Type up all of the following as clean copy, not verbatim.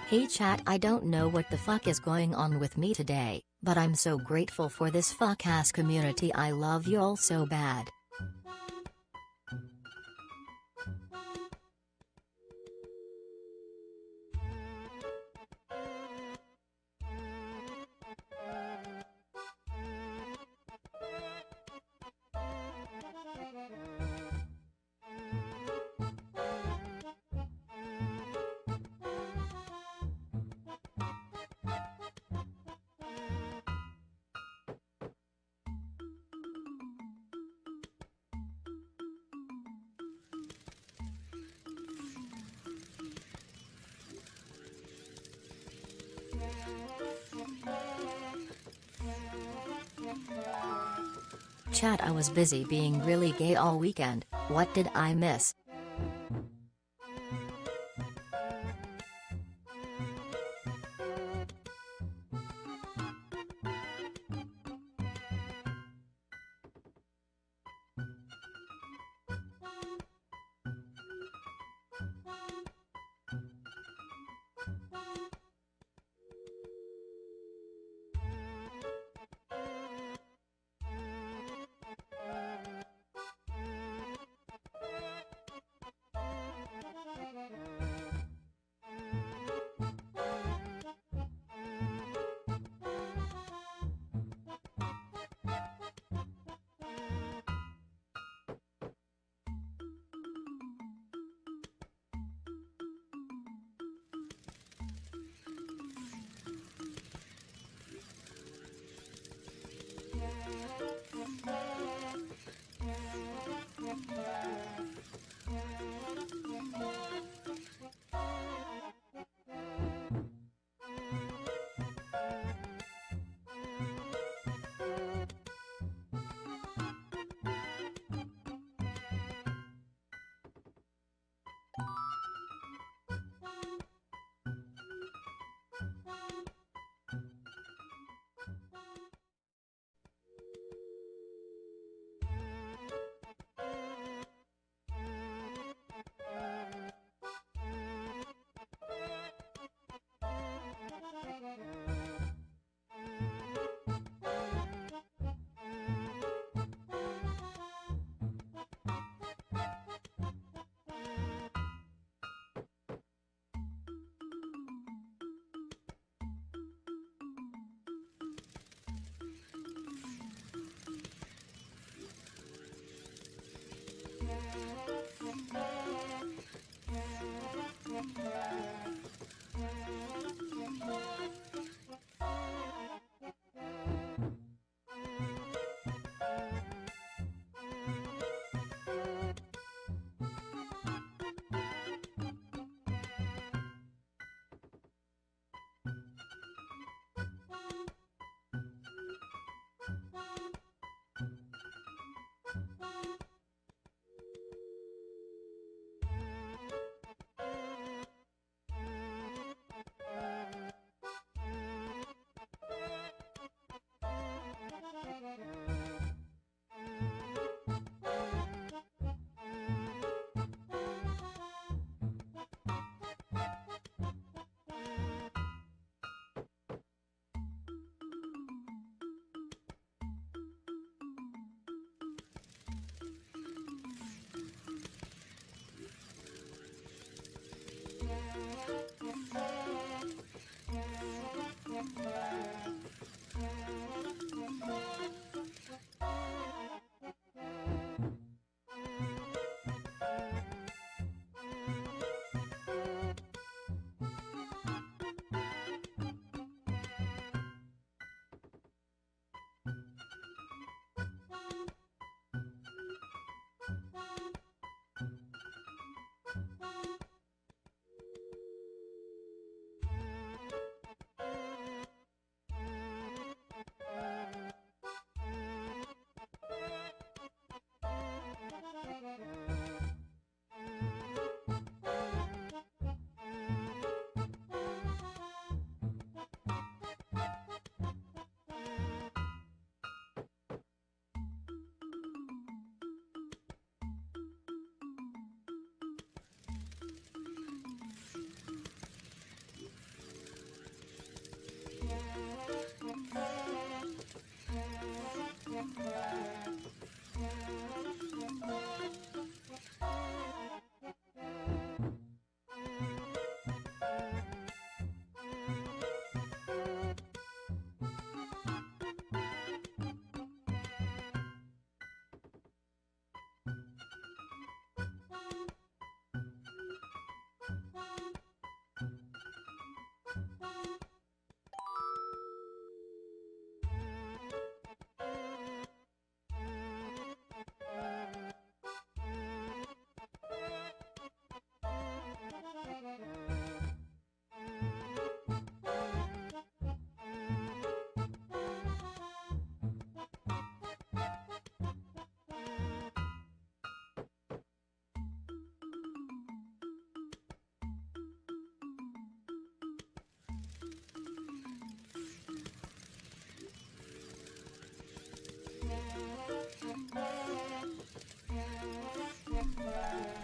Hey chat, I don't know what the fuck is going on with me today, but I'm so grateful for this fuck ass community. I love y'all so bad. Chat, I was busy being really gay all weekend. What did I miss?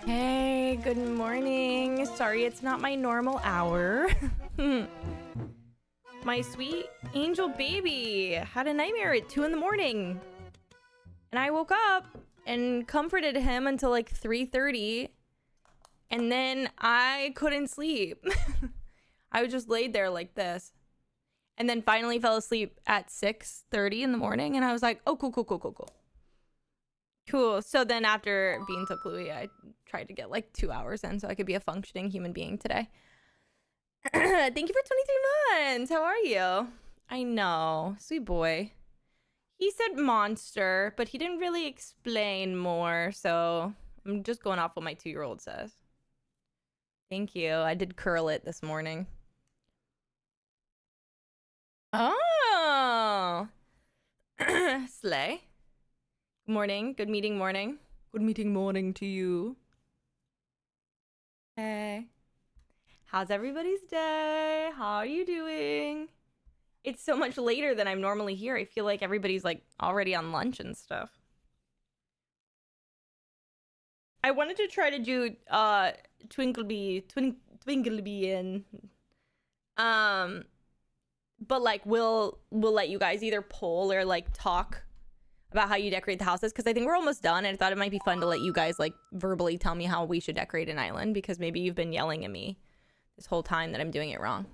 Hey, good morning. Sorry, it's not my normal hour. My sweet angel baby had a nightmare at 2 in the morning. And I woke up and comforted him until like 3:30. And then I couldn't sleep. I just laid there like this. And then finally fell asleep at 6:30 in the morning. And I was like, oh, cool. Cool. So then after being took Louis, I tried to get like 2 hours in so I could be a functioning human being today. Thank you for 23 months. How are you? I know. Sweet boy. He said monster, but he didn't really explain more. So I'm just going off what my 2-year-old says. Thank you. I did curl it this morning. Oh. Slay. Morning. Good meeting morning. Good meeting morning to you. Hey. How's everybody's day? How are you doing? It's so much later than I'm normally here. I feel like everybody's like already on lunch and stuff. I wanted to try to do Twinkleby in but like we'll let you guys either poll or like talk about how you decorate the houses, because I think we're almost done, and I thought it might be fun to let you guys like verbally tell me how we should decorate an island, because maybe you've been yelling at me this whole time that I'm doing it wrong.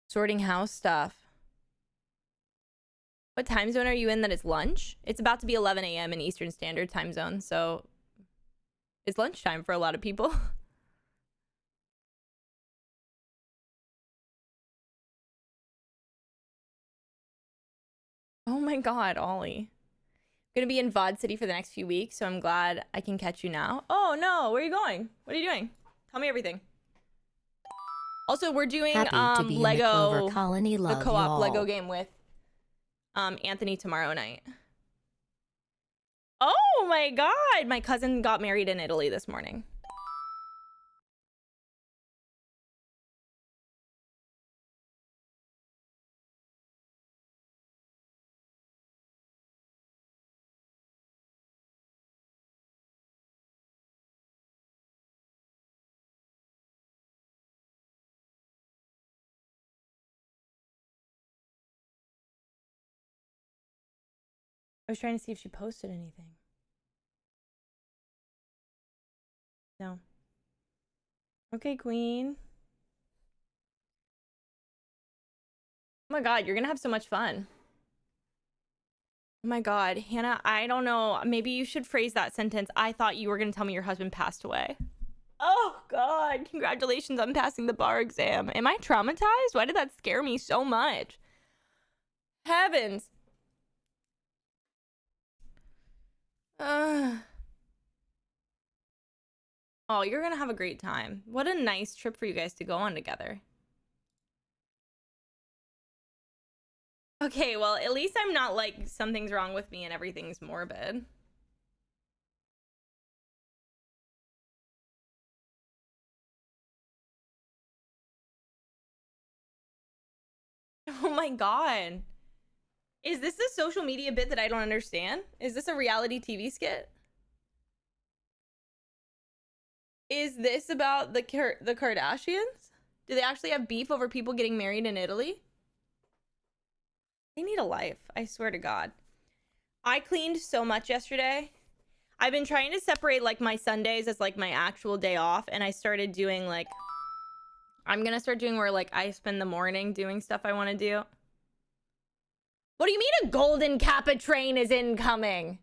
Sorting house stuff. What time zone are you in that it's lunch? It's about to be 11 a.m. in Eastern Standard Time Zone, so it's lunchtime for a lot of people. Oh my god, Ollie. I'm gonna be in VOD City for the next few weeks, so I'm glad I can catch you now. Oh no, where are you going? What are you doing? Tell me everything. Also, we're doing Lego, the co-op Lego game with Anthony tomorrow night. Oh my god, my cousin got married in Italy this morning. I was trying to see if she posted anything. No. Okay, queen. Oh my god, you're gonna have so much fun. Oh my god, Hannah, I don't know. Maybe you should phrase that sentence. I thought you were gonna tell me your husband passed away. Oh god, congratulations on passing the bar exam. Am I traumatized? Why did that scare me so much? Heavens. Oh, you're gonna have a great time. What a nice trip for you guys to go on together. Okay, well, at least I'm not like something's wrong with me and everything's morbid. Oh my god. Is this a social media bit that I don't understand? Is this a reality TV skit? Is this about the Kardashians? Do they actually have beef over people getting married in Italy? They need a life, I swear to God. I cleaned so much yesterday. I've been trying to separate like my Sundays as like my actual day off, and I started doing like, I'm gonna start doing where like I spend the morning doing stuff I want to do. What do you mean a golden Kappa train is incoming?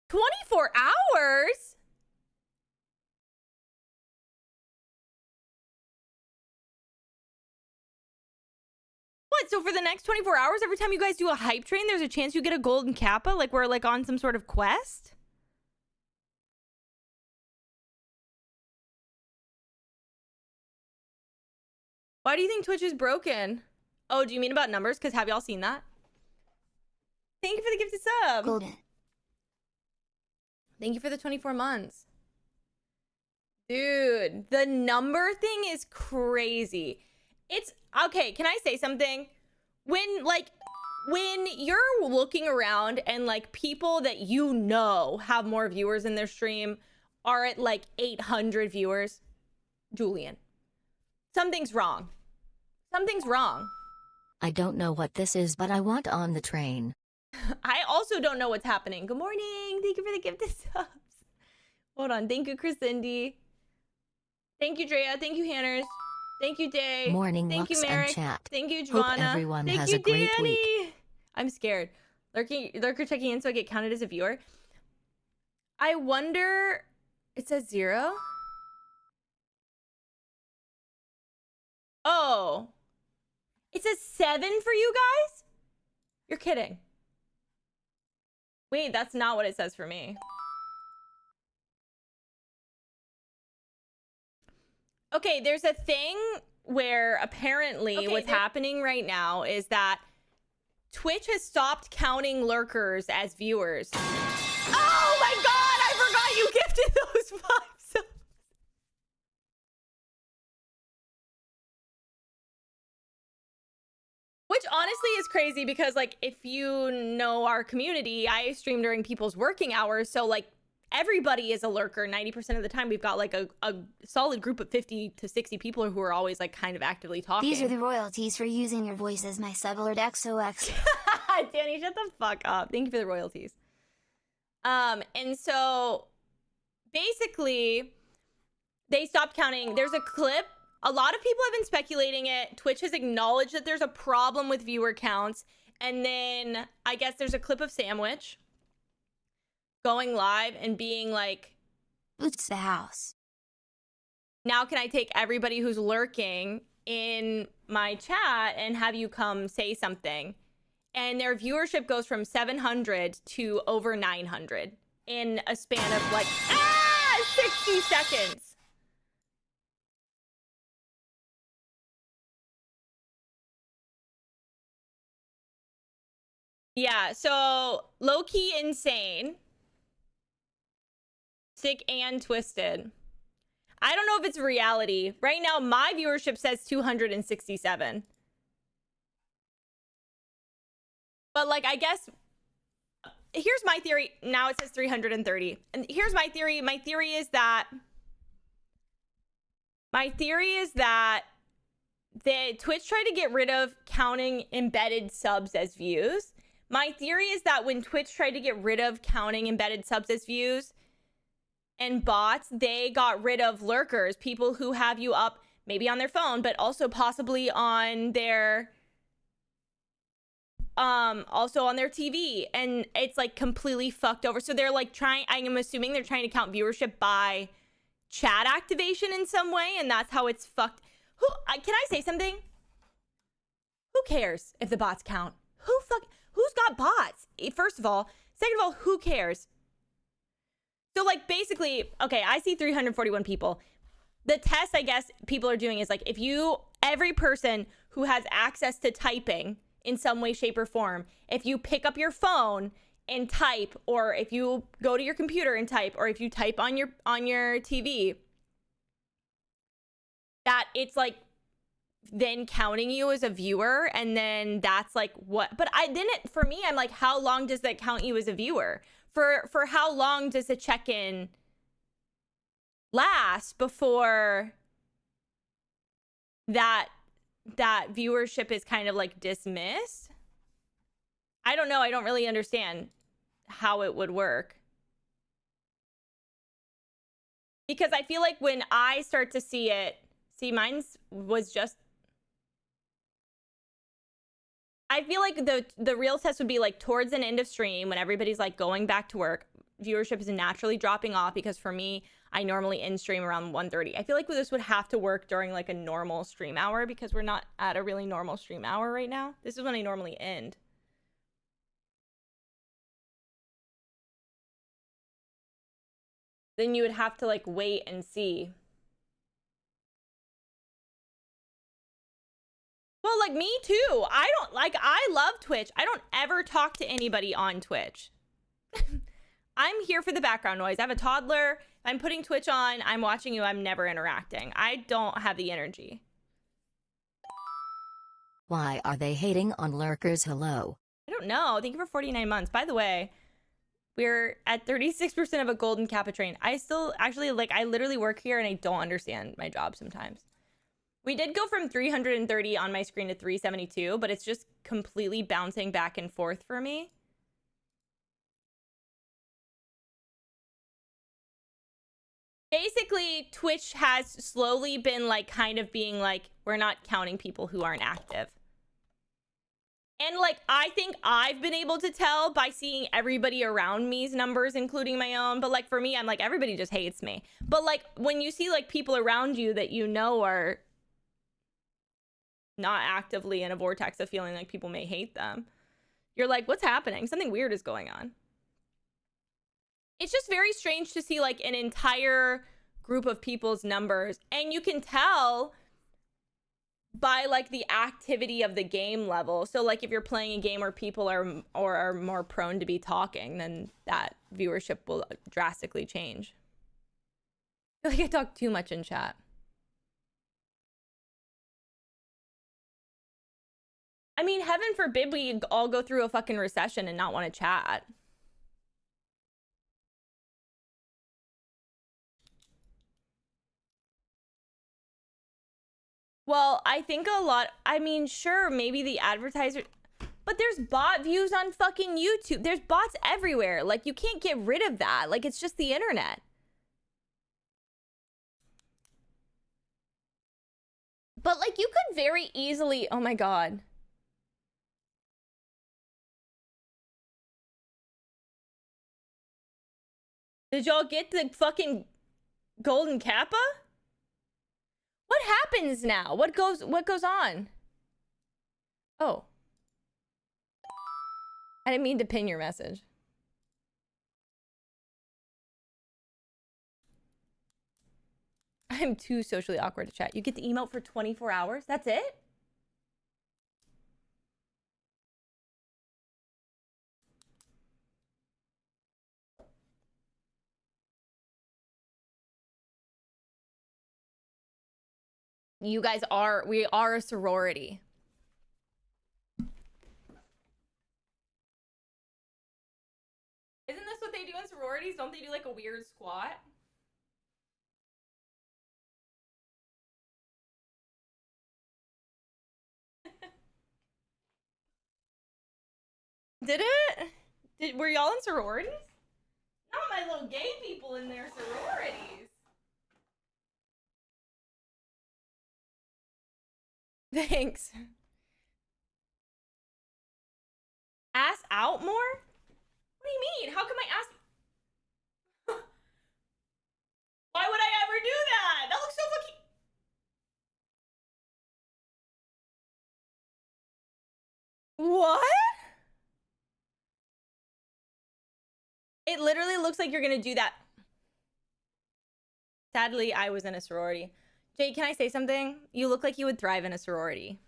24 hours? What? So for the next 24 hours, every time you guys do a hype train, there's a chance you get a golden Kappa? Like we're like on some sort of quest? Why do you think Twitch is broken? Oh, do you mean about numbers? Because have y'all seen that? Thank you for the gifted sub. Golden. Thank you for the 24 months. Dude, the number thing is crazy. It's okay. Can I say something? When you're looking around and like people that you know have more viewers in their stream are at like 800 viewers, Julian, something's wrong. Something's wrong. I don't know what this is, but I want on the train. I also don't know what's happening. Good morning. Thank you for the gifted subs. Hold on. Thank you, Chris Cindy. Thank you, Drea. Thank you, Hanners. Thank you, Day. Morning, Thank you, Lux Merrick. and chat. Thank you, Hope Joanna. everyone Thank has you, a great Danny. week. I'm scared. Lurker checking in so I get counted as a viewer. I wonder. It says 0. Oh. It says 7 for you guys? You're kidding. Wait, that's not what it says for me. Okay, there's a thing where apparently what's happening right now is that Twitch has stopped counting lurkers as viewers. Oh my god, I forgot you gifted those 5 subs. Which honestly is crazy because like if you know our community, I stream during people's working hours, so like everybody is a lurker 90% of the time. We've got like a solid group of 50 to 60 people who are always like kind of actively talking. These are the royalties for using your voice as my sublord XOX. Danny, shut the fuck up. Thank you for the royalties. And so basically they stopped counting. There's a clip. A lot of people have been speculating it. Twitch has acknowledged that there's a problem with viewer counts. And then I guess there's a clip of Sandwich going live and being like, Boots the house. now can I take everybody who's lurking in my chat and have you come say something? And their viewership goes from 700 to over 900 in a span of like 60 seconds. Yeah, so low-key insane. Sick and twisted. I don't know if it's reality. Right now, my viewership says 267. But like, I guess, here's my theory. Now it says 330. And here's my theory. My theory is that Twitch tried to get rid of counting embedded subs as views. My theory is that when Twitch tried to get rid of counting embedded subs as views and bots, they got rid of lurkers, people who have you up maybe on their phone, but also possibly on their also on their TV, and it's like completely fucked over. So they're like I'm assuming they're trying to count viewership by chat activation in some way, and that's how it's fucked. Can I say something? Who cares if the bots count? Who's got bots? First of all. Second of all, who cares? So like basically, okay, I see 341 people. The test I guess people are doing is like every person who has access to typing in some way, shape, or form, if you pick up your phone and type, or if you go to your computer and type, or if you type on your TV, that it's like then counting you as a viewer, and then that's like what. But for me, I'm like, how long does that count you as a viewer? For how long does a check-in last before that viewership is kind of like dismissed? I don't know. I don't really understand how it would work. Because I feel like when I start to see it, mine's was just, I feel like the real test would be like towards an end of stream when everybody's like going back to work, viewership is naturally dropping off, because for me, I normally end stream around 1:30. I feel like this would have to work during like a normal stream hour, because we're not at a really normal stream hour right now. This is when I normally end. Then you would have to like wait and see. Well, like me too. I love Twitch. I don't ever talk to anybody on Twitch. I'm here for the background noise. I have a toddler. If I'm putting Twitch on, I'm watching you. I'm never interacting. I don't have the energy. Why are they hating on lurkers? Hello. I don't know. Thank you for 49 months. By the way, we're at 36% of a golden kappa train. I still actually, like, I literally work here and I don't understand my job sometimes. We did go from 330 on my screen to 372, but it's just completely bouncing back and forth for me. Basically, Twitch has slowly been like kind of being like, we're not counting people who aren't active. And like, I think I've been able to tell by seeing everybody around me's numbers, including my own. But like, for me, I'm like, everybody just hates me. But like, when you see like people around you that you know are not actively in a vortex of feeling like people may hate them, you're like, what's happening? Something weird is going on. It's just very strange to see like an entire group of people's numbers, and you can tell by like the activity of the game level. So like if you're playing a game where people are more prone to be talking, then that viewership will drastically change. I feel like I talk too much in chat. I mean, heaven forbid we all go through a fucking recession and not want to chat. Well, I think a lot, I mean, sure, maybe the advertiser, but there's bot views on fucking YouTube. There's bots everywhere. Like, you can't get rid of that. Like, it's just the internet. But, like, you could very easily, oh my God. Did y'all get the fucking golden kappa? What happens now? What goes on? Oh. I didn't mean to pin your message. I'm too socially awkward to chat. You get the emote for 24 hours? That's it? You guys are, we are a sorority. Isn't this what they do in sororities? Don't they do like a weird squat? Did it? Were y'all in sororities? Not my little gay people in their sororities. Thanks. Ass out more? What do you mean? How come I ask? Why would I ever do that? That looks so fucking... What? It literally looks like you're gonna do that. Sadly, I was in a sorority. Jay, can I say something? You look like you would thrive in a sorority.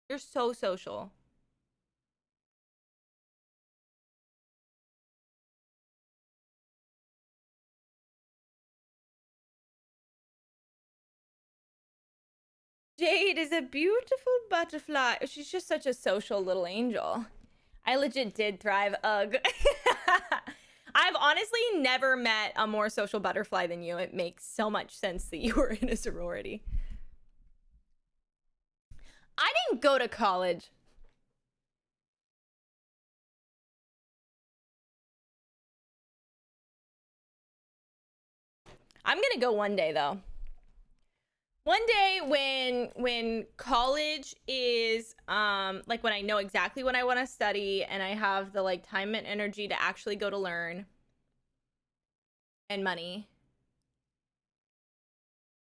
You're so social. Jade is a beautiful butterfly. She's just such a social little angel. I legit did thrive. Ugh. I've honestly never met a more social butterfly than you. It makes so much sense that you were in a sorority. I didn't go to college. I'm gonna go one day though. One day when college is like when I know exactly what I want to study and I have the like time and energy to actually go to learn and money,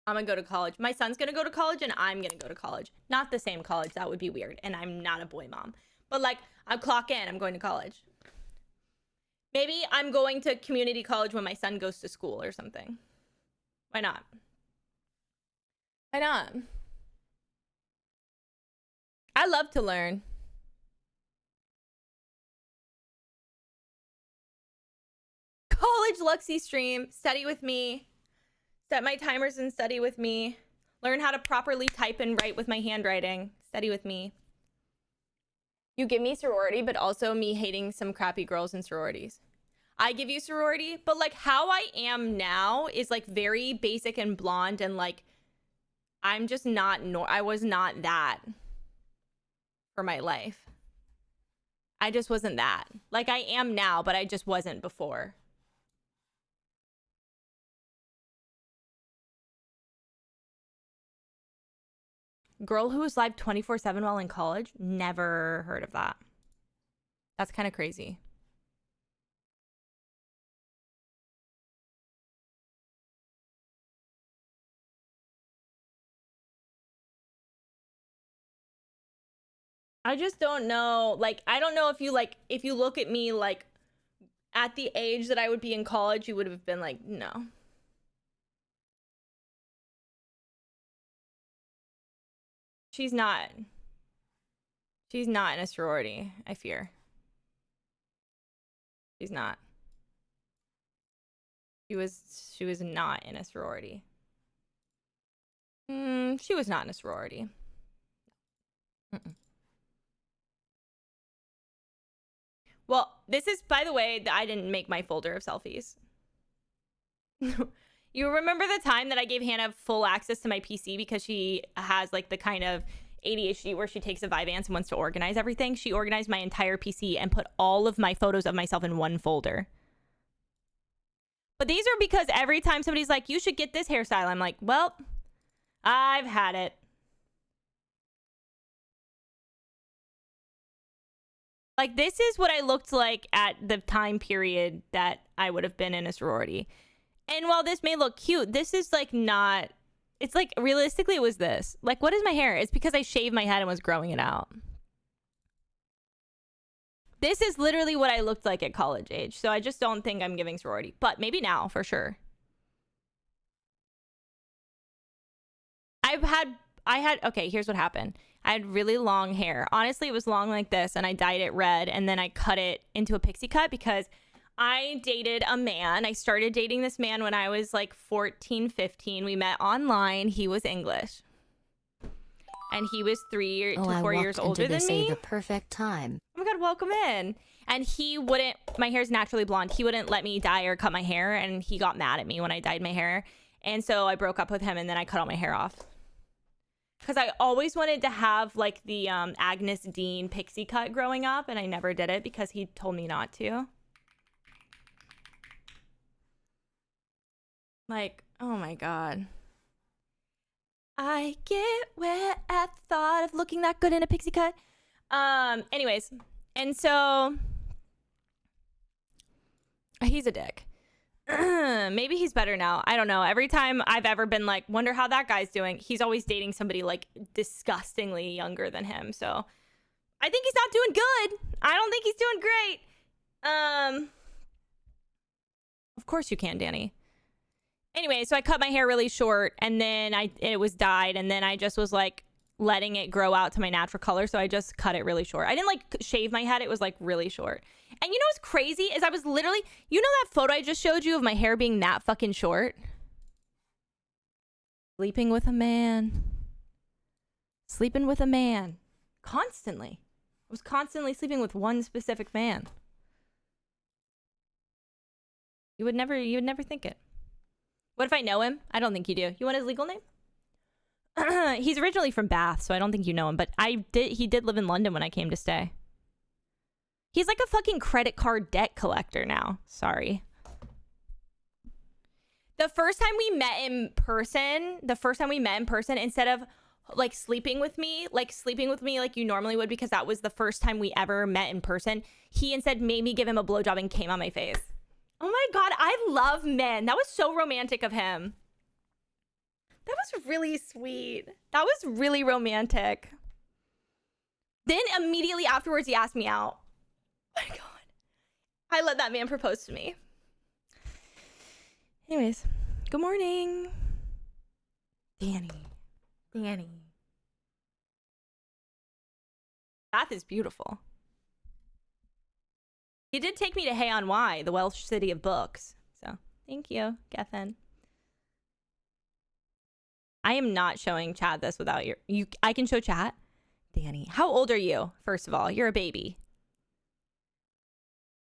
I'm gonna go to college. My son's gonna go to college and I'm gonna go to college. Not the same college, that would be weird, and I'm not a boy mom. But like, I clock in, I'm going to college. Maybe I'm going to community college when my son goes to school or something. Why not? Why not? I love to learn. College Luxie stream, study with me. Set my timers and study with me. Learn how to properly type and write with my handwriting. Study with me. You give me sorority, but also me hating some crappy girls in sororities. I give you sorority, but like how I am now is like very basic and blonde, and like I'm just not, I was not that for my life. I just wasn't that. Like I am now, but I just wasn't before. Girl who was live 24/7 while in college? Never heard of that. That's kind of crazy. I just don't know. Like, I don't know if you look at me like at the age that I would be in college, you would have been like, no. She's not. She's not in a sorority, I fear. She's not. She was not in a sorority. She was not in a sorority. Well, this is, by the way, I didn't make my folder of selfies. You remember the time that I gave Hannah full access to my PC because she has like the kind of ADHD where she takes a Vyvanse and wants to organize everything? She organized my entire PC and put all of my photos of myself in one folder. But these are because every time somebody's like, you should get this hairstyle, I'm like, well, I've had it. Like, this is what I looked like at the time period that I would have been in a sorority. And while this may look cute, this is like not, it's like realistically it was this. Like, what is my hair? It's because I shaved my head and was growing it out. This is literally what I looked like at college age. So I just don't think I'm giving sorority, but maybe now for sure. Okay, here's what happened. I had really long hair. Honestly, it was long like this, and I dyed it red, and then I cut it into a pixie cut because I dated a man. I started dating this man when I was like 14, 15. We met online. He was English. And he was 3 to 4 years older than me. The perfect time. Oh my God, welcome in. And he wouldn't, my hair's naturally blonde. He wouldn't let me dye or cut my hair, and he got mad at me when I dyed my hair. And so I broke up with him, and then I cut all my hair off. Because I always wanted to have like the Agnes Dean pixie cut growing up, and I never did it because he told me not to. Like, oh my God. I get wet at the thought of looking that good in a pixie cut. Anyways, and so he's a dick. Maybe he's better now. I don't know. Every time I've ever been like, wonder how that guy's doing, he's always dating somebody like disgustingly younger than him. So I think he's not doing good. I don't think he's doing great. Of course you can, Danny. Anyway, so I cut my hair really short, and then it was dyed, and then I just was like letting it grow out to my natural color, so I just cut it really short. I didn't like shave my head. It was like really short. And you know what's crazy is I was literally, you know that photo I just showed you of my hair being that fucking short? Sleeping with a man. Sleeping with a man. Constantly. I was constantly sleeping with one specific man. You would never think it. What if I know him? I don't think you do. You want his legal name? He's originally from Bath, so I don't think you know him, but he did live in London when I came to stay. He's like a fucking credit card debt collector now. Sorry. The first time we met in person, instead of like sleeping with me like you normally would, because that was the first time we ever met in person, he instead made me give him a blowjob and came on my face. Oh my God, I love men. That was so romantic of him. That was really sweet. That was really romantic. Then immediately afterwards, he asked me out. Oh my God. I let that man propose to me. Anyways, good morning. Danny. Bath is beautiful. He did take me to Hay-on-Wye, the Welsh city of books. So, thank you, Gethin. I am not showing Chad this without you. I can show chat. Danny, how old are you? First of all, you're a baby.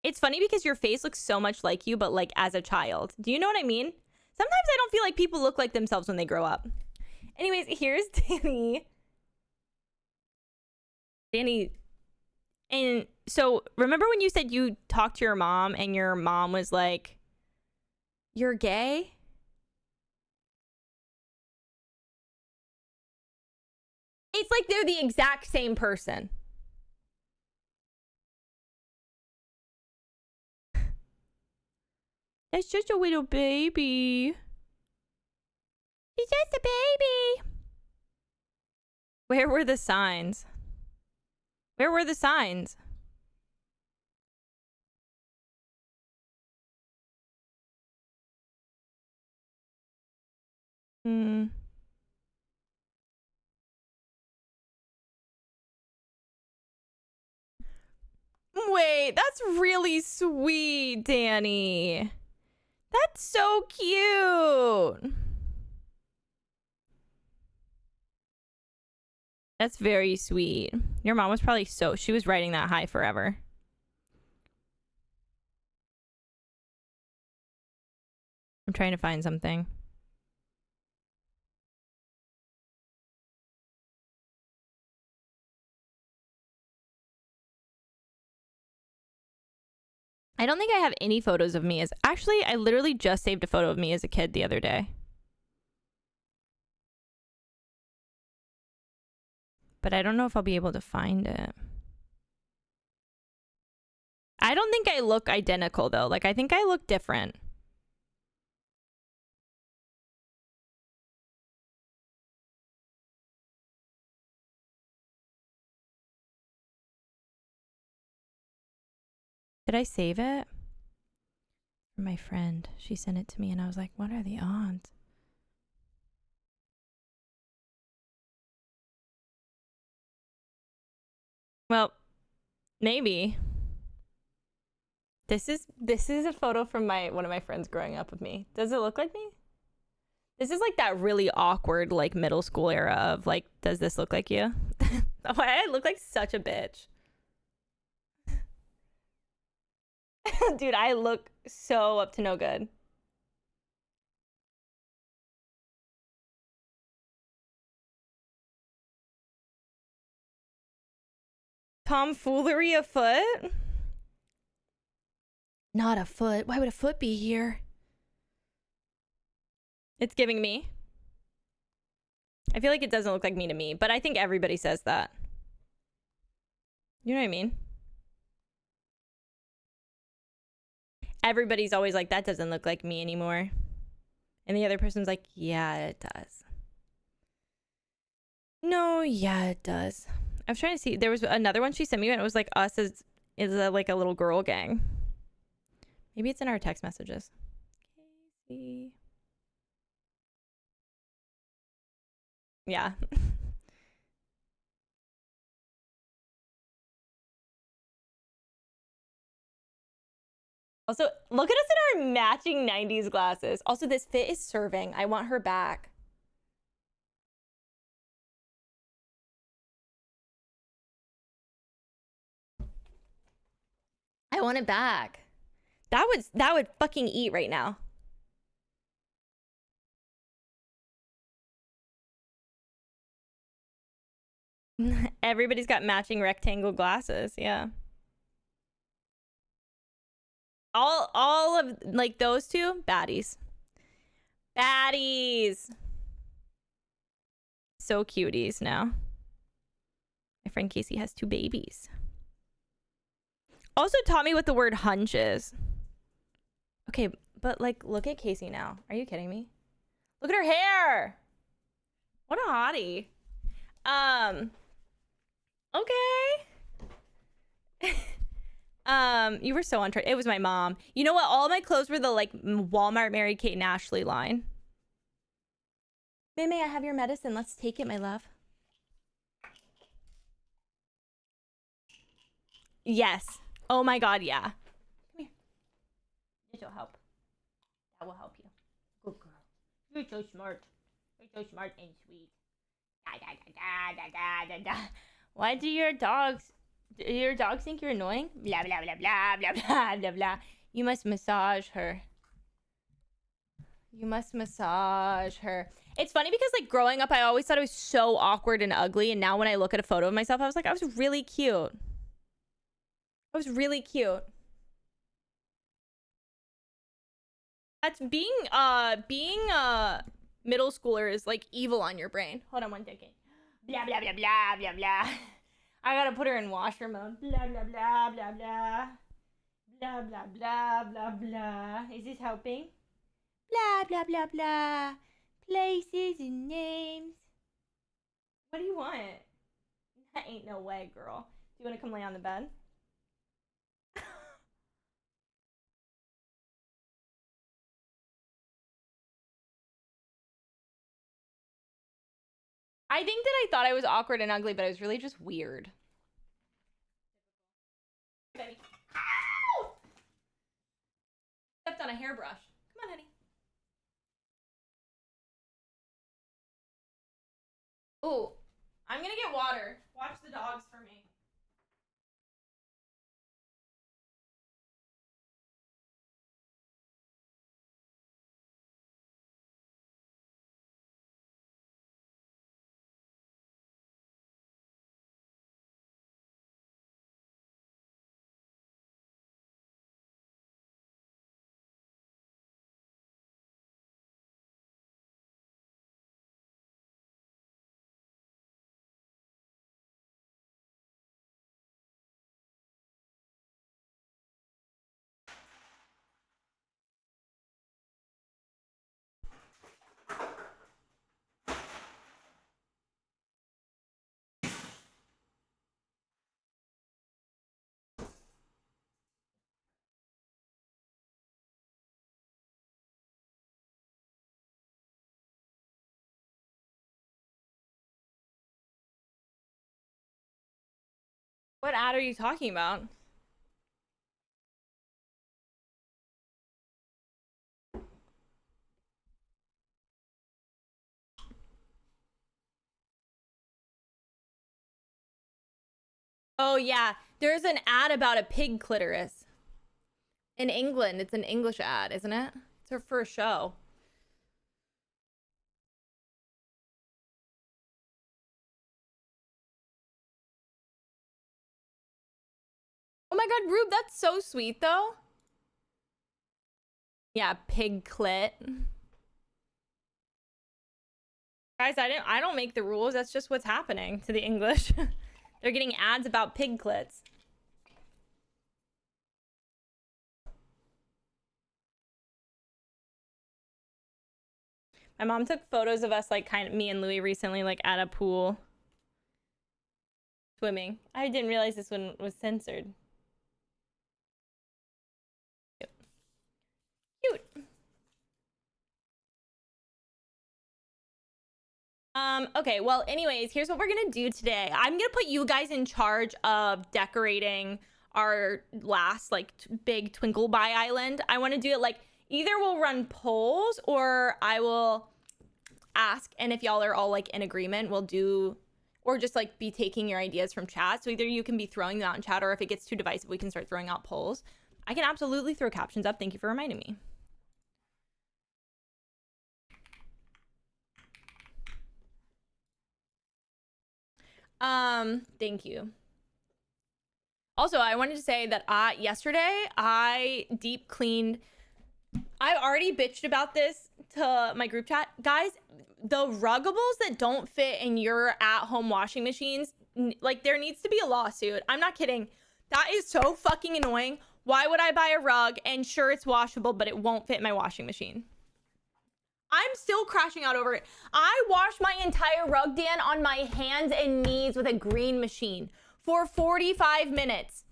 It's funny because your face looks so much like you, but like as a child. Do you know what I mean? Sometimes I don't feel like people look like themselves when they grow up. Anyways, here's Danny. Danny. And so remember when you said you talked to your mom and your mom was like, you're gay? It's like they're the exact same person. That's just a little baby. He's just a baby. Where were the signs? Where were the signs? Wait, that's really sweet, Danny. That's so cute. That's very sweet. Your mom was probably she was riding that high forever. I'm trying to find something. I don't think I have any photos of me as... Actually, I literally just saved a photo of me as a kid the other day. But I don't know if I'll be able to find it. I don't think I look identical, though. Like, I think I look different. Did I save it? My friend, she sent it to me and I was like, what are the odds? Well, maybe. This is a photo from one of my friends growing up with me. Does it look like me? This is like that really awkward like middle school era of like, does this look like you? Oh, I look like such a bitch. Dude, I look so up to no good. Tomfoolery afoot? Not a foot. Why would a foot be here? It's giving me. I feel like it doesn't look like me to me, but I think everybody says that. You know what I mean? Everybody's always like, that doesn't look like me anymore. And the other person's like, yeah, it does. No, yeah, it does. I was trying to see. There was another one she sent me and it was like us as like a little girl gang. Maybe it's in our text messages. Casey. Yeah. Also, look at us in our matching 90s glasses. Also, this fit is serving. I want her back. I want it back. That would fucking eat right now. Everybody's got matching rectangle glasses. Yeah. All of like those two baddies. Baddies. So cuties now. My friend Casey has 2 babies. Also taught me what the word hunch is. Okay, but like look at Casey now. Are you kidding me? Look at her hair. What a hottie. Okay. You were so on track. It was my mom. You know what? All my clothes were the like Walmart Mary Kate and Ashley line. May I have your medicine? Let's take it, my love. Yes. Oh my god, yeah. Come here. This will help. That will help you. Good girl. You're so smart. You're so smart and sweet. Da, da, da, da, da, da, da. Why do your dogs think you're annoying? Blah, blah, blah, blah, blah, blah, blah, blah. You must massage her. You must massage her. It's funny because, like, growing up, I always thought I was so awkward and ugly. And now when I look at a photo of myself, I was like, I was really cute. I was really cute. That's being middle schooler is like evil on your brain. Hold on one second. Blah, blah, blah, blah, blah, blah. I gotta put her in washer mode. Blah, blah, blah, blah, blah. Blah, blah, blah, blah, blah. Is this helping? Blah, blah, blah, blah. Places and names. What do you want? That ain't no way, girl. Do you want to come lay on the bed? I think that I thought I was awkward and ugly, but I was really just weird. Ow! Stepped on a hairbrush. Come on, honey. Ooh, I'm gonna get water. Watch the dogs for me. What ad are you talking about? Oh, yeah. There's an ad about a pig clitoris. In England, it's an English ad, isn't it? It's her first show. Oh my god, Rube, that's so sweet, though. Yeah, pig clit. Guys, I don't make the rules. That's just what's happening to the English. They're getting ads about pig clits. My mom took photos of us, like, kind of me and Louis recently, like, at a pool swimming. I didn't realize this one was censored. Cute. Okay, well, anyways, here's what we're gonna do today. I'm gonna put you guys in charge of decorating our last, like, big Twinkleby island. I want to do it, like, either we'll run polls or I will ask, and if y'all are all, like, in agreement, we'll do, or just, like, be taking your ideas from chat. So either you can be throwing them out in chat, or if it gets too divisive, we can start throwing out polls. I can absolutely throw captions up. Thank you for reminding me. Thank you. Also, I wanted to say that yesterday I deep cleaned. I already bitched about this to my group chat. Guys, the ruggables that don't fit in your at-home washing machines, like, there needs to be a lawsuit. I'm not kidding. That is so fucking annoying. Why would I buy a rug and sure it's washable, but it won't fit my washing machine? I'm still crashing out over it. I washed my entire rug, Dan, on my hands and knees with a green machine for 45 minutes.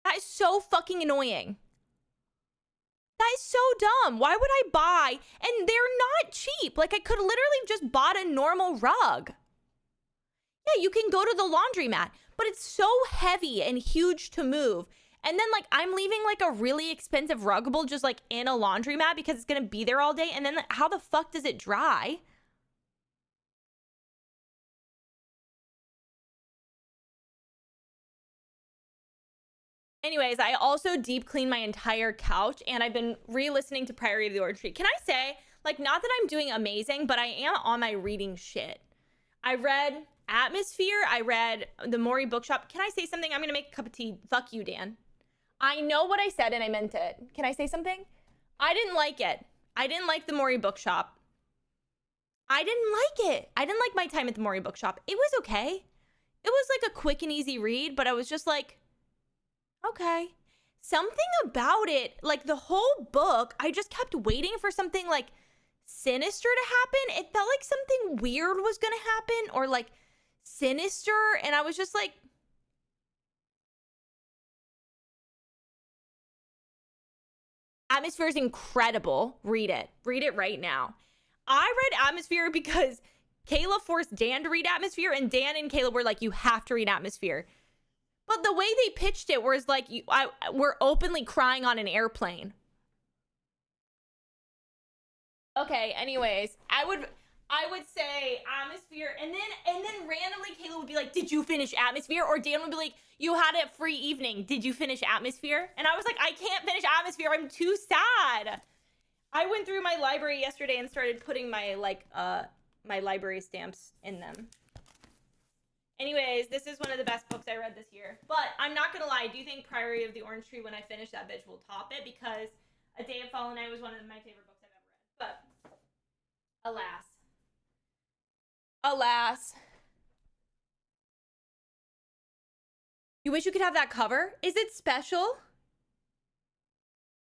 That is so fucking annoying. That is so dumb. Why would I buy? And they're not cheap. Like, I could literally just bought a normal rug. Yeah, you can go to the laundromat, but it's so heavy and huge to move. And then like I'm leaving like a really expensive ruggable just like in a laundromat because it's gonna be there all day. And then how the fuck does it dry? Anyways, I also deep cleaned my entire couch and I've been re-listening to Priory of the Orange Tree. Can I say, like, not that I'm doing amazing, but I am on my reading shit. I read Atmosphere. I read The Maury Bookshop. Can I say something? I'm gonna make a cup of tea. Fuck you, Dan. I know what I said and I meant it. Can I say something? I didn't like it. I didn't like The Maury Bookshop. I didn't like it. I didn't like my time at The Maury Bookshop. It was okay. It was like a quick and easy read, but I was just like, okay. Something about it, like the whole book, I just kept waiting for something like sinister to happen. It felt like something weird was gonna happen or like sinister. And I was just like, Atmosphere is incredible. Read it. Read it right now. I read Atmosphere because Kayla forced Dan to read Atmosphere and Dan and Kayla were like, you have to read Atmosphere. But the way they pitched it was like, we're openly crying on an airplane. Okay, anyways, I would say Atmosphere, and then randomly Kayla would be like, did you finish Atmosphere? Or Dan would be like, you had a free evening. Did you finish Atmosphere? And I was like, I can't finish Atmosphere. I'm too sad. I went through my library yesterday and started putting my my library stamps in them. Anyways, this is one of the best books I read this year. But I'm not gonna lie, I do think Priory of the Orange Tree, when I finish that bitch, will top it because A Day of Fallen Night was one of my favorite books I've ever read. But alas. You wish you could have that cover? Is it special?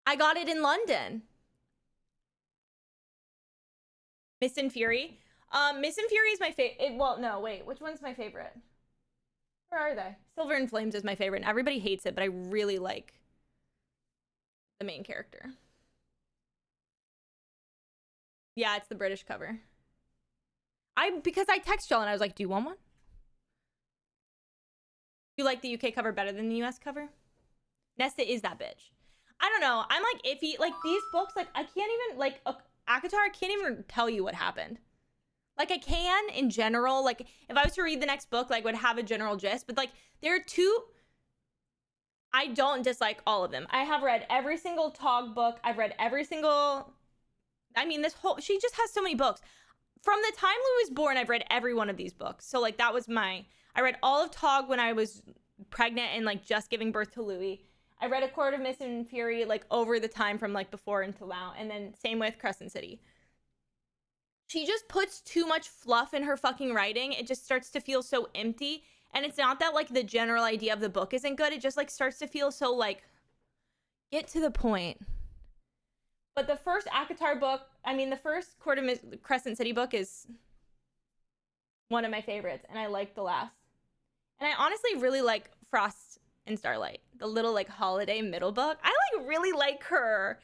I got it in London. Mist and Fury. Mist and Fury is my favorite. Well, no, wait. Which one's my favorite? Where are they? Silver and Flames is my favorite. And everybody hates it, but I really like the main character. Yeah, it's the British cover. Because I text y'all and I was like, do you want one? You like the UK cover better than the US cover? Nesta is that bitch. I don't know. I'm like iffy. Like these books, like I can't even, like ACOTAR, I can't even tell you what happened. Like I can in general, like if I was to read the next book, like would have a general gist, but like there are two, I don't dislike all of them. I have read every single Tog book. I've read every single, I mean she just has so many books. From the time Lou was born, I've read every one of these books. So like that was I read all of Tog when I was pregnant and like just giving birth to Louis. I read A Court of Mist and Fury like over the time from like before until now. And then same with Crescent City. She just puts too much fluff in her fucking writing. It just starts to feel so empty. And it's not that like the general idea of the book isn't good. It just like starts to feel so like, get to the point. But the first ACOTAR book, I mean the first Crescent City book is one of my favorites. And I like the last. And I honestly really like Frost and Starlight, the little like holiday middle book. I like really like her.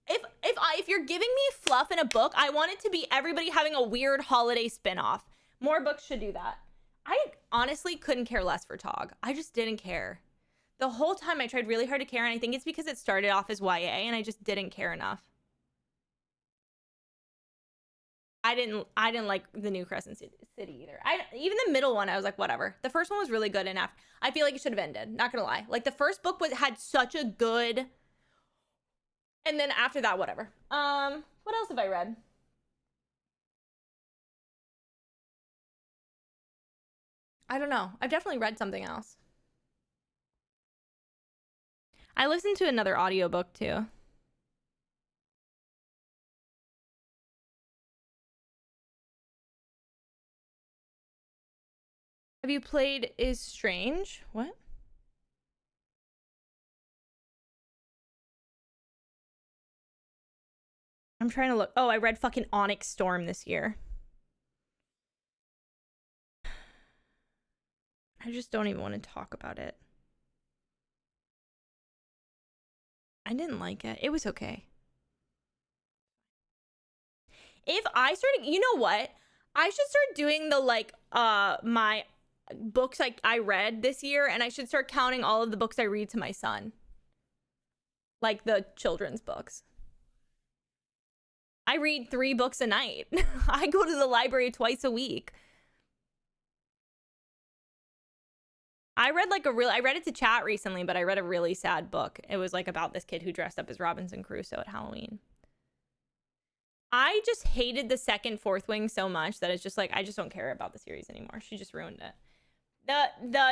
If you're giving me fluff in a book, I want it to be everybody having a weird holiday spinoff. More books should do that. I honestly couldn't care less for Tog. I just didn't care. The whole time I tried really hard to care, and I think it's because it started off as YA and I just didn't care enough. I didn't like the new Crescent City either. Even the middle one, I was like, whatever. The first one was really good, and I feel like it should have ended. Not gonna lie. Like the first book had such a good, and then after that, whatever. What else have I read? I don't know. I've definitely read something else. I listened to another audiobook too. Have you played Is Strange? What? I'm trying to look. Oh, I read fucking Onyx Storm this year. I just don't even want to talk about it. I didn't like it. It was okay. If I started, you know what? I should start doing the like my books I read this year, and I should start counting all of the books I read to my son. Like the children's books. I read 3 books a night. I go to the library twice a week. I read it to chat recently, but I read a really sad book. It was like about this kid who dressed up as Robinson Crusoe at Halloween. I just hated the second Fourth Wing so much that it's just like, I just don't care about the series anymore. She just ruined it.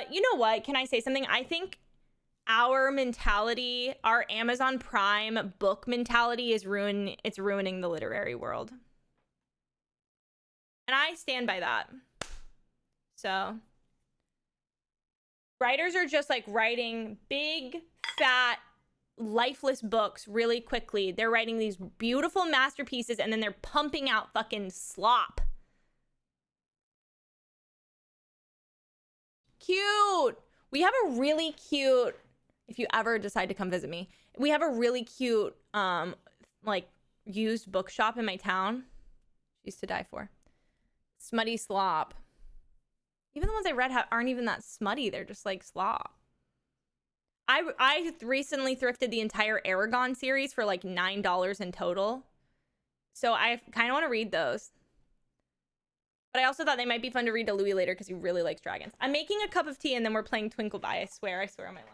You know what? Can I say something? I think our mentality, our Amazon Prime book mentality is ruining the literary world. And I stand by that. So writers are just like writing big, fat, lifeless books really quickly. They're writing these beautiful masterpieces and then they're pumping out fucking slop. Cute. We have a really cute, if you ever decide to come visit me, we have a really cute like used bookshop in my town. Used to die for. Smutty slop. Even the ones I read aren't even that smutty. They're just like slop. I recently thrifted the entire Aragon series for like $9 in total. So I kind of want to read those. But I also thought they might be fun to read to Louis later because he really likes dragons. I'm making a cup of tea and then we're playing Twinkle By. I swear on my life.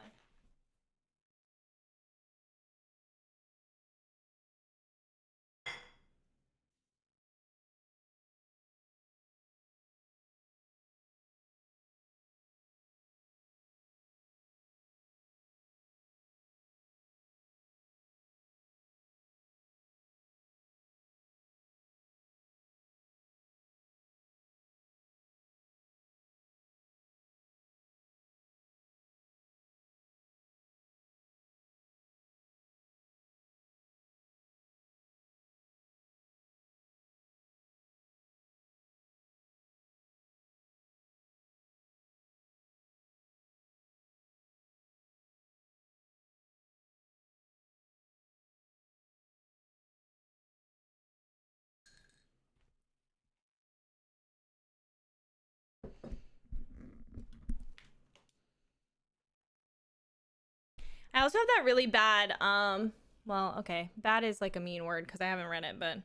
I also have that really bad, well, okay, bad is like a mean word because I haven't read it, but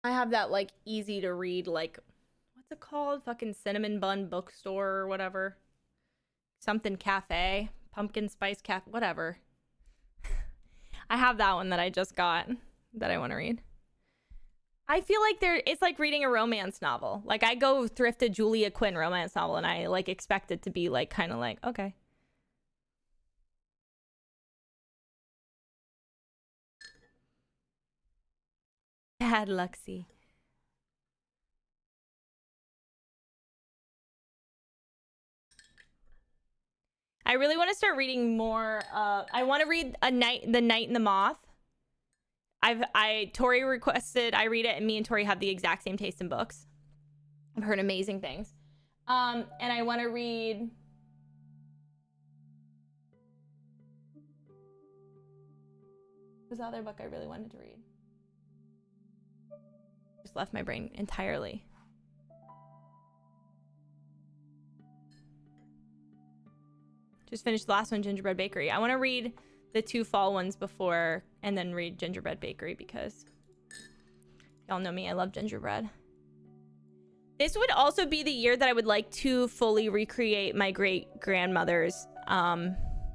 I have that like easy to read, like, what's it called? Fucking Cinnamon Bun Bookstore or whatever. Something cafe, pumpkin spice cafe, whatever. I have that one that I just got that I want to read. I feel like it's like reading a romance novel. Like I go thrift a Julia Quinn romance novel and I like expect it to be like kind of like, okay. Bad Luxie. I really want to start reading more. I want to read The Night and the Moth. Tori requested I read it, and me and Tori have the exact same taste in books. I've heard amazing things. And I want to read. What's the other book I really wanted to read? Just left my brain entirely. Just finished the last one, Gingerbread Bakery. I want to read the 2 fall ones before and then read Gingerbread Bakery because y'all know me, I love gingerbread. This would also be the year that I would like to fully recreate my great-grandmother's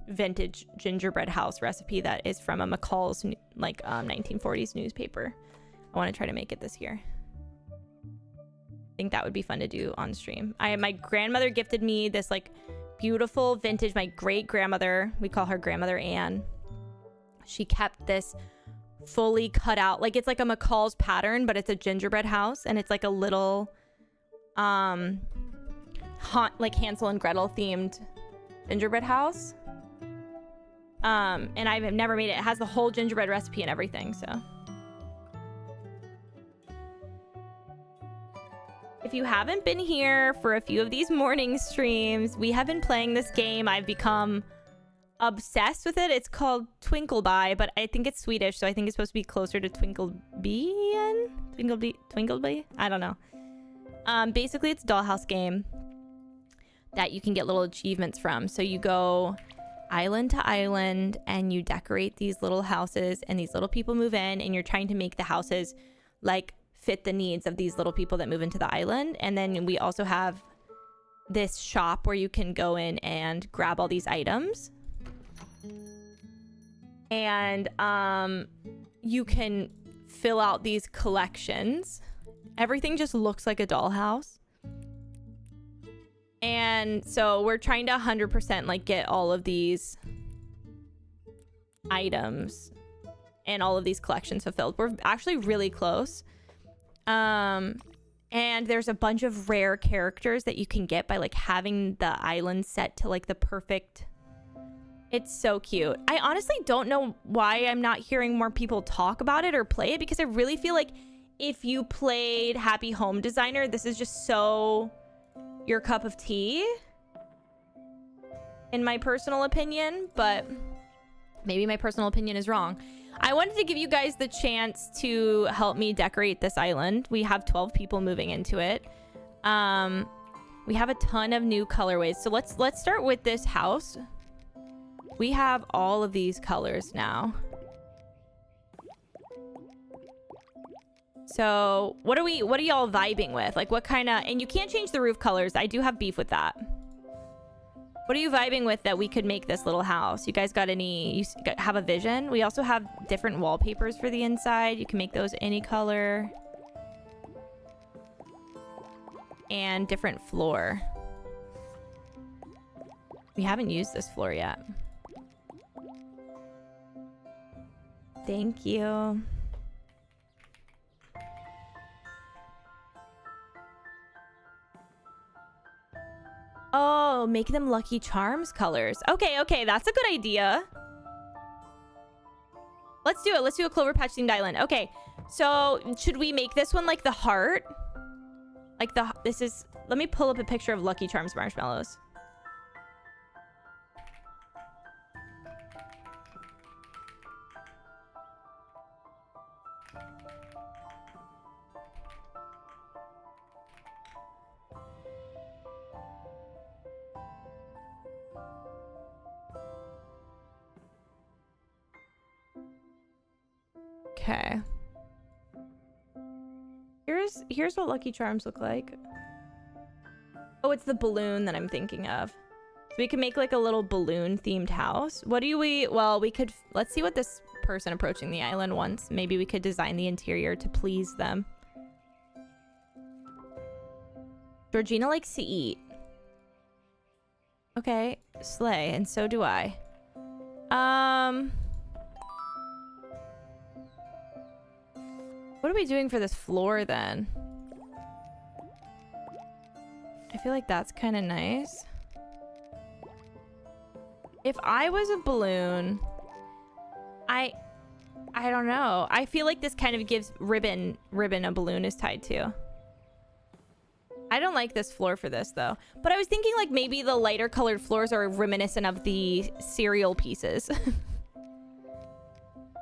vintage gingerbread house recipe that is from a McCall's like 1940s newspaper. I want to try to make it this year. I think that would be fun to do on stream. My grandmother gifted me this like beautiful vintage, my great-grandmother, we call her Grandmother Anne. She kept this fully cut out, like it's like a McCall's pattern, but it's a gingerbread house and it's like a little like Hansel and Gretel themed gingerbread house. And I've never made it. It has the whole gingerbread recipe and everything, so. If you haven't been here for a few of these morning streams, we have been playing this game. I've become obsessed with it. It's called Twinkle By, but I think it's Swedish, so I think it's supposed to be closer to Twinklebee? Twinklebee? I don't know. Basically, it's a dollhouse game that you can get little achievements from. So you go island to island, and you decorate these little houses, and these little people move in, and you're trying to make the houses like fit the needs of these little people that move into the island. And then we also have this shop where you can go in and grab all these items, and you can fill out these collections. Everything just looks like a dollhouse. And so we're trying to 100% like get all of these items and all of these collections fulfilled. We're actually really close. And there's a bunch of rare characters that you can get by like having the island set to like the perfect. It's so cute. I honestly don't know why I'm not hearing more people talk about it or play it, because I really feel like if you played Happy Home Designer, this is just so your cup of tea, in my personal opinion, but maybe my personal opinion is wrong. I wanted to give you guys the chance to help me decorate this island. We have 12 people moving into it. We have a ton of new colorways. So let's start with this house. We have all of these colors now. So what are y'all vibing with? Like what kind of, and you can't change the roof colors. I do have beef with that. What are you vibing with that we could make this little house? You guys got any, have a vision? We also have different wallpapers for the inside. You can make those any color. And different floor. We haven't used this floor yet. Thank you. Oh, make them Lucky Charms colors. Okay, that's a good idea. Let's do it. Let's do a Clover Patch themed island. Okay, so should we make this one like the heart? Like this is, let me pull up a picture of Lucky Charms marshmallows. Okay. Here's what Lucky Charms look like. Oh, it's the balloon that I'm thinking of. So we can make like a little balloon themed house. What do well, we could, let's see what this person approaching the island wants. Maybe we could design the interior to please them. Georgina likes to eat. Okay, slay, and so do I. What are we doing for this floor then? I feel like that's kind of nice. If I was a balloon, I don't know. I feel like this kind of gives ribbon a balloon is tied to. I don't like this floor for this though. But I was thinking like maybe the lighter colored floors are reminiscent of the cereal pieces.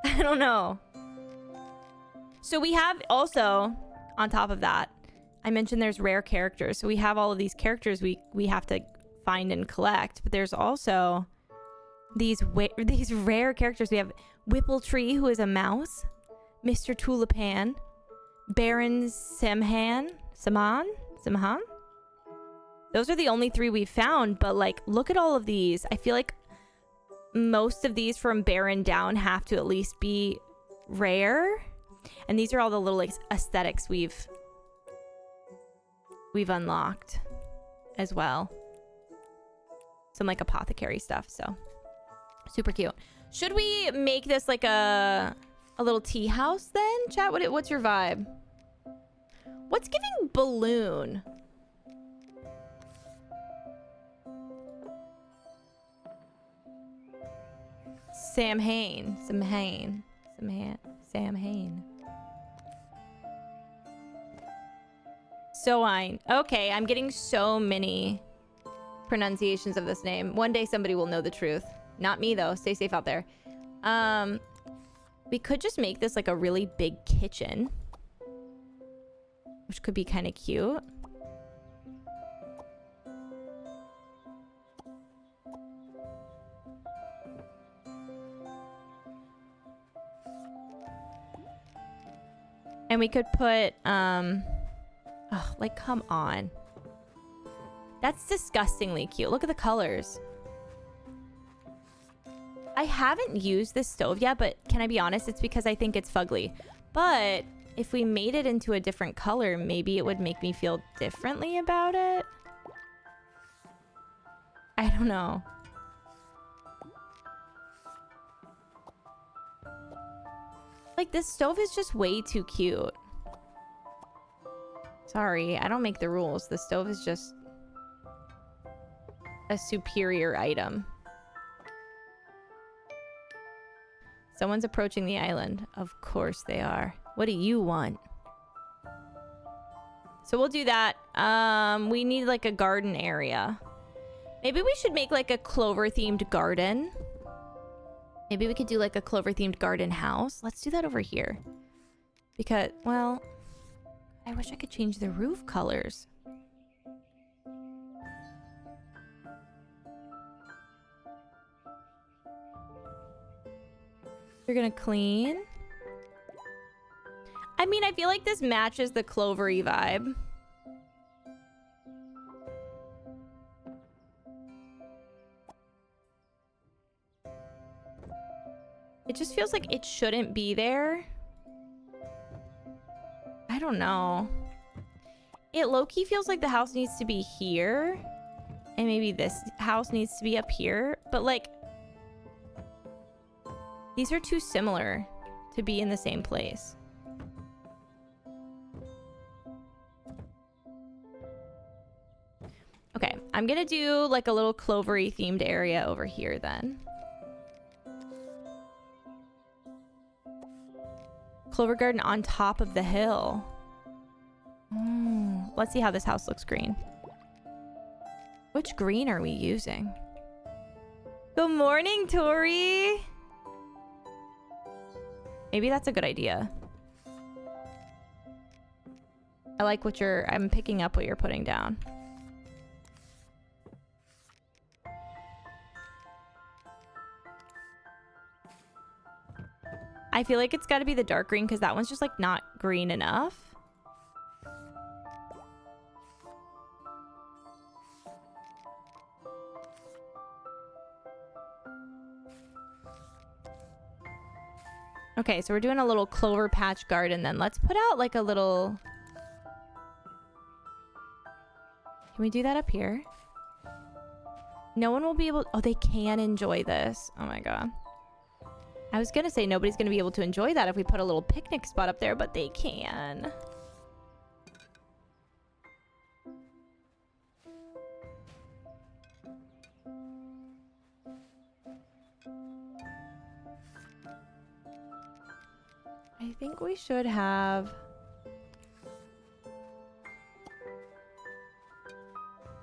I don't know. So we have also, on top of that, I mentioned there's rare characters. So we have all of these characters we have to find and collect. But there's also these rare characters. We have Whippletree, who is a mouse. Mr. Tulipan. Baron Samhan. Those are the only 3 we've found. But like, look at all of these. I feel like most of these from Baron down have to at least be rare. And these are all the little like aesthetics we've unlocked as well. Some like apothecary stuff, so super cute. Should we make this like a little tea house then? Chat, what's your vibe? What's giving balloon? Sam Hain. Soine. Okay, I'm getting so many pronunciations of this name. One day somebody will know the truth. Not me though. Stay safe out there. We could just make this like a really big kitchen, which could be kind of cute. And we could put, oh, like, come on. That's disgustingly cute. Look at the colors. I haven't used this stove yet, but can I be honest? It's because I think it's fugly. But if we made it into a different color, maybe it would make me feel differently about it. I don't know. Like, this stove is just way too cute. Sorry, I don't make the rules. The stove is just a superior item. Someone's approaching the island. Of course they are. What do you want? So we'll do that. We need like a garden area. Maybe we should make like a clover themed garden. Maybe we could do like a clover themed garden house. Let's do that over here. Because, well, I wish I could change the roof colors. You're gonna clean. I mean, I feel like this matches the clovery vibe. It just feels like it shouldn't be there. I don't know. It low-key feels like the house needs to be here. And maybe this house needs to be up here. But like, these are too similar to be in the same place. Okay, I'm gonna do like a little clovery themed area over here then. Clover garden on top of the hill. Let's see how this house looks green. Which green are we using? Good morning, Tori. Maybe that's a good idea. I like what I'm picking up what you're putting down. I feel like it's got to be the dark green because that one's just like not green enough. Okay, so we're doing a little clover patch garden then. Let's put out like a little... Can we do that up here? No one will be able... Oh, they can enjoy this. Oh my god. I was gonna say nobody's gonna be able to enjoy that if we put a little picnic spot up there, but they can. I think we should have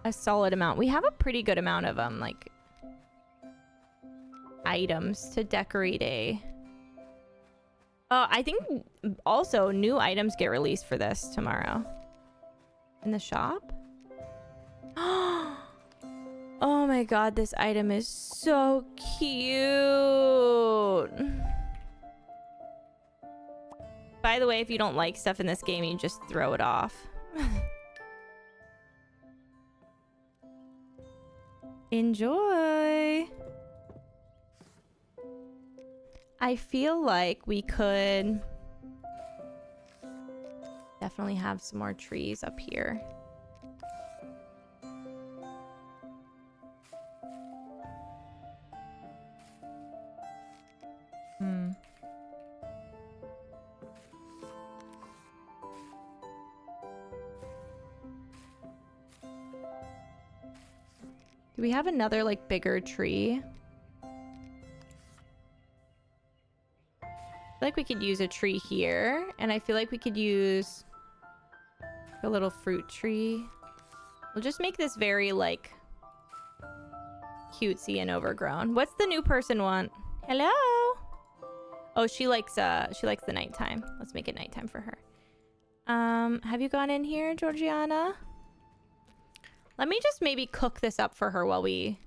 a solid amount. We have a pretty good amount of like items to decorate a... I think also new items get released for this tomorrow. In the shop? Oh my god, this item is so cute. By the way, if you don't like stuff in this game, you just throw it off. Enjoy. I feel like we could definitely have some more trees up here. Do we have another like bigger tree? I feel like we could use a tree here, and I feel like we could use a little fruit tree. We'll just make this very like cutesy and overgrown. What's the new person want? Hello? Oh, she likes the nighttime. Let's make it nighttime for her. Have you gone in here, Georgiana? Let me just maybe cook this up for her while we...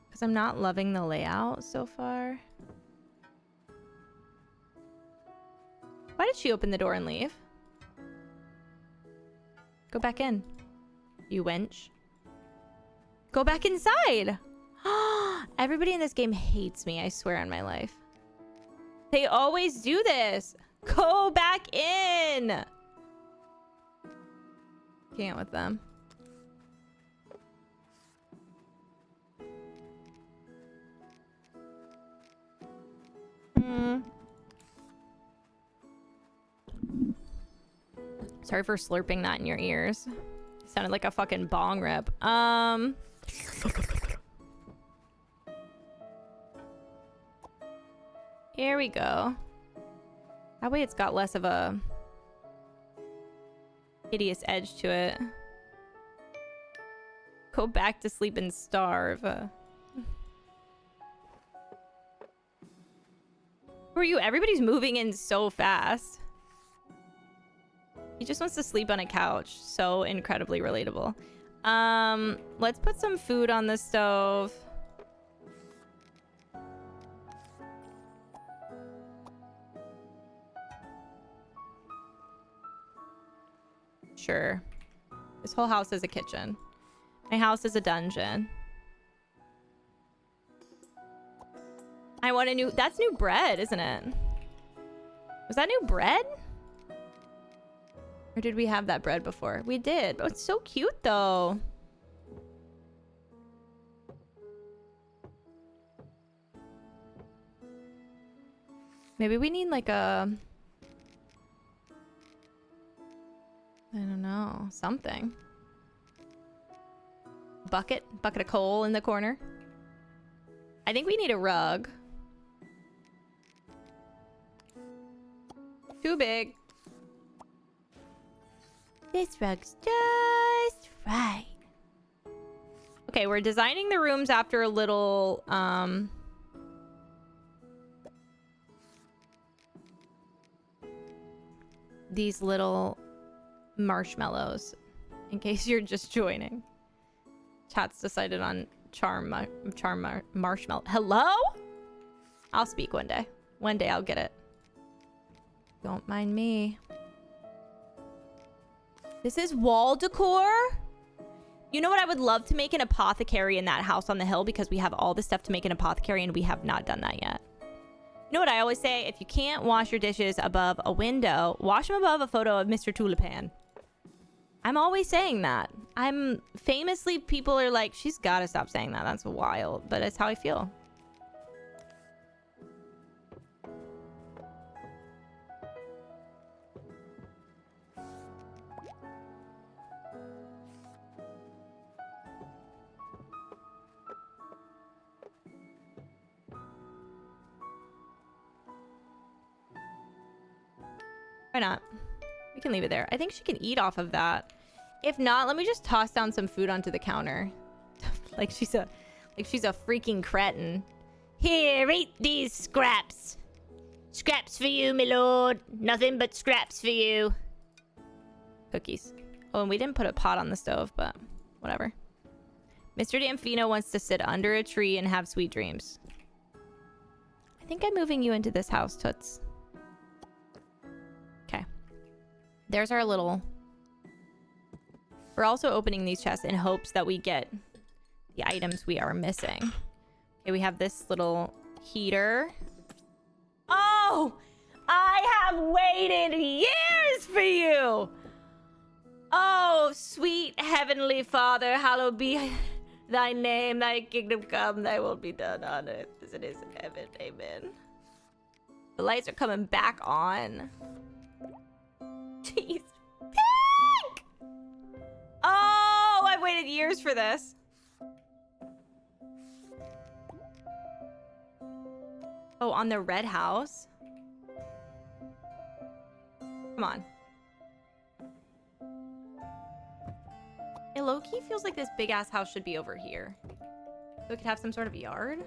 Because I'm not loving the layout so far. Why did she open the door and leave? Go back in, you wench. Go back inside. Everybody in this game hates me, I swear on my life. They always do this. Go back in. Can't with them. Sorry for slurping that in your ears. Sounded like a fucking bong rip. Here we go. That way it's got less of a hideous edge to it. Go back to sleep and starve. Who are you? Everybody's moving in so fast. He just wants to sleep on a couch. So incredibly relatable. Let's put some food on the stove. Sure. This whole house is a kitchen. My house is a dungeon. I want a new... That's new bread, isn't it? Was that new bread? Or did we have that bread before? We did. But it's so cute, though. Maybe we need like a... I don't know. Something. Bucket of coal in the corner. I think we need a rug. Too big. This rug's just right. Okay, we're designing the rooms after a little, these little marshmallows, in case you're just joining. Chat's decided on marshmallow. Hello? I'll speak one day. One day I'll get it. Don't mind me. This is wall decor? You know what? I would love to make an apothecary in that house on the hill because we have all the stuff to make an apothecary and we have not done that yet. You know what I always say? If you can't wash your dishes above a window, wash them above a photo of Mr. Tulipan. I'm always saying that. I'm famously, people are like, she's got to stop saying that. That's wild, but it's how I feel. Why not? We can leave it there. I think she can eat off of that. If not, let me just toss down some food onto the counter. like she's a freaking cretin. Here, eat these scraps. Scraps for you, my lord. Nothing but scraps for you. Cookies. Oh, and we didn't put a pot on the stove, but whatever. Mr. Damfino wants to sit under a tree and have sweet dreams. I think I'm moving you into this house, Toots. Okay. There's our little... We're also opening these chests in hopes that we get the items we are missing. Okay, we have this little heater. Oh! I have waited years for you! Oh, sweet heavenly Father, hallowed be thy name, thy kingdom come, thy will be done on earth as it is in heaven. Amen. The lights are coming back on. Jeez. Pink! Oh, I've waited years for this. Oh, on the red house? Come on. It low-key feels like this big-ass house should be over here. So we could have some sort of yard?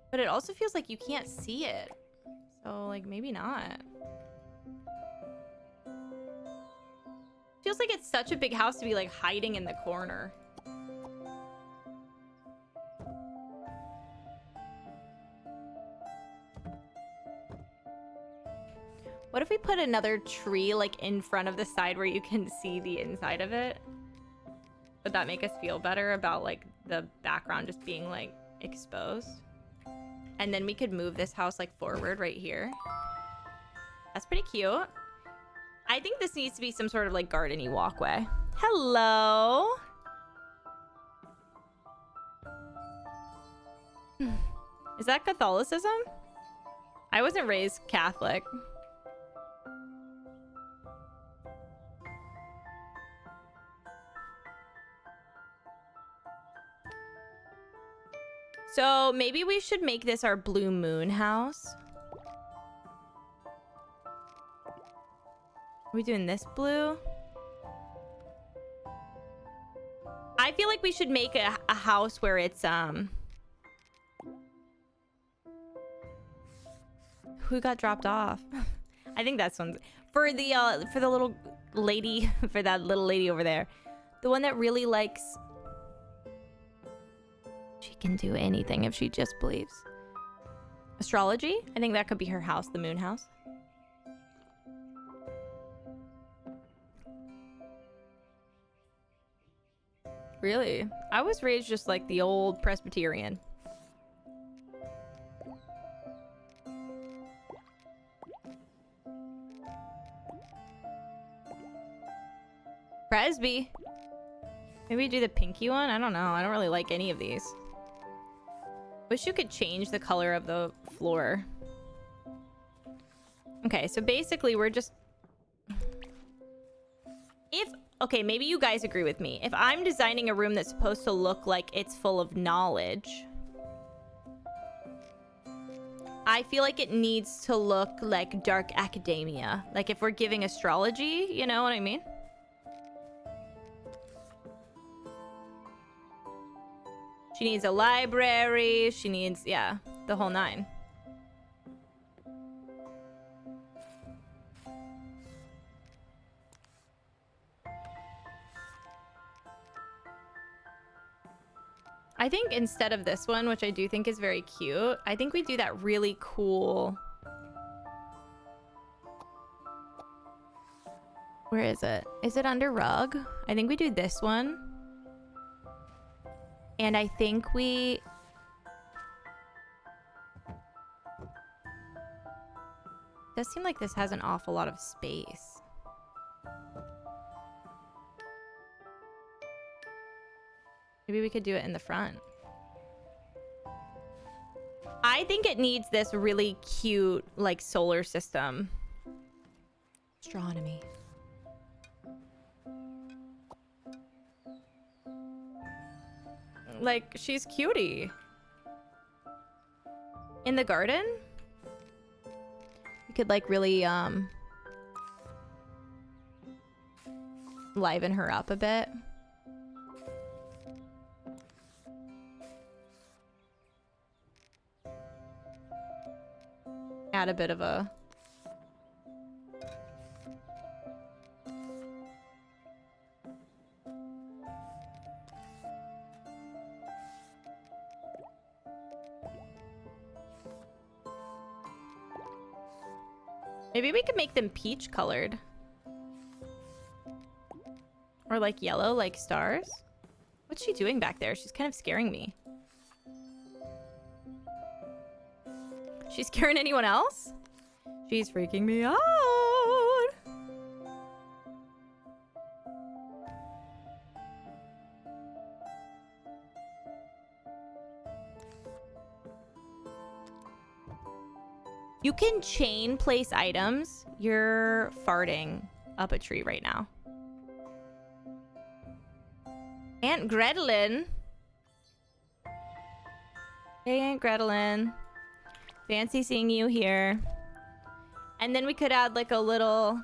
But it also feels like you can't see it. So, like, maybe not. Feels like it's such a big house to be, like, hiding in the corner. What if we put another tree like in front of the side where you can see the inside of it? Would that make us feel better about like the background just being like exposed? And then we could move this house like forward right here. That's pretty cute. I think this needs to be some sort of like garden-y walkway. Hello. Is that Catholicism? I wasn't raised Catholic. So maybe we should make this our blue moon house. Are we doing this blue? I feel like we should make a house where it's who got dropped off? I think that's one for the little lady, for that little lady over there. The one that really likes, she can do anything if she just believes. Astrology? I think that could be her house, the moon house. Really? I was raised just like the old Presbyterian. Presby. Maybe do the pinky one? I don't know. I don't really like any of these. Wish you could change the color of the floor. Okay, so basically we're just... Okay, maybe you guys agree with me. If I'm designing a room that's supposed to look like it's full of knowledge, I feel like it needs to look like dark academia. Like if we're giving astrology, you know what I mean? She needs a library. She needs, yeah, the whole nine. I think instead of this one, which I do think is very cute, I think we do that really cool... Where is it? Is it under rug? I think we do this one. And I think we... Does seem like this has an awful lot of space. Maybe we could do it in the front. I think it needs this really cute, like, solar system. Astronomy. Like, she's cutie. In the garden? You could, like, really, liven her up a bit. Add a bit of a... Maybe we could make them peach colored. Or like yellow, like stars. What's she doing back there? She's kind of scaring me. She's scaring anyone else? She's freaking me out. You can chain place items. You're farting up a tree right now. Aunt Gretelin. Hey, Aunt Gretelin. Fancy seeing you here. And then we could add like a little...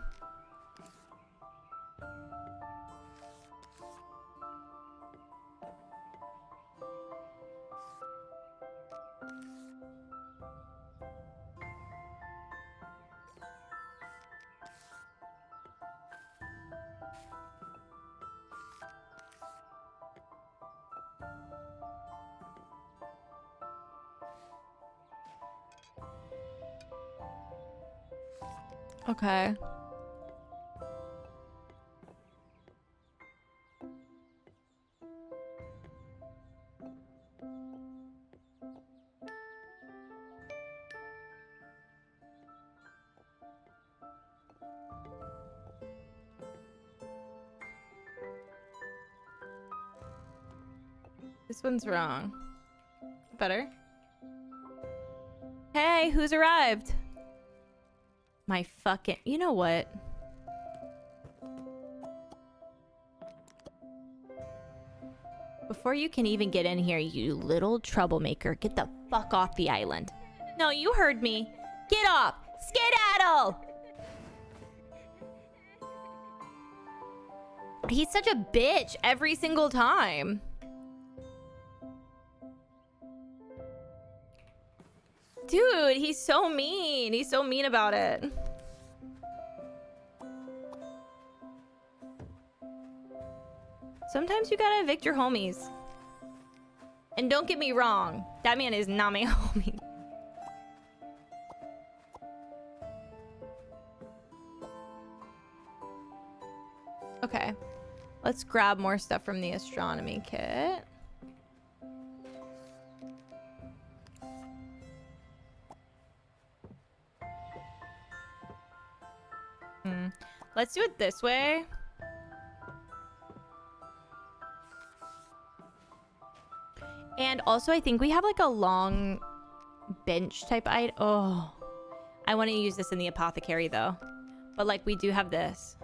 Okay. This one's wrong. Better. Hey, who's arrived? My fucking... You know what? Before you can even get in here, you little troublemaker, get the fuck off the island. No, you heard me. Get off! Skedaddle! He's such a bitch every single time. Dude, he's so mean. He's so mean about it. Sometimes you gotta evict your homies. And don't get me wrong, that man is not my homie. Okay. Let's grab more stuff from the astronomy kit. Let's do it this way. And also, I think we have like a long bench type item. Oh, I want to use this in the apothecary though. But like, we do have this.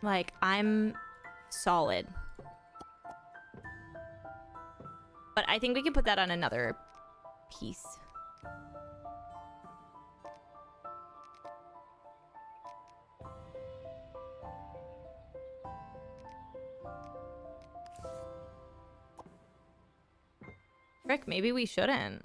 Like, I'm solid. But I think we can put that on another piece. Frick, maybe we shouldn't.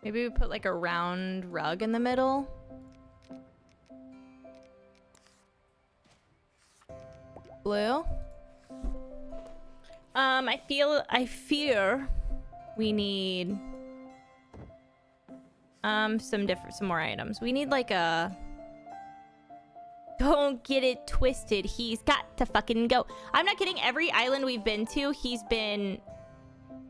Maybe we put like a round rug in the middle. Blue. I fear we need some more items. We need like a... Don't get it twisted. He's got to fucking go. I'm not kidding. Every island we've been to, he's been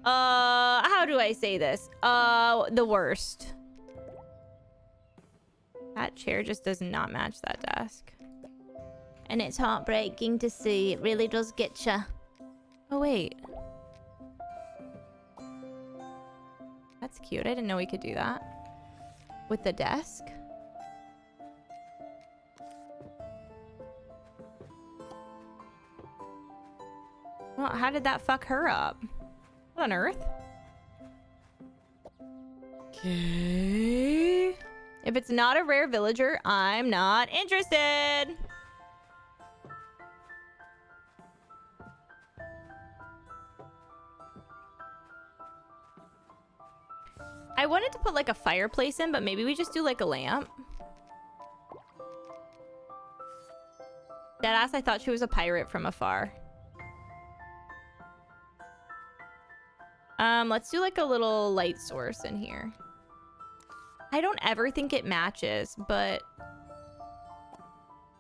how do I say this? The worst. That chair just does not match that desk. And it's heartbreaking to see. It really does get ya. Oh, wait. That's cute. I didn't know we could do that. With the desk. Well, how did that fuck her up? What on earth? Okay. If it's not a rare villager, I'm not interested. I wanted to put like a fireplace in, but maybe we just do like a lamp. Deadass, I thought she was a pirate from afar. Let's do like a little light source in here. I don't ever think it matches, but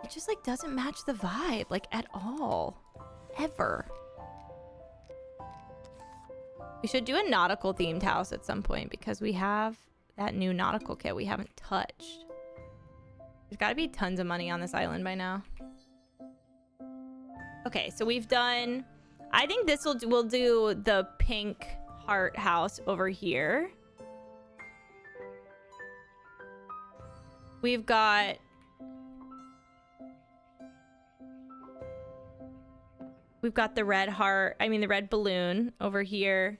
it just like doesn't match the vibe like at all. Ever. We should do a nautical themed house at some point because we have that new nautical kit we haven't touched. There's got to be tons of money on this island by now. Okay, so we've done... I think this we'll do the pink heart house over here. We've got... We've got the red heart, the red balloon over here.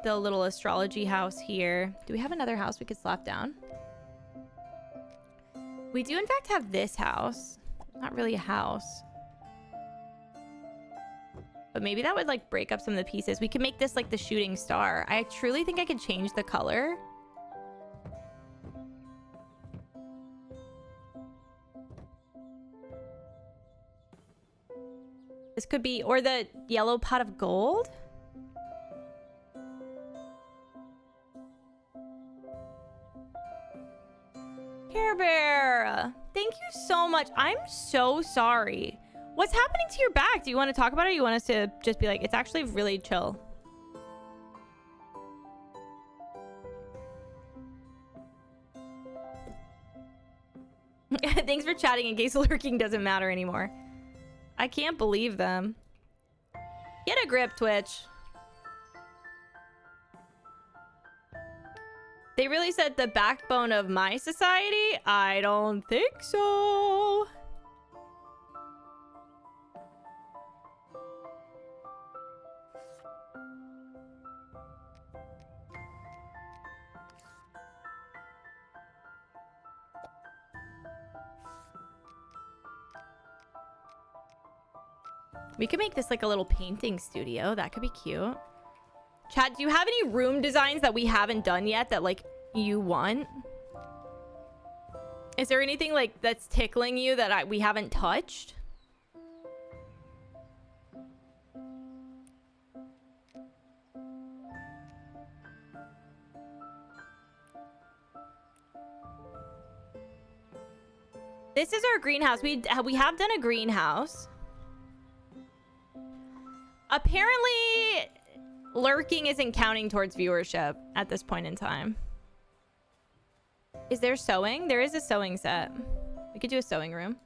The little astrology house here. Do we have another house we could slap down? We do in fact have this house. Not really a house. But maybe that would like break up some of the pieces. We could make this like the shooting star. I truly think I could change the color. This could be, or the yellow pot of gold. Care Bear, thank you so much. I'm so sorry. What's happening to your back? Do you want to talk about it? Or you want us to just be like, it's actually really chill? Thanks for chatting in case lurking doesn't matter anymore. I can't believe them. Get a grip, Twitch. They really said the backbone of my society? I don't think so. We could make this like a little painting studio. That could be cute. Chat, do you have any room designs that we haven't done yet that like you want? Is there anything like that's tickling you that we haven't touched? This is our greenhouse. We have done a greenhouse. Apparently, lurking isn't counting towards viewership at this point in time. Is there sewing? There is a sewing set. We could do a sewing room.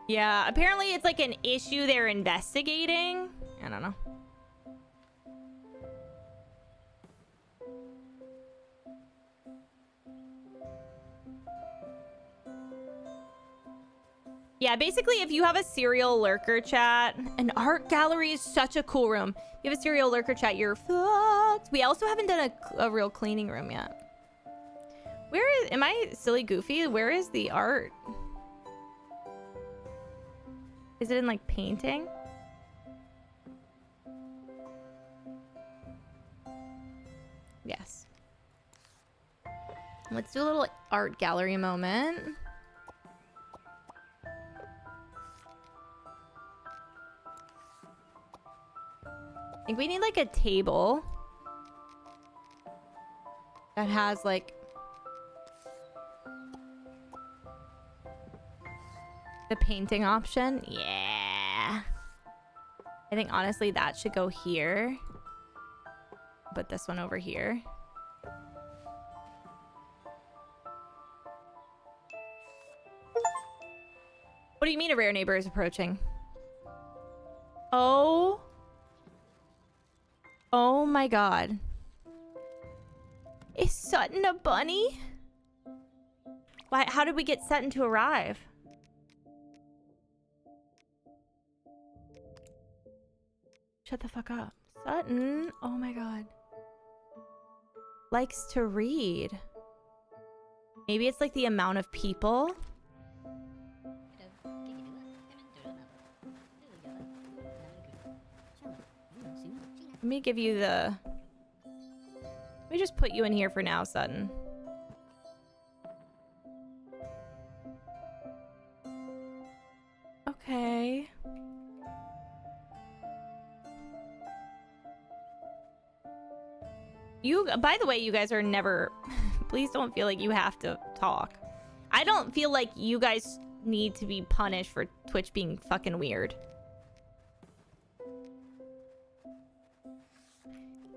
Yeah, apparently it's like an issue they're investigating. I don't know. Yeah, basically, if you have a serial lurker chat, an art gallery is such a cool room. If you have a serial lurker chat, you're fucked. We also haven't done a real cleaning room yet. Where is... Am I silly goofy? Where is the art? Is it in, like, painting? Yes. Let's do a little art gallery moment. I think we need like a table that has like the painting option. Yeah. I think honestly that should go here. Put this one over here. What do you mean a rare neighbor is approaching? Oh. Oh my god. Is Sutton a bunny? Why? How did we get Sutton to arrive? Shut the fuck up. Sutton? Oh my god. Likes to read. Maybe it's like the amount of people. Let me give you the... Let me just put you in here for now, Sutton. Okay. By the way, you guys are never... Please don't feel like you have to talk. I don't feel like you guys need to be punished for Twitch being fucking weird.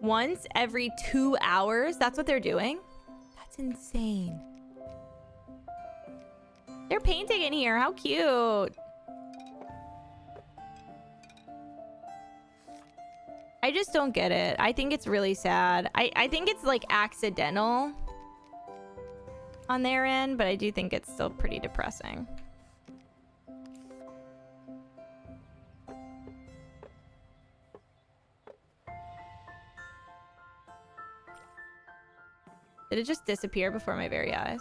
Once every 2 hours? That's what they're doing? That's insane. They're painting in here. How cute. I just don't get it. I think it's really sad. I think it's like accidental on their end, but I do think it's still pretty depressing. Did it just disappear before my very eyes?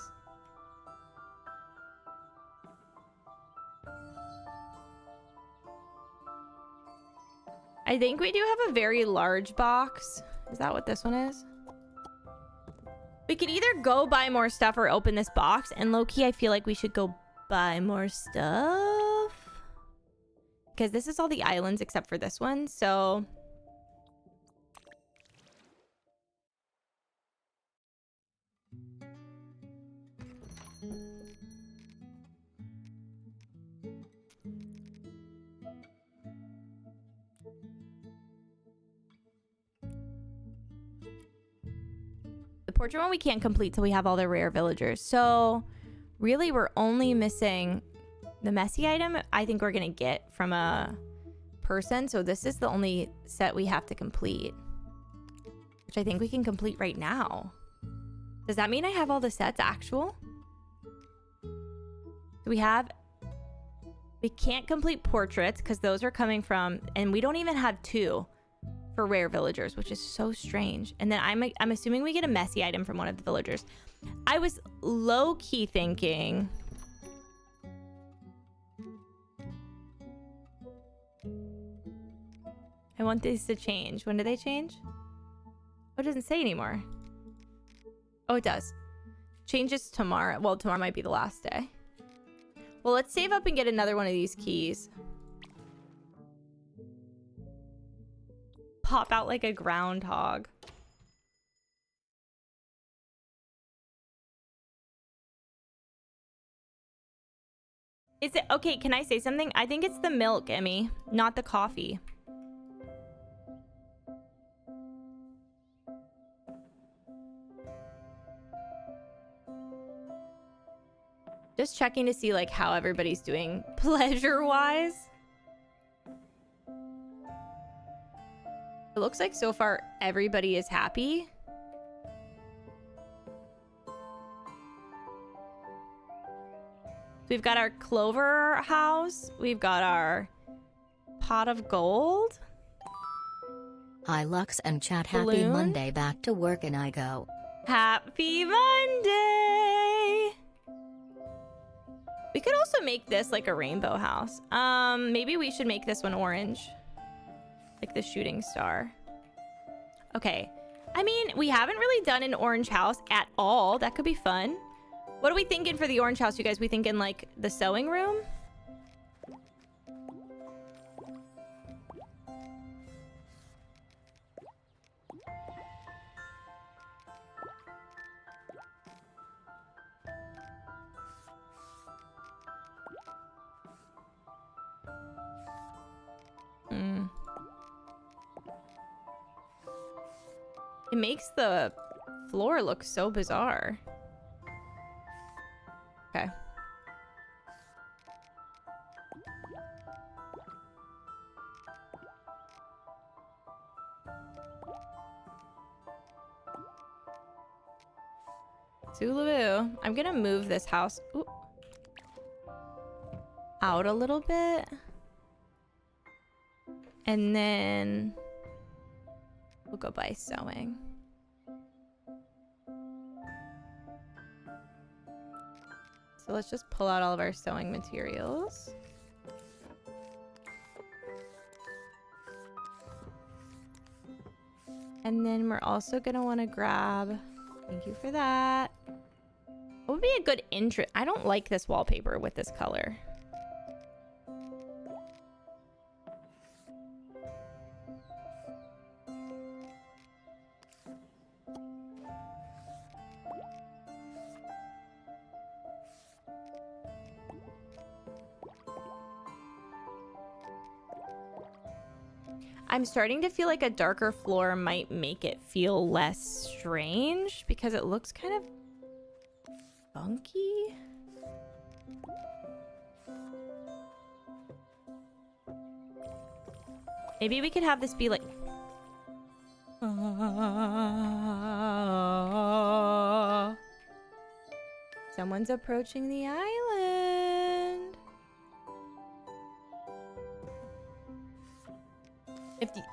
I think we do have a very large box. Is that what this one is? We could either go buy more stuff or open this box. And low-key, I feel like we should go buy more stuff. Because this is all the islands except for this one. So... the portrait one we can't complete till we have all the rare villagers. So really we're only missing the messy item. I think we're gonna get from a person. So this is the only set we have to complete, which I think we can complete right now. Does that mean I have all the sets actual? We can't complete portraits because those are coming from, and we don't even have 2 for rare villagers, which is so strange. And then I'm assuming we get a messy item from one of the villagers. I was low-key thinking... I want these to change. When do they change? Oh, it doesn't say anymore. Oh, it does. Changes tomorrow. Well, tomorrow might be the last day. Well, let's save up and get another one of these keys. Pop out like a groundhog. Is it okay? Can I say something? I think it's the milk, Emmy, not the coffee. Just checking to see like how everybody's doing pleasure-wise. It looks like so far everybody is happy. We've got our clover house. We've got our pot of gold. Hi Lux and chat, happy Balloon? Monday, back to work and I go. Happy Monday! We could also make this like a rainbow house. Maybe we should make this one orange. Like the shooting star. Okay. I mean, we haven't really done an orange house at all. That could be fun. What are we thinking for the orange house, you guys? We thinking like the sewing room? It makes the floor look so bizarre. Okay. Zulaboo. I'm gonna move this house out a little bit. And then we'll go by sewing. So let's just pull out all of our sewing materials. And then we're also gonna want to grab, thank you for that. What would be a good intro? I don't like this wallpaper with this color. I'm starting to feel like a darker floor might make it feel less strange because it looks kind of funky. Maybe we could have this be like... Someone's approaching the island.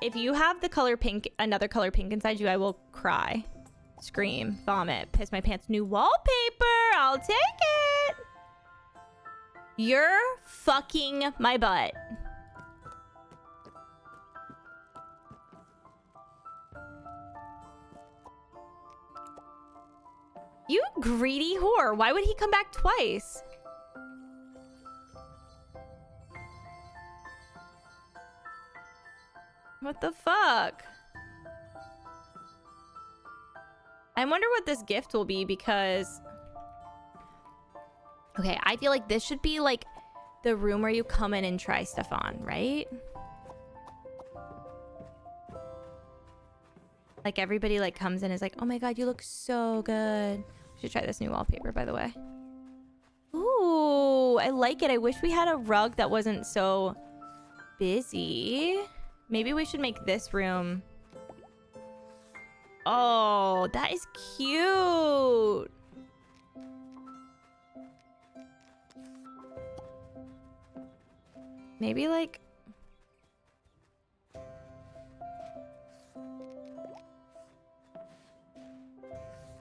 If you have the color pink, another color pink inside you, I will cry, scream, vomit, piss my pants. New wallpaper, I'll take it. You're fucking my butt. You greedy whore. Why would he come back twice? What the fuck? I wonder what this gift will be because... Okay, I feel like this should be like the room where you come in and try stuff on, right? Like everybody like comes in and is like, oh my god, you look so good. Should try this new wallpaper, by the way. Ooh, I like it. I wish we had a rug that wasn't so busy. Maybe we should make this room. Oh, that is cute. Maybe like...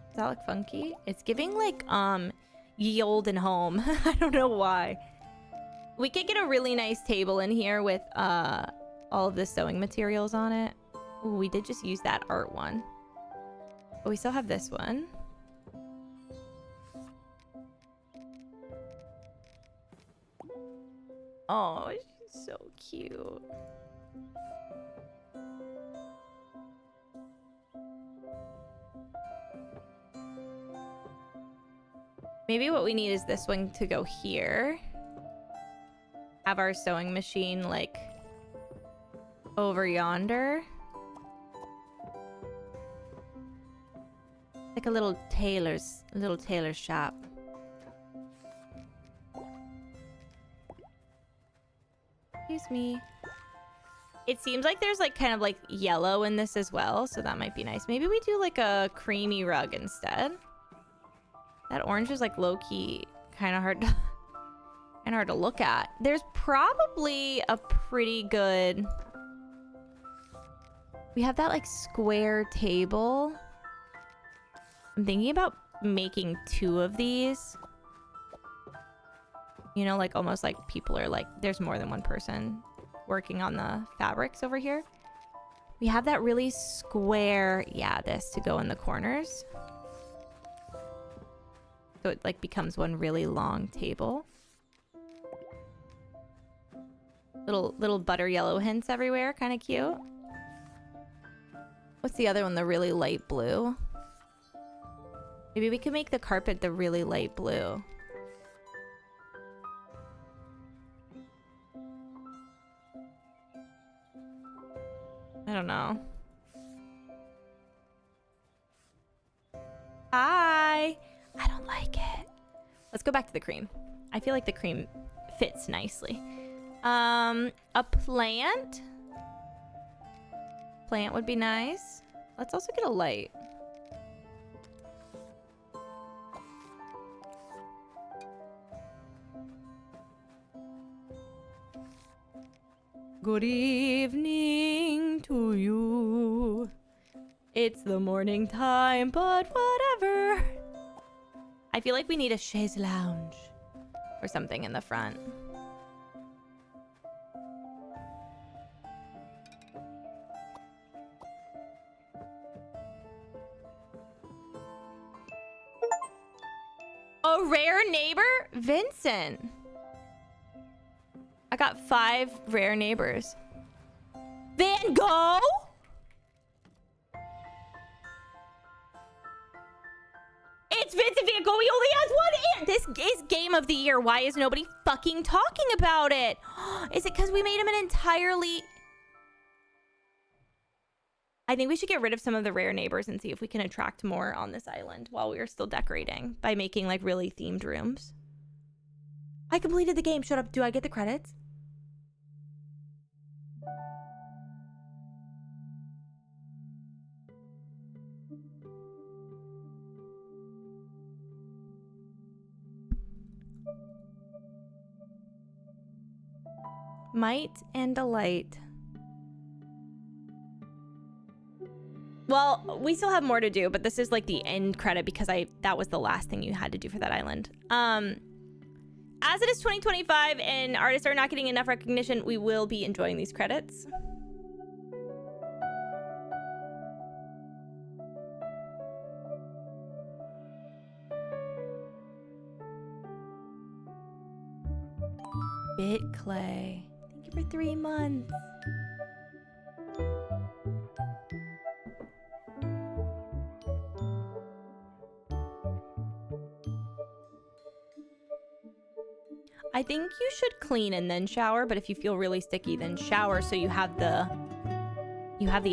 Does that look funky? It's giving like, ye olden home. I don't know why. We could get a really nice table in here with, all of the sewing materials on it. Ooh, we did just use that art one. But we still have this one. Oh, she's so cute. Maybe what we need is this one to go here. Have our sewing machine like over yonder. Like a little tailor shop. Excuse me. It seems like there's like kind of like yellow in this as well, so that might be nice. Maybe we do like a creamy rug instead. That orange is like low-key kind of hard to look at. There's probably a pretty good... We have that like square table. I'm thinking about making 2 of these. You know, like almost like people are like, there's more than one person working on the fabrics over here. We have that really square, yeah, this to go in the corners. So it like becomes one really long table. Little butter yellow hints everywhere, kind of cute. What's the other one? The really light blue. Maybe we could make the carpet the really light blue. I don't know. Hi. I don't like it. Let's go back to the cream. I feel like the cream fits nicely. A plant. Plant would be nice. Let's also get a light. Good evening to you. It's the morning time, but whatever. I feel like we need a chaise lounge or something in the front. A rare neighbor? Vincent. I got 5 rare neighbors. Van Gogh? It's Vincent Van Gogh. He only has 1 ear. This is game of the year. Why is nobody fucking talking about it? Is it because we made him an entirely... I think we should get rid of some of the rare neighbors and see if we can attract more on this island while we are still decorating by making like really themed rooms. I completed the game. Shut up. Do I get the credits? Might and delight. Well, we still have more to do, but this is like the end credit because that was the last thing you had to do for that island. As it is 2025 and artists are not getting enough recognition, we will be enjoying these credits. Bit Clay. Thank you for 3 months. I think you should clean and then shower, but if you feel really sticky, then shower so you have the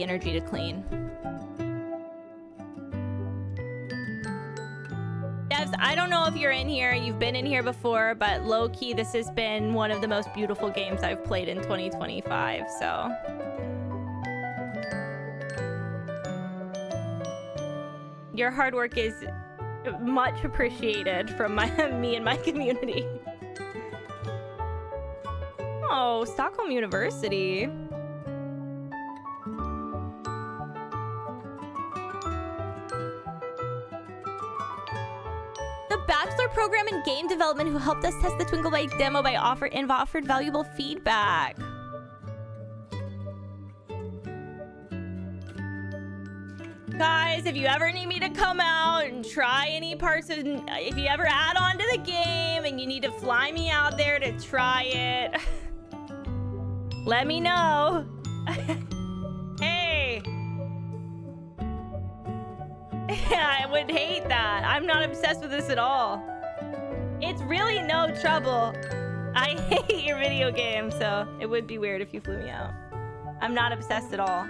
energy to clean. Devs, I don't know if you're in here, you've been in here before, but low-key, this has been one of the most beautiful games I've played in 2025, so... Your hard work is much appreciated from me and my community. Oh, Stockholm University. The bachelor program in game development who helped us test the Twinkle Bike demo by offered valuable feedback. Guys, if you ever need me to come out and try any parts of... If you ever add on to the game and you need to fly me out there to try it... Let me know. Hey. I would hate that. I'm not obsessed with this at all. It's really no trouble. I hate your video game, so it would be weird if you flew me out. I'm not obsessed at all.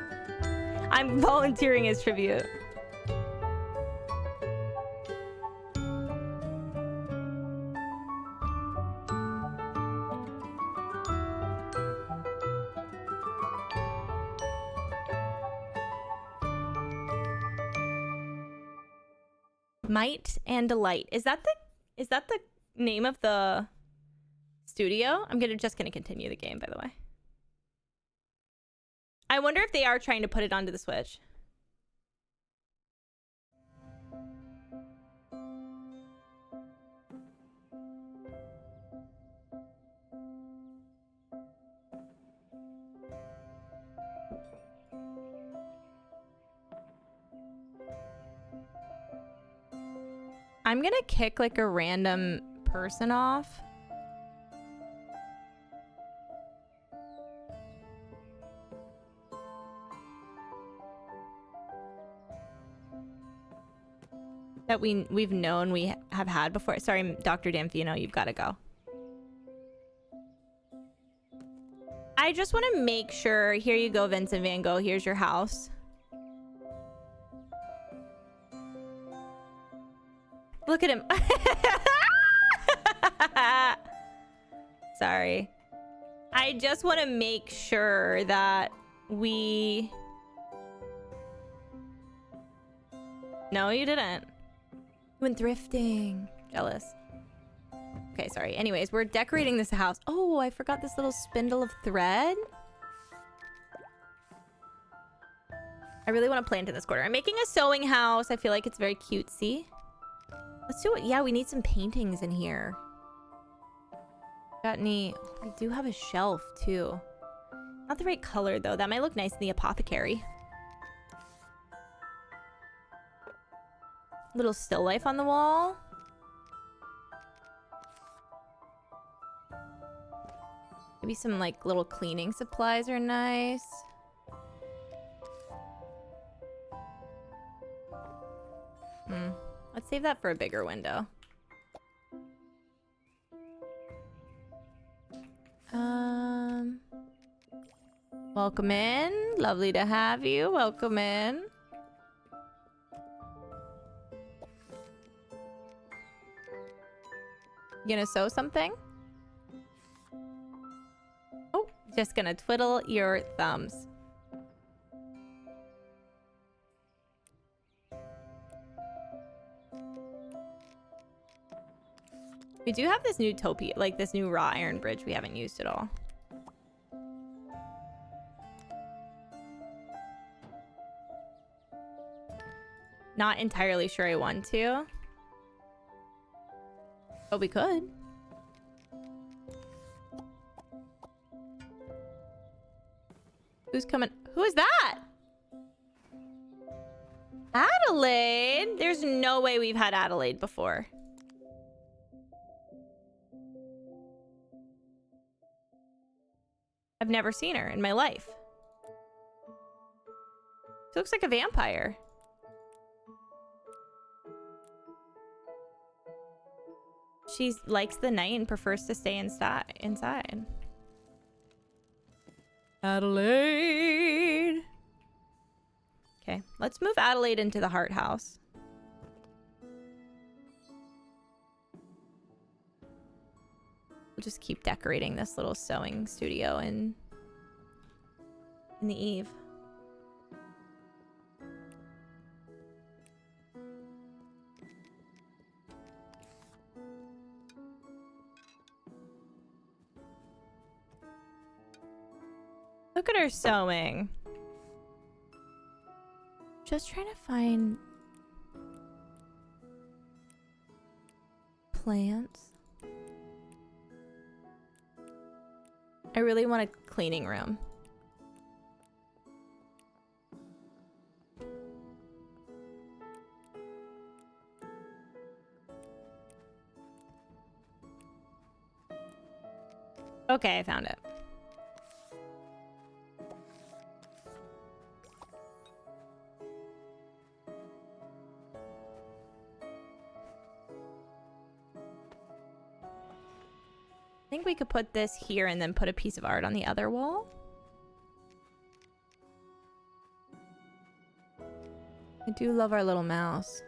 I'm volunteering as tribute. Might and Delight. Is that the name of the studio? I'm just gonna continue the game, by the way. I wonder if they are trying to put it onto the Switch. I'm gonna kick like a random person off. That we've known we have had before. Sorry, Dr. Damfino, you've got to go. I just want to make sure. Here you go, Vincent Van Gogh. Here's your house. Look at him. Sorry. I just want to make sure that we... No, you didn't. You went thrifting. Jealous. Okay, sorry. Anyways, we're decorating this house. Oh, I forgot this little spindle of thread. I really want to plant in this corner. I'm making a sewing house. I feel like it's very cutesy. Let's do it. Yeah, we need some paintings in here. Got any... We do have a shelf, too. Not the right color, though. That might look nice in the apothecary. Little still life on the wall. Maybe some, like, little cleaning supplies are nice. Let's save that for a bigger window. Welcome in. Lovely to have you. Welcome in. You gonna sew something? Oh, just gonna twiddle your thumbs. We do have this new like this new raw iron bridge we haven't used at all. Not entirely sure I want to. But we could. Who's coming? Who is that? Adelaide? There's no way we've had Adelaide before. I've never seen her in my life. She looks like a vampire. She likes the night and prefers to stay inside. Adelaide. Okay, let's move Adelaide into the heart house. We'll just keep decorating this little sewing studio in the Eve. Look at her sewing. Just trying to find plants. I really want a cleaning room. Okay, I found it. I think we could put this here and then put a piece of art on the other wall. I do love our little mouse.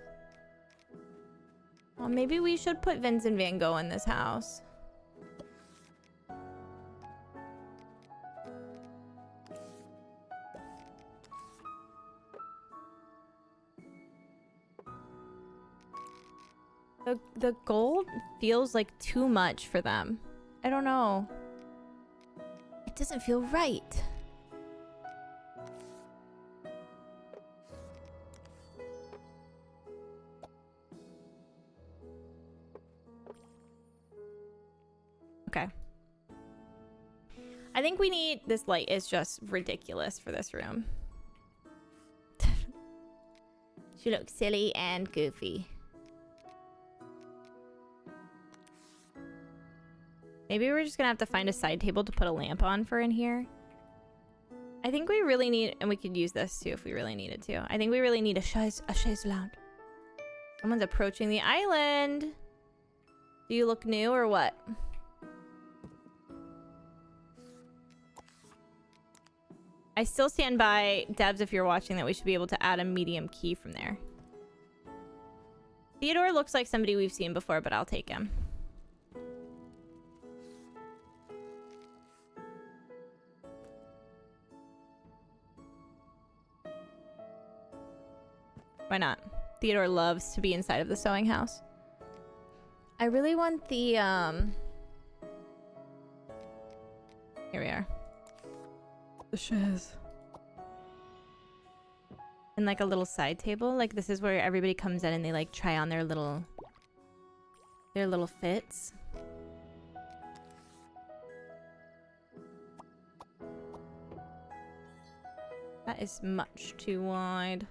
Well, maybe we should put Vincent van Gogh in this house. The gold feels like too much for them. I don't know. It doesn't feel right. Okay. I think we need... This light is just ridiculous for this room. She looks silly and goofy. Maybe we're just gonna have to find a side table to put a lamp on for in here. I think we really need... And we could use this too if we really needed to. I think we really need a chaise lounge. Someone's approaching the island. Do you look new or what? I still stand by, devs, if you're watching, that we should be able to add a medium key from there. Theodore looks like somebody we've seen before, but I'll take him. Why not? Theodore loves to be inside of the sewing house. I really want the, Here we are. The chaise. And like a little side table. Like this is where everybody comes in and they like try on their little fits. That is much too wide.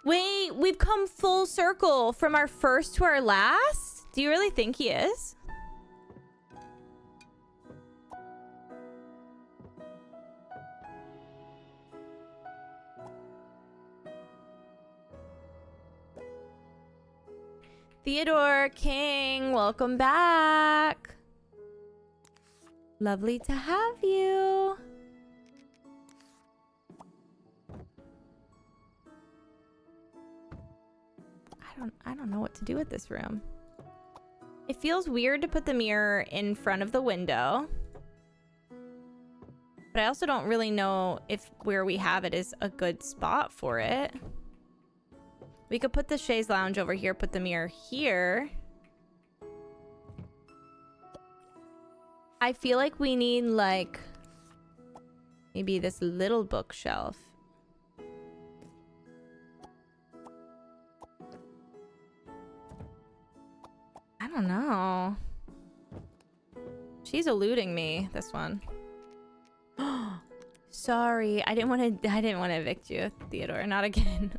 Wait, we've come full circle from our first to our last? Do you really think he is? Theodore King, welcome back. Lovely to have you. I don't know what to do with this room. It feels weird to put the mirror in front of the window. But I also don't really know if where we have it is a good spot for it. We could put the chaise lounge over here, put the mirror here. I feel like we need like maybe this little bookshelf. I don't know. She's eluding me, this one. Sorry, I didn't want to evict you, Theodore. Not again.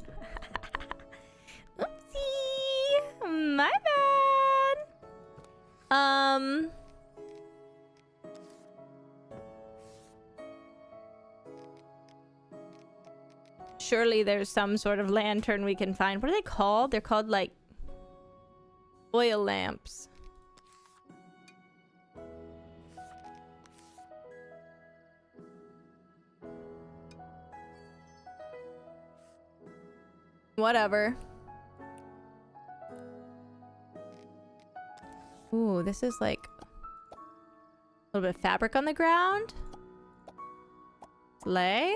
Oopsie. My bad. Surely there's some sort of lantern we can find. What are they called? They're called, like, oil lamps. Whatever. Ooh, this is like a little bit of fabric on the ground. Slay.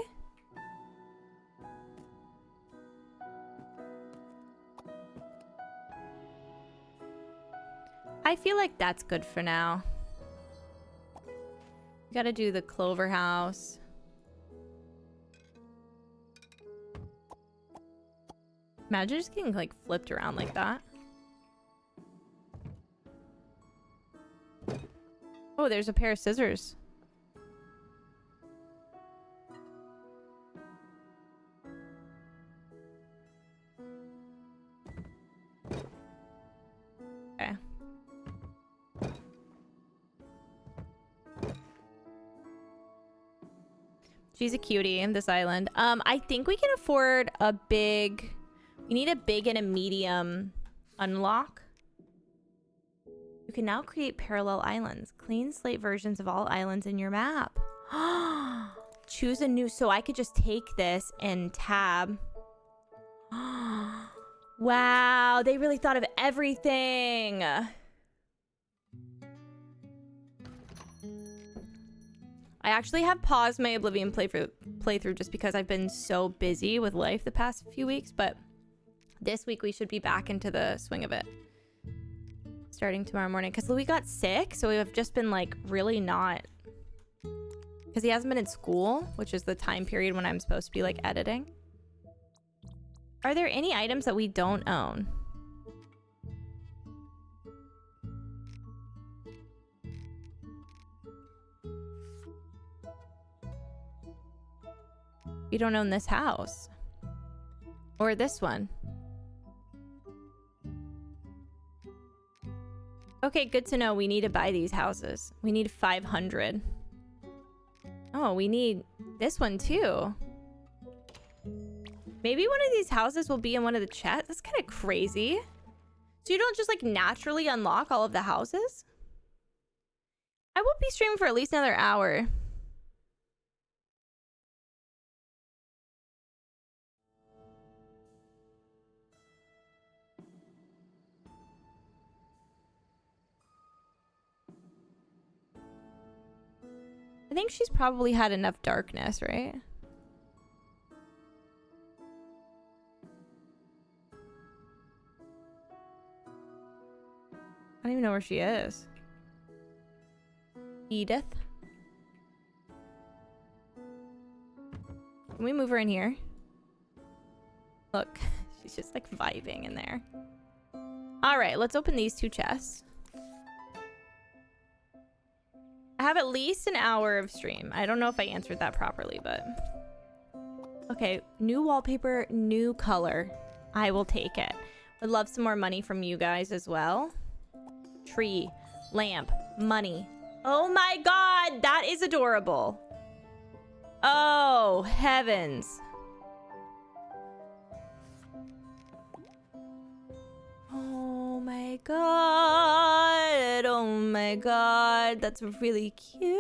I feel like that's good for now. We gotta do the clover house. Imagine just getting like flipped around like that. Oh, there's a pair of scissors. Okay. She's a cutie in this island. I think we can afford a big... We need a big and a medium unlock. You can now create parallel islands. Clean slate versions of all islands in your map. Choose a new... So I could just take this and tab. Wow, they really thought of everything. I actually have paused my Oblivion playthrough just because I've been so busy with life the past few weeks, but this week we should be back into the swing of it. Starting tomorrow morning. Because Louis got sick, so we have just been like really not... Because he hasn't been in school, which is the time period when I'm supposed to be like editing. Are there any items that we don't own? We don't own this house. Or this one. Okay, good to know. We need to buy these houses. We need 500. Oh, we need this one too. Maybe one of these houses will be in one of the chests. That's kind of crazy. So you don't just like naturally unlock all of the houses? I will be streaming for at least another hour. I think she's probably had enough darkness, right? I don't even know where she is. Edith? Can we move her in here? Look, she's just like vibing in there. Alright, let's open these two chests. I have at least an hour of stream. I don't know if I answered that properly, but... Okay, new wallpaper, new color. I will take it. Would love some more money from you guys as well. Tree, lamp, money. Oh my god, that is adorable. Oh, heavens. Oh my god. Oh my god. That's really cute.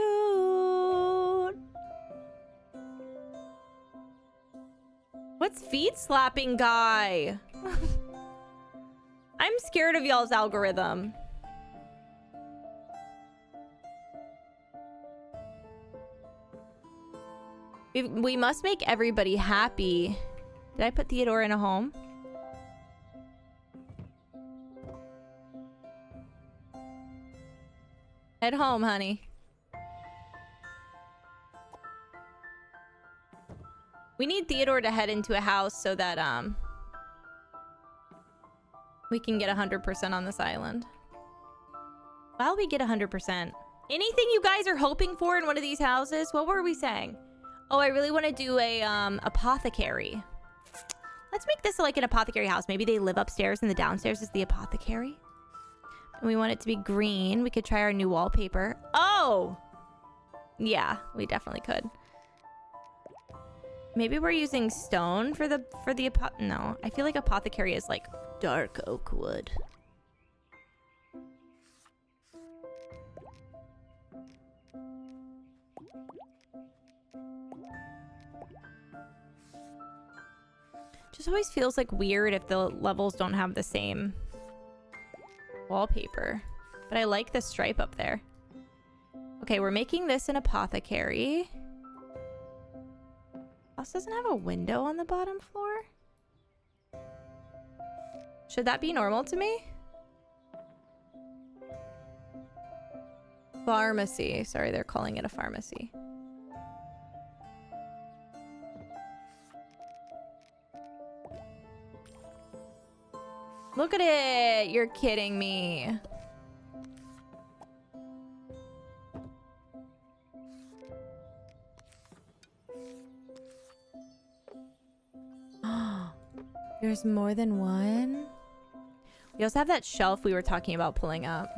What's feet slapping guy? I'm scared of y'all's algorithm. We must make everybody happy. Did I put Theodore in a home? Head home, honey. We need Theodore to head into a house so that we can get 100% on this island. While we get 100%, anything you guys are hoping for in one of these houses? What were we saying? Oh, I really want to do a apothecary. Let's make this like an apothecary house. Maybe they live upstairs and the downstairs is the apothecary. And we want it to be green. We could try our new wallpaper. Oh! Yeah, we definitely could. Maybe we're using stone for the no. I feel like apothecary is like dark oak wood. Just always feels like weird if the levels don't have the same wallpaper. But I like the stripe up there. Okay, we're making this an apothecary. House doesn't have a window on the bottom floor. Should that be normal to me? Pharmacy. Sorry, they're calling it a pharmacy. Look at it! You're kidding me. There's more than one? We also have that shelf we were talking about pulling up.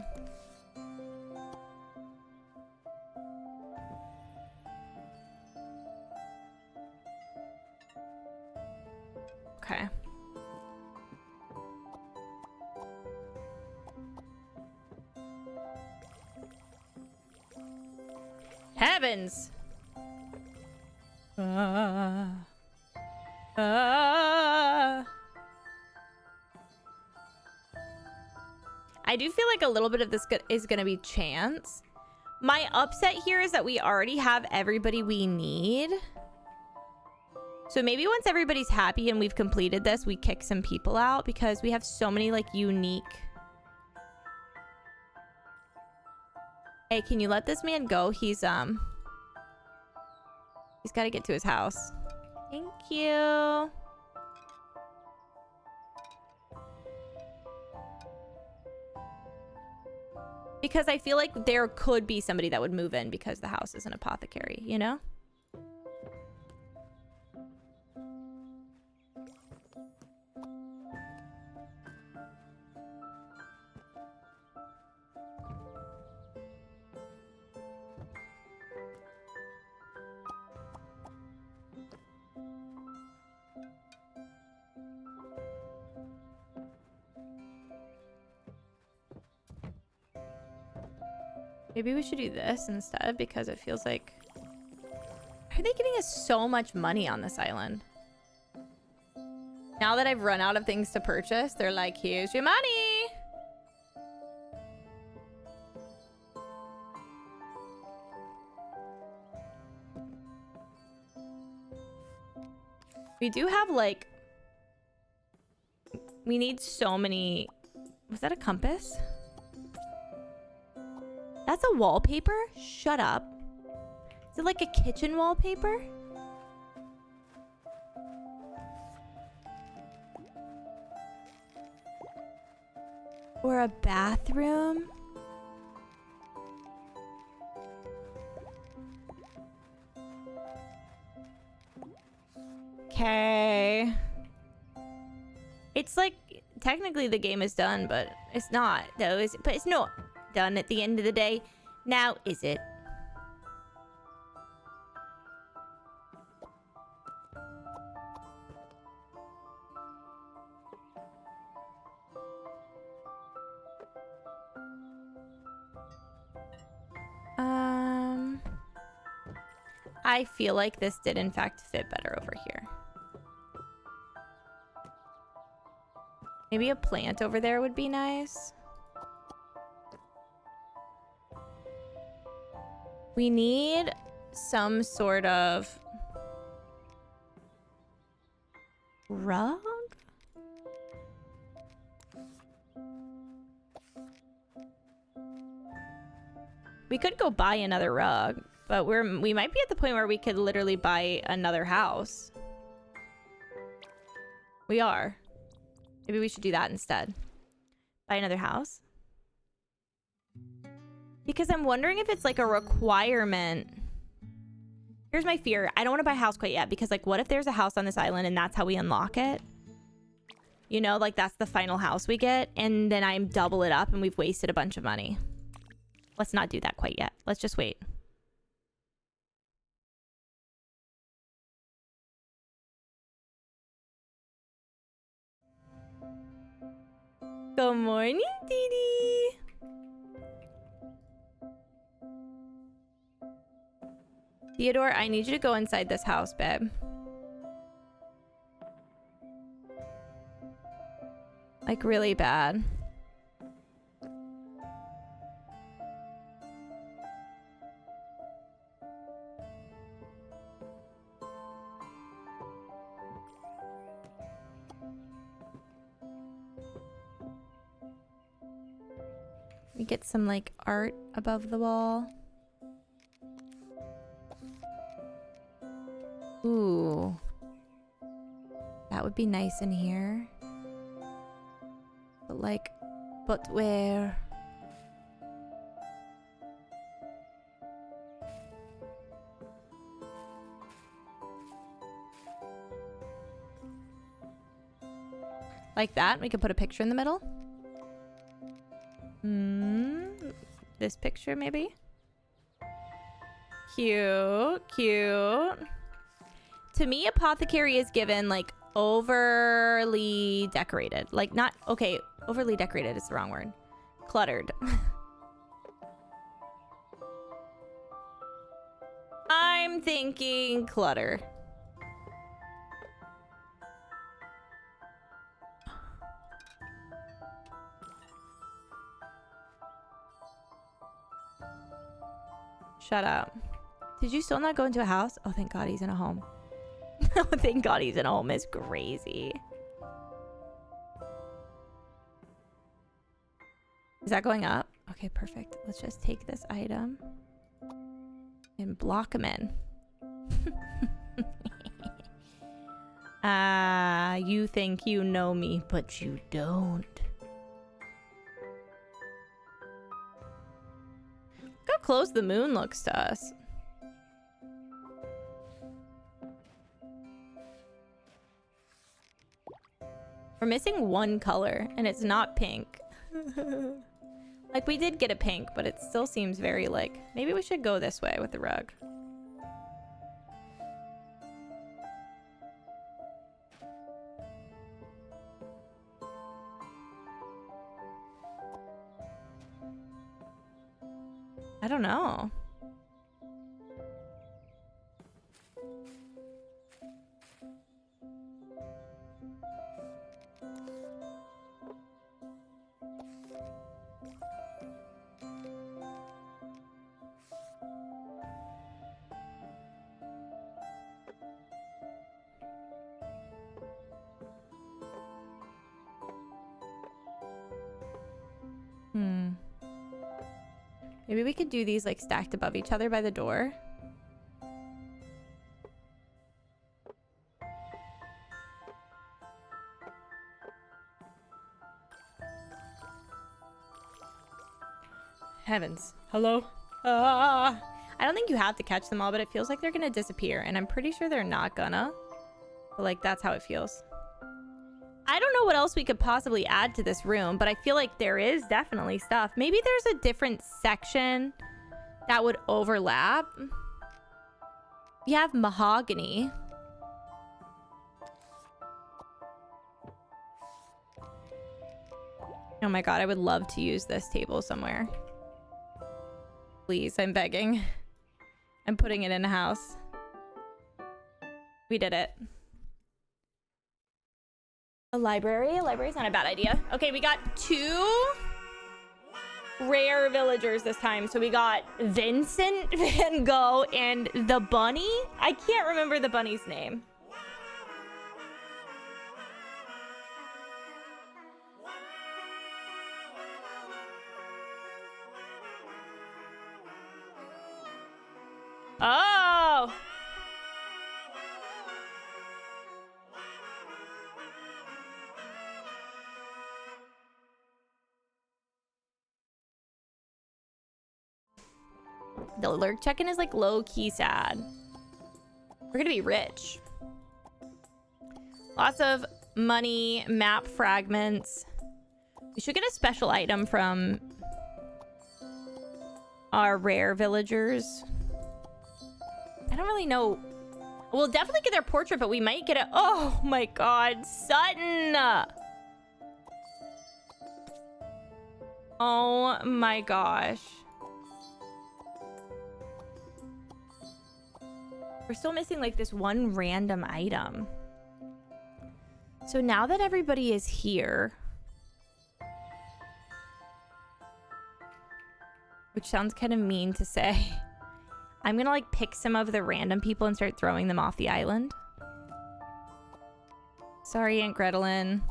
Okay. Heavens! I do feel like a little bit of this is going to be chance. My upset here is that we already have everybody we need. So maybe once everybody's happy and we've completed this, we kick some people out because we have so many like unique... Hey, can you let this man go? He's got to get to his house. Thank you. Because I feel like there could be somebody that would move in because the house is an apothecary, you know? Maybe we should do this instead because it feels like... Are they giving us so much money on this island? Now that I've run out of things to purchase, they're like, here's your money! We do have like... We need so many... Was that a compass? That's a wallpaper? Shut up. Is it like a kitchen wallpaper? Or a bathroom? Okay. It's like, technically the game is done, but it's not, though. But it's not done at the end of the day. Now, is it? I feel like this did in fact fit better over here. Maybe a plant over there would be nice. We need some sort of rug? We could go buy another rug, but we might be at the point where we could literally buy another house. We are. Maybe we should do that instead. Buy another house. Because I'm wondering if it's like a requirement. Here's my fear. I don't want to buy a house quite yet because like what if there's a house on this island and that's how we unlock it? You know, like that's the final house we get and then I double it up and we've wasted a bunch of money. Let's not do that quite yet. Let's just wait. Good morning, Dee. Theodore, I need you to go inside this house, babe. Like, really bad. We get some, like, art above the wall. Ooh. That would be nice in here. But, like, but where? Like that? We could put a picture in the middle? This picture, maybe? Cute, cute. To me, apothecary is given, like, overly decorated. Like, not... Okay, overly decorated is the wrong word. Cluttered. I'm thinking clutter. Shut up. Did you still not go into a house? Oh, thank God he's in a home. Oh, thank God he's in a home. It's crazy. Is that going up? Okay, perfect. Let's just take this item and block him in. Ah, you think you know me, but you don't. Look how close the moon looks to us. We're missing one color, and it's not pink. Like, we did get a pink, but it still seems very, like... Maybe we should go this way with the rug. I don't know. Maybe we could do these, like, stacked above each other by the door. Heavens. Hello? I don't think you have to catch them all, but it feels like they're gonna disappear, and I'm pretty sure they're not gonna. But, like, that's how it feels. I don't know what else we could possibly add to this room, but I feel like there is definitely stuff. Maybe there's a different section that would overlap. You have mahogany. Oh my God, I would love to use this table somewhere. Please, I'm begging. I'm putting it in a house. We did it. A library? A library's not a bad idea. Okay, we got 2 rare villagers this time. So we got Vincent Van Gogh and the bunny. I can't remember the bunny's name. Oh! The lurk check-in is, like, low-key sad. We're gonna be rich. Lots of money, map fragments. We should get a special item from our rare villagers. I don't really know. We'll definitely get their portrait, but we might get a... Oh my God, Sutton! Oh my gosh. We're still missing like this one random item. So now that everybody is here, which sounds kind of mean to say, I'm gonna like pick some of the random people and start throwing them off the island. Sorry, Aunt Gretelin.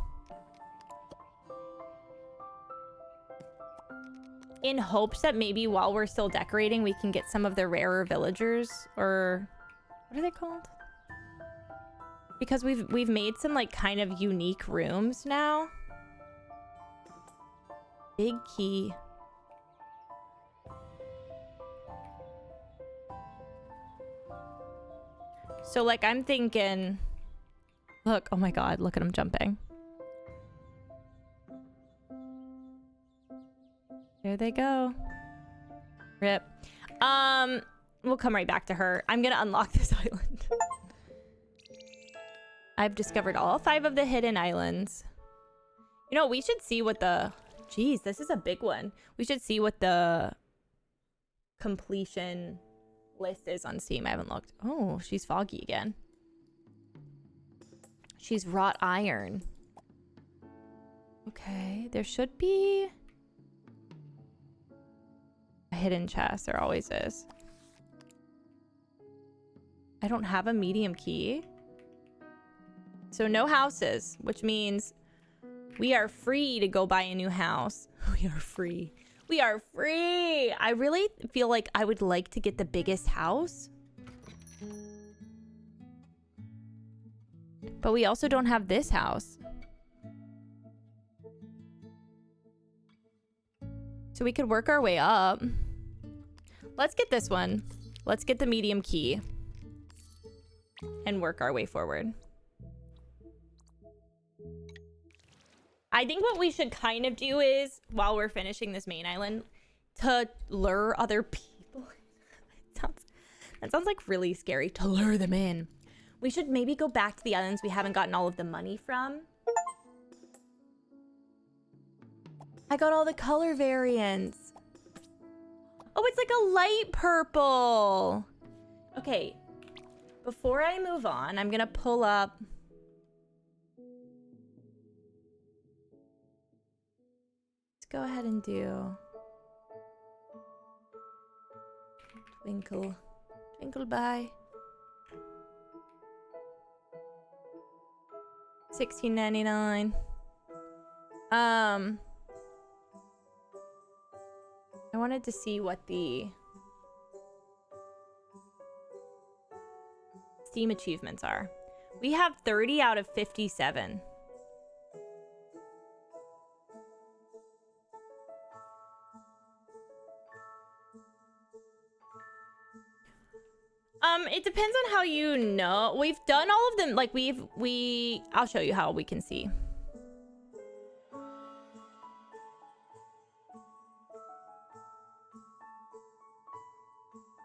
In hopes that maybe while we're still decorating, we can get some of the rarer villagers, or what are they called? Because we've made some like kind of unique rooms now. Big key. So like I'm thinking, look, oh my god, look at him jumping. There they go. Rip. We'll come right back to her. I'm gonna unlock this island. I've discovered all 5 of the hidden islands. You know, we should see what the... Jeez, this is a big one. We should see what the completion list is on Steam. I haven't looked. Oh, she's foggy again. She's wrought iron. Okay, there should be a hidden chest. There always is. I don't have a medium key. So no houses, which means we are free to go buy a new house. We are free. We are free. I really feel like I would like to get the biggest house. But we also don't have this house. So we could work our way up. Let's get this one. Let's get the medium key. And work our way forward. I think what we should kind of do is, while we're finishing this main island, to lure other people. That sounds like really scary, to lure them in. We should maybe go back to the islands we haven't gotten all of the money from. I got all the color variants. Oh, it's like a light purple. Okay. Before I move on, I'm gonna pull up... Go ahead and do Twinkle, Twinkle Bye. $16.99. I wanted to see what the Steam achievements are. We have 30 out of 57. It depends on how you know. We've done all of them. Like I'll show you how we can see. All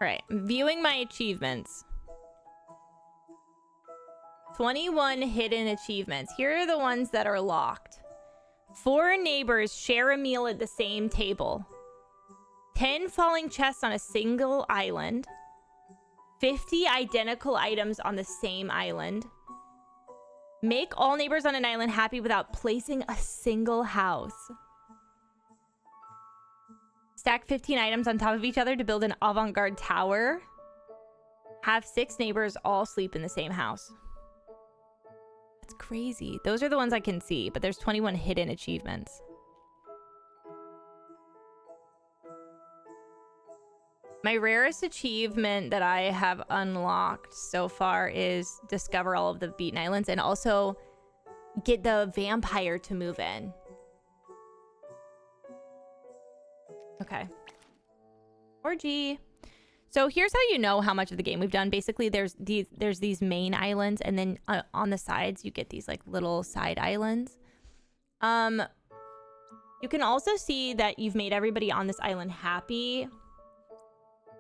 right, viewing my achievements. 21 hidden achievements. Here are the ones that are locked. 4 neighbors share a meal at the same table. 10 falling chests on a single island. 50 identical items on the same island. Make all neighbors on an island happy without placing a single house. Stack 15 items on top of each other to build an avant-garde tower. Have 6 neighbors all sleep in the same house. That's crazy. Those are the ones I can see, but there's 21 hidden achievements. My rarest achievement that I have unlocked so far is discover all of the beaten islands and also get the vampire to move in. Okay. Orgy. So here's how you know how much of the game we've done. Basically, there's these main islands, and then on the sides you get these like little side islands. You can also see that you've made everybody on this island happy.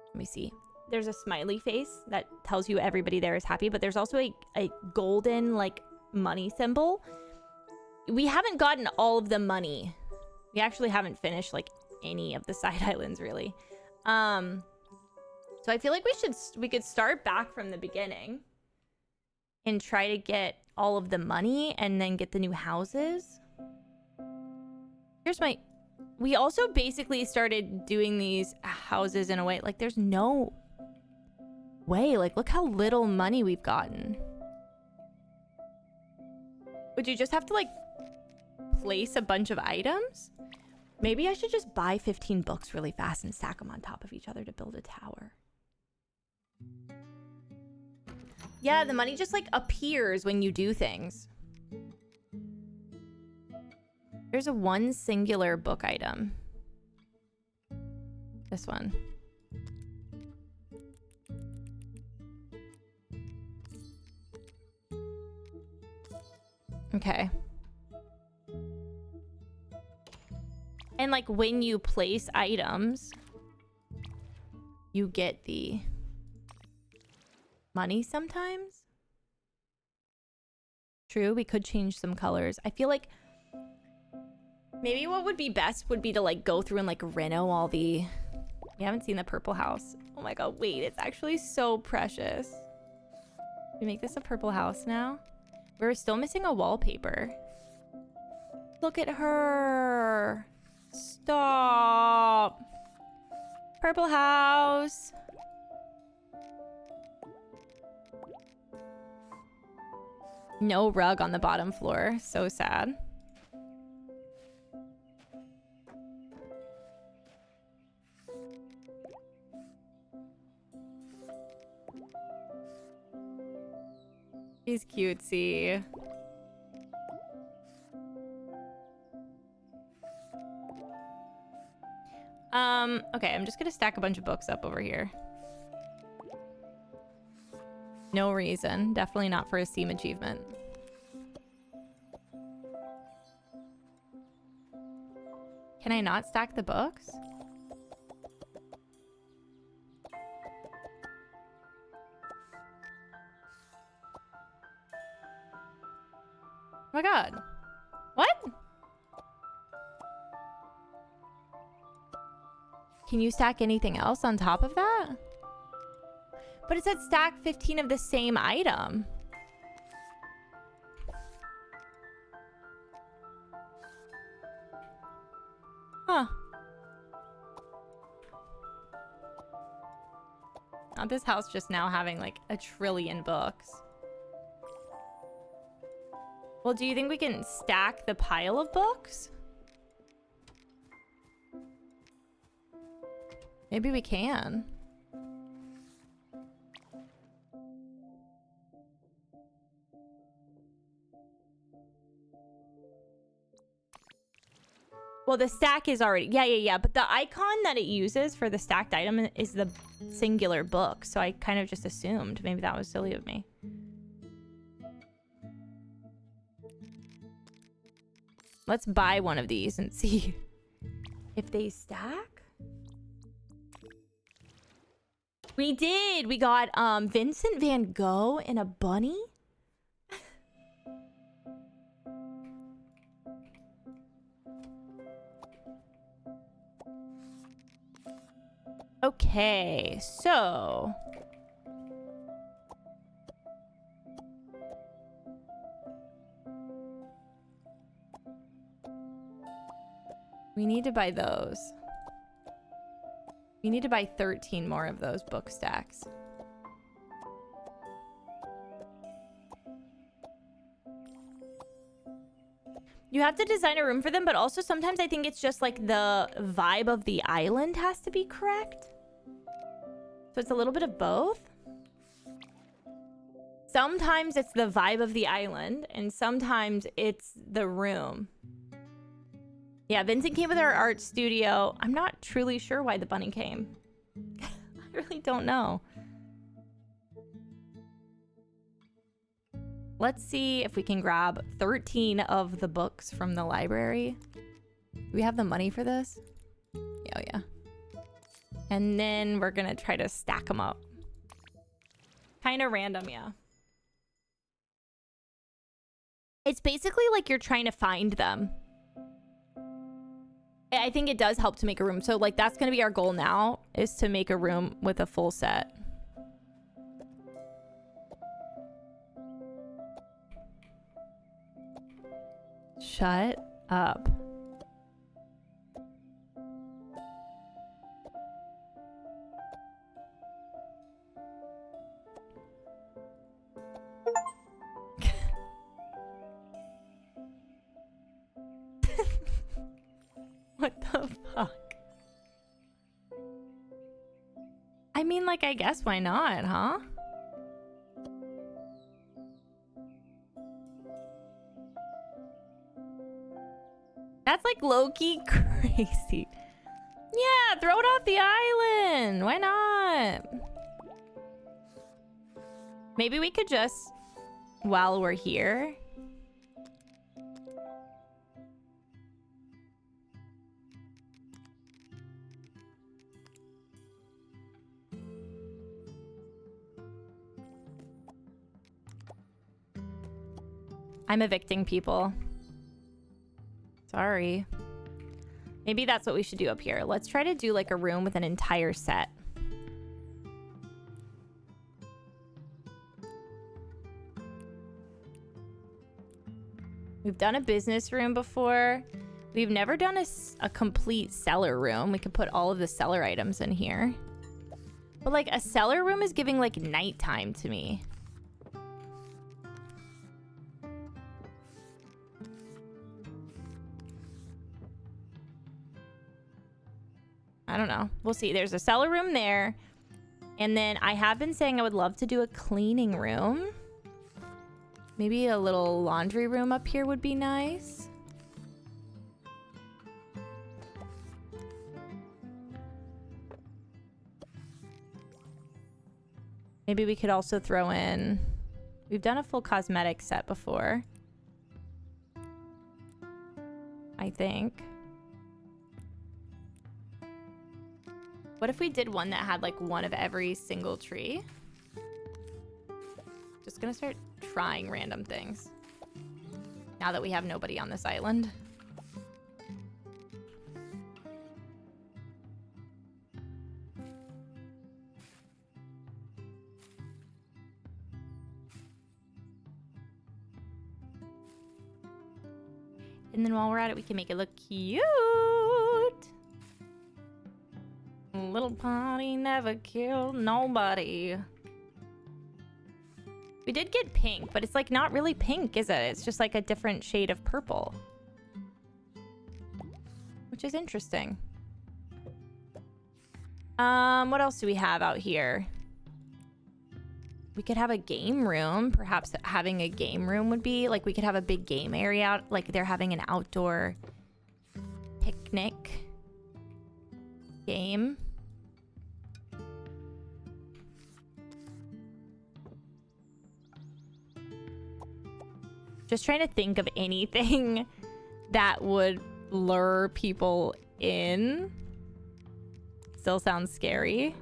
Let me see. There's a smiley face that tells you everybody there is happy, but there's also a golden like money symbol. We haven't gotten all of the money. We actually haven't finished like any of the side islands really. So I feel like we could start back from the beginning and try to get all of the money and then get the new houses. We also basically started doing these houses in a way like there's no way. Like, look how little money we've gotten. Would you just have to like place a bunch of items? Maybe I should just buy 15 books really fast and stack them on top of each other to build a tower. Yeah, the money just like appears when you do things. There's a one singular book item. This one. Okay. And like when you place items, you get the money sometimes. True, we could change some colors. I feel like maybe what would be best would be to like go through and like reno all the... We haven't seen the purple house. Oh my god, wait, it's actually so precious. We make this a purple house now. We're still missing a wallpaper. Look at her. Stop. Purple house. No rug on the bottom floor. So sad. He's cutesy. Okay, I'm just gonna stack a bunch of books up over here. No reason. Definitely not for a Steam achievement. Can I not stack the books? Oh my god. What? Can you stack anything else on top of that? But it said stack 15 of the same item. Huh. Not this house just now having like a trillion books. Well, do you think we can stack the pile of books? Maybe we can. Well, the stack is already... Yeah. But the icon that it uses for the stacked item is the singular book. So I kind of just assumed. Maybe that was silly of me. Let's buy one of these and see if they stack. We did. We got Vincent van Gogh and a bunny. Okay, so we need to buy those. We need to buy 13 more of those book stacks. You have to design a room for them, but also sometimes I think it's just like the vibe of the island has to be correct. So it's a little bit of both. Sometimes it's the vibe of the island, and sometimes it's the room. Yeah, Vincent came with our art studio. I'm not truly sure why the bunny came. I really don't know. Let's see if we can grab 13 of the books from the library. Do we have the money for this? Oh, yeah. And then we're gonna try to stack them up. Kind of random, yeah. It's basically like you're trying to find them. I think it does help to make a room. So like that's going to be our goal now, is to make a room with a full set. Shut up. What the fuck? I mean, like, I guess why not, huh? That's like low-key crazy. Yeah, throw it off the island. Why not? Maybe we could just, while we're here. I'm evicting people. Sorry. Maybe that's what we should do up here. Let's try to do like a room with an entire set. We've done a business room before. We've never done a complete cellar room. We could put all of the cellar items in here. But like a cellar room is giving like nighttime to me. I don't know. We'll see. There's a cellar room there. And then I have been saying I would love to do a cleaning room. Maybe a little laundry room up here would be nice. Maybe we could also throw in... We've done a full cosmetic set before. I think. What if we did one that had like one of every single tree? Just gonna start trying random things. Now that we have nobody on this island. And then while we're at it, we can make it look cute. Little party never killed nobody. We did get pink, but it's like not really pink, is it? It's just like a different shade of purple. Which is interesting. What else do we have out here? We could have a game room. Perhaps having a game room would be like, we could have a big game area out, like they're having an outdoor picnic game. Just trying to think of anything that would lure people in. Still sounds scary.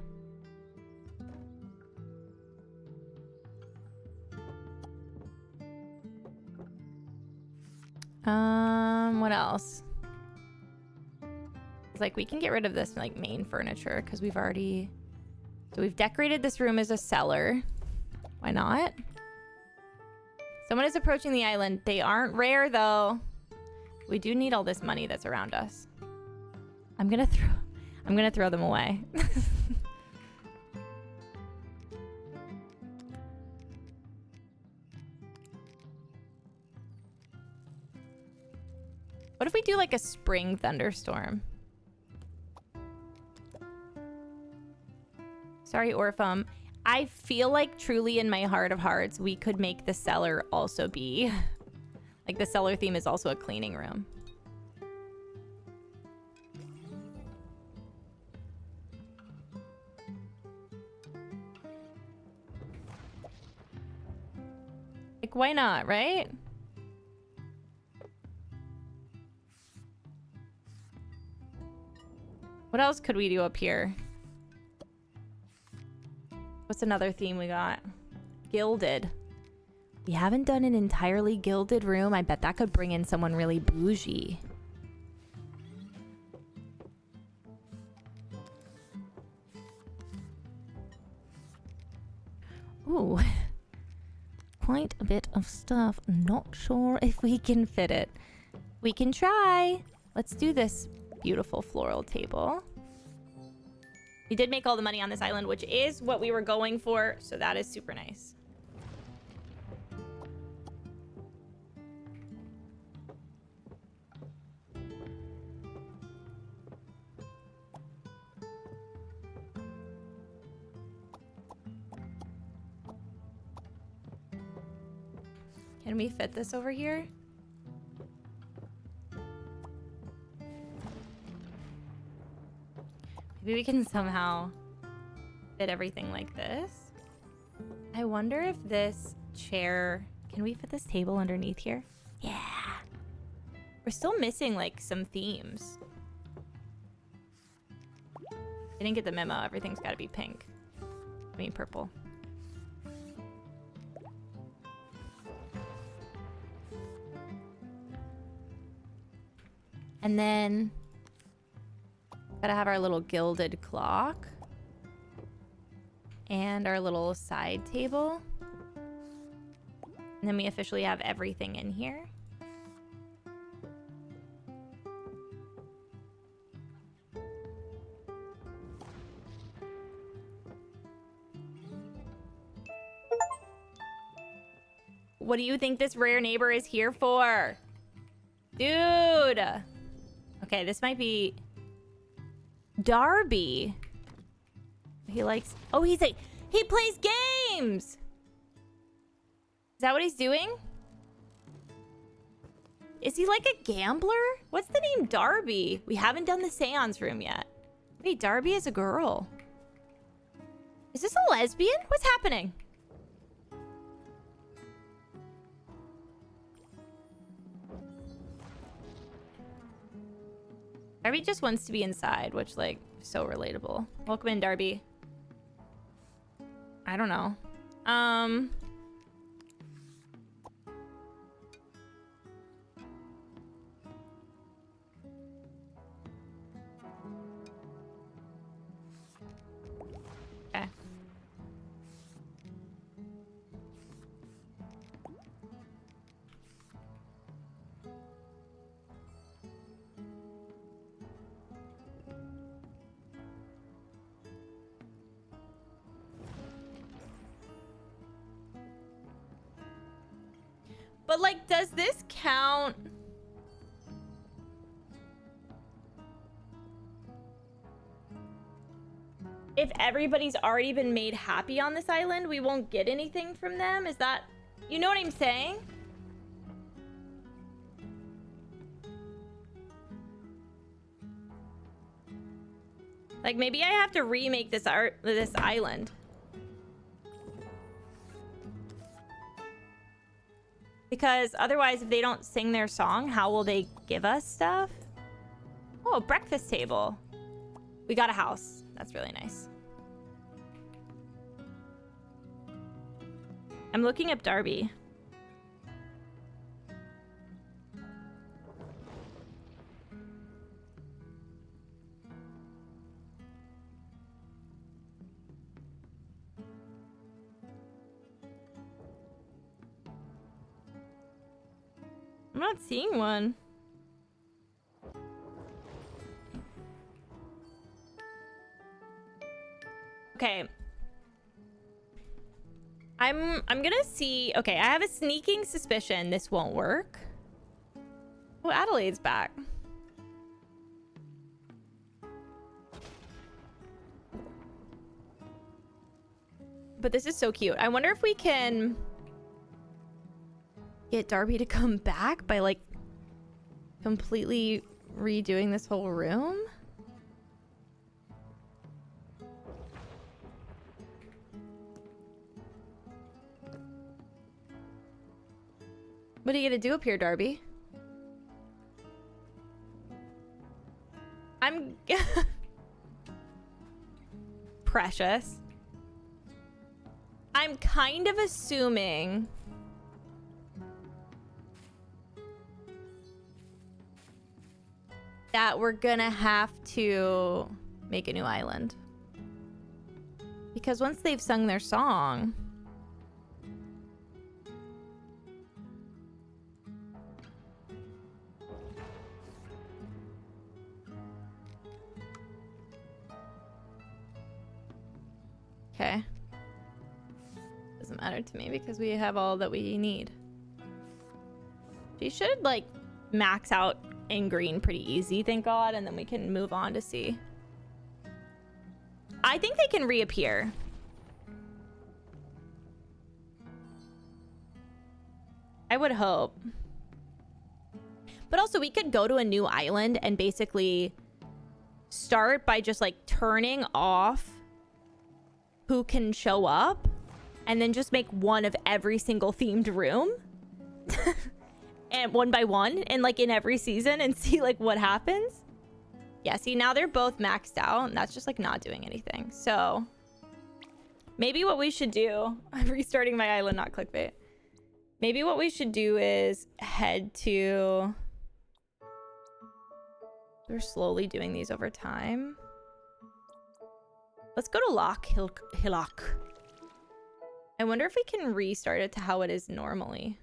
What else? It's like we can get rid of this like main furniture because we've already... So we've decorated this room as a cellar. Why not? Someone is approaching the island. They aren't rare, though. We do need all this money that's around us. I'm gonna throw them away. What if we do like a spring thunderstorm? Sorry, Orpham. I feel like truly in my heart of hearts, we could make the cellar also be... Like the cellar theme is also a cleaning room. Like, why not, right? What else could we do up here? What's another theme we got? Gilded. We haven't done an entirely gilded room. I bet that could bring in someone really bougie. Ooh. Quite a bit of stuff. Not sure if we can fit it. We can try. Let's do this beautiful floral table. We did make all the money on this island, which is what we were going for, so that is super nice. Can we fit this over here? Maybe we can somehow fit everything like this. I wonder if this chair... Can we fit this table underneath here? Yeah. We're still missing, like, some themes. I didn't get the memo. Everything's got to be pink. I mean, purple. And then... Gotta have our little gilded clock. And our little side table. And then we officially have everything in here. What do you think this rare neighbor is here for? Dude! Okay, this might be... Darby. He likes... Oh, he plays games! Is that what he's doing? Is he like a gambler? What's the name Darby? We haven't done the seance room yet. Wait, Darby is a girl. Is this a lesbian? What's happening? Darby just wants to be inside, which, like, so relatable. Welcome in, Darby. I don't know. Okay. But, like, does this count? If everybody's already been made happy on this island, we won't get anything from them? Is that... You know what I'm saying? Like, maybe I have to remake this island. Because otherwise, if they don't sing their song, how will they give us stuff? Oh, breakfast table. We got a house. That's really nice. I'm looking up Darby. I'm not seeing one. Okay. I'm gonna see. Okay, I have a sneaking suspicion this won't work. Oh, Adelaide's back. But this is so cute. I wonder if we can get Darby to come back by, like, completely redoing this whole room. What are you gonna do up here, Darby? I'm precious. I'm kind of assuming that we're gonna have to make a new island. Because once they've sung their song, Okay. Doesn't matter to me because we have all that we need. She should, like, max out in green pretty easy, thank God, and then we can move on to see. I think they can reappear. I would hope. But also, we could go to a new island and basically start by just, like, turning off who can show up and then just make one of every single themed room. And one by one, and like in every season, and see like what happens. Yeah, see, now they're both maxed out, and that's just like not doing anything. So maybe what we should do, I'm restarting my island, not clickbait. Maybe what we should do is head to, we're slowly doing these over time. Let's go to Hillock. I wonder if we can restart it to how it is normally.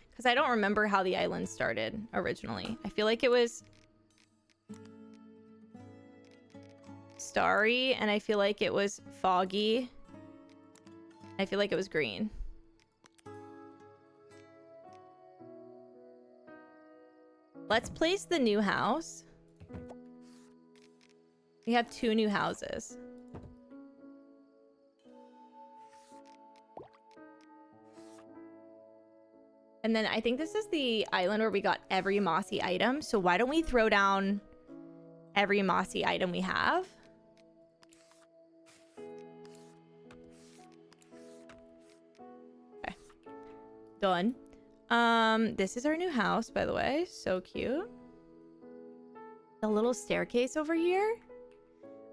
Because I don't remember how the island started originally. I feel like it was starry, and I feel like it was foggy. I feel like it was green. Let's place the new house. We have 2 new houses. And then I think this is the island where we got every mossy item. So why don't we throw down every mossy item we have? Okay. Done. This is our new house, by the way. So cute. A little staircase over here.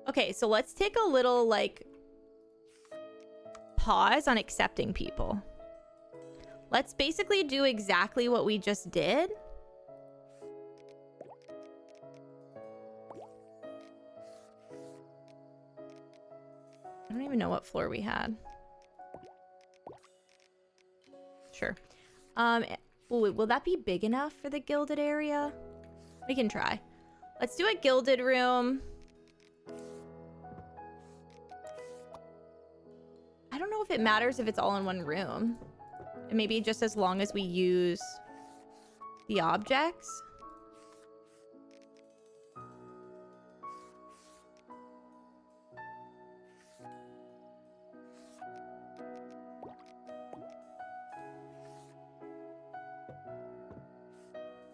Okay, so let's take a little, like, pause on accepting people. Let's basically do exactly what we just did. I don't even know what floor we had. Sure. Will that be big enough for the gilded area? We can try. Let's do a gilded room. I don't know if it matters if it's all in one room. Maybe just as long as we use the objects.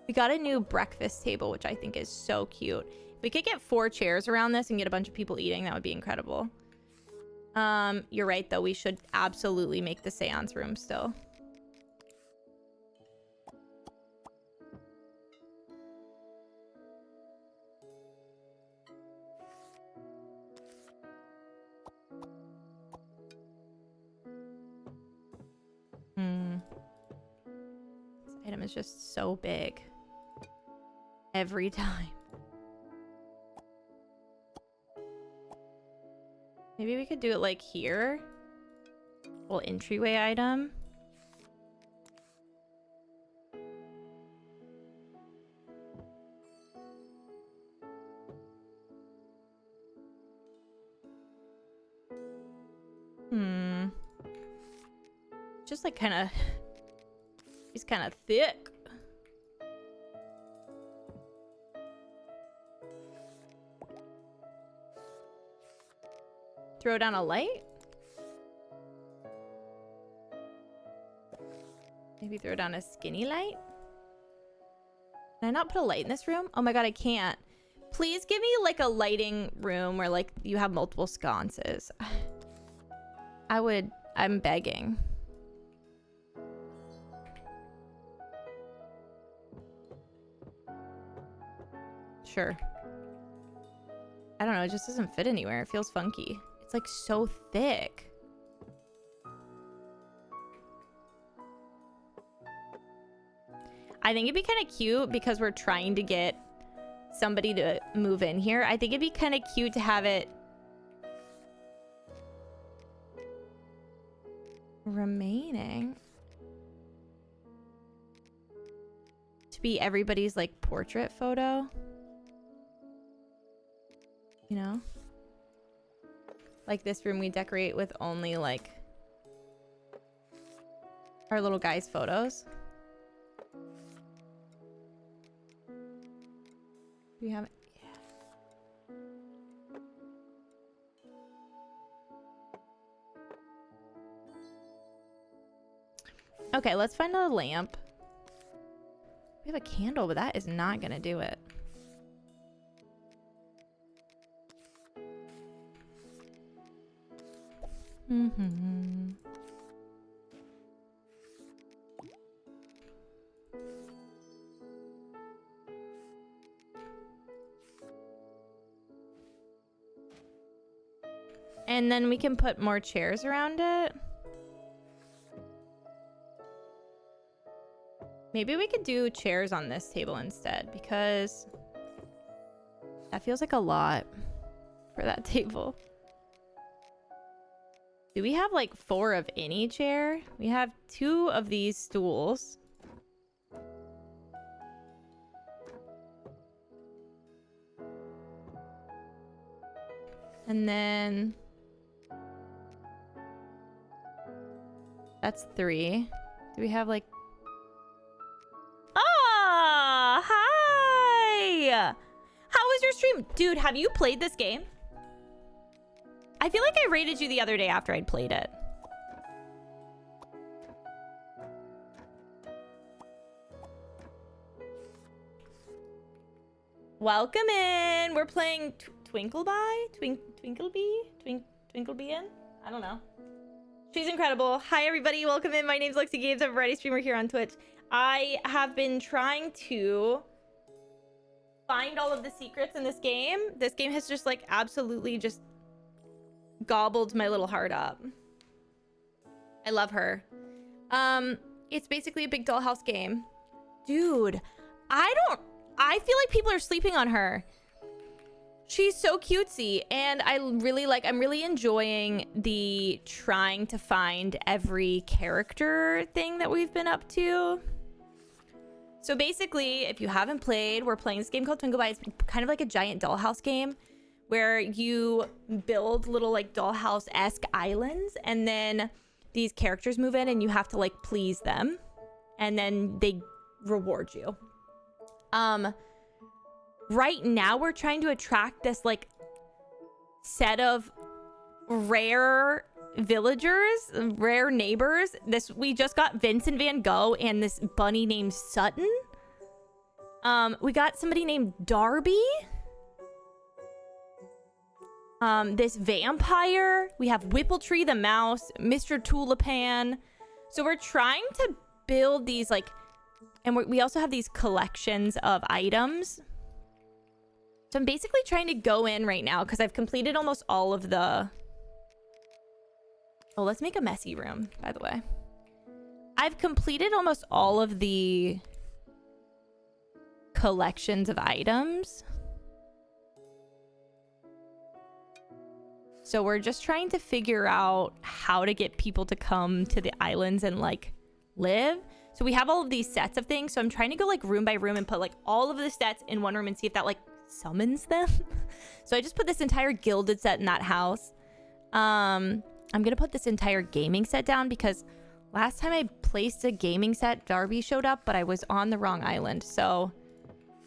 We got a new breakfast table, which I think is so cute. If we could get 4 chairs around this and get a bunch of people eating, that would be incredible. You're right, though. We should absolutely make the seance room still. This item is just so big. Every time. Maybe we could do it like here. Little entryway item. Just like kind of, he's kind of thick. Throw down a light. Maybe throw down a skinny light. Can I not put a light in this room? Oh my god, I can't. Please give me like a lighting room where like you have multiple sconces. I'm begging. Sure. I don't know, it just doesn't fit anywhere. It feels funky. It's like so thick. I think it'd be kind of cute because we're trying to get somebody to move in here. I think it'd be kind of cute to have it remaining to be everybody's like portrait photo. You know? Like this room we decorate with only like our little guy's photos. We haven't. Yeah. Okay, let's find a lamp. We have a candle, but that is not gonna do it. Mm-hmm. And then we can put more chairs around it. Maybe we could do chairs on this table instead, because that feels like a lot for that table. Do we have like 4 of any chair? We have 2 of these stools. And then that's 3. Do we have like... Ah, hi! How was your stream? Dude, have you played this game? I feel like I rated you the other day after I'd played it. Welcome in. We're playing Twinklebee? Twinklebee? I don't know. She's incredible. Hi, everybody. Welcome in. My name's Lexi Games. I'm a variety streamer here on Twitch. I have been trying to find all of the secrets in this game. This game has just like absolutely just gobbled my little heart up. I love her. It's basically a big dollhouse game. Dude, I feel like people are sleeping on her. She's so cutesy, and I'm really enjoying the trying to find every character thing that we've been up to. So basically, if you haven't played, we're playing this game called Twinklebee. It's kind of like a giant dollhouse game where you build little like dollhouse-esque islands, and then these characters move in and you have to like please them, and then they reward you. Right now we're trying to attract this like set of rare villagers, rare neighbors. We just got Vincent Van Gogh and this bunny named Sutton. We got somebody named Darby. This vampire. We have Whippletree the mouse, Mr. Tulipan. So we're trying to build these like, and we also have these collections of items. So I'm basically trying to go in right now because I've completed almost all of the... Oh, let's make a messy room, by the way. I've completed almost all of the collections of items. So we're just trying to figure out how to get people to come to the islands and like live. So we have all of these sets of things. So I'm trying to go like room by room and put like all of the sets in one room and see if that like summons them. So I just put this entire gilded set in that house. I'm gonna put this entire gaming set down because last time I placed a gaming set, Darby showed up, but I was on the wrong island. So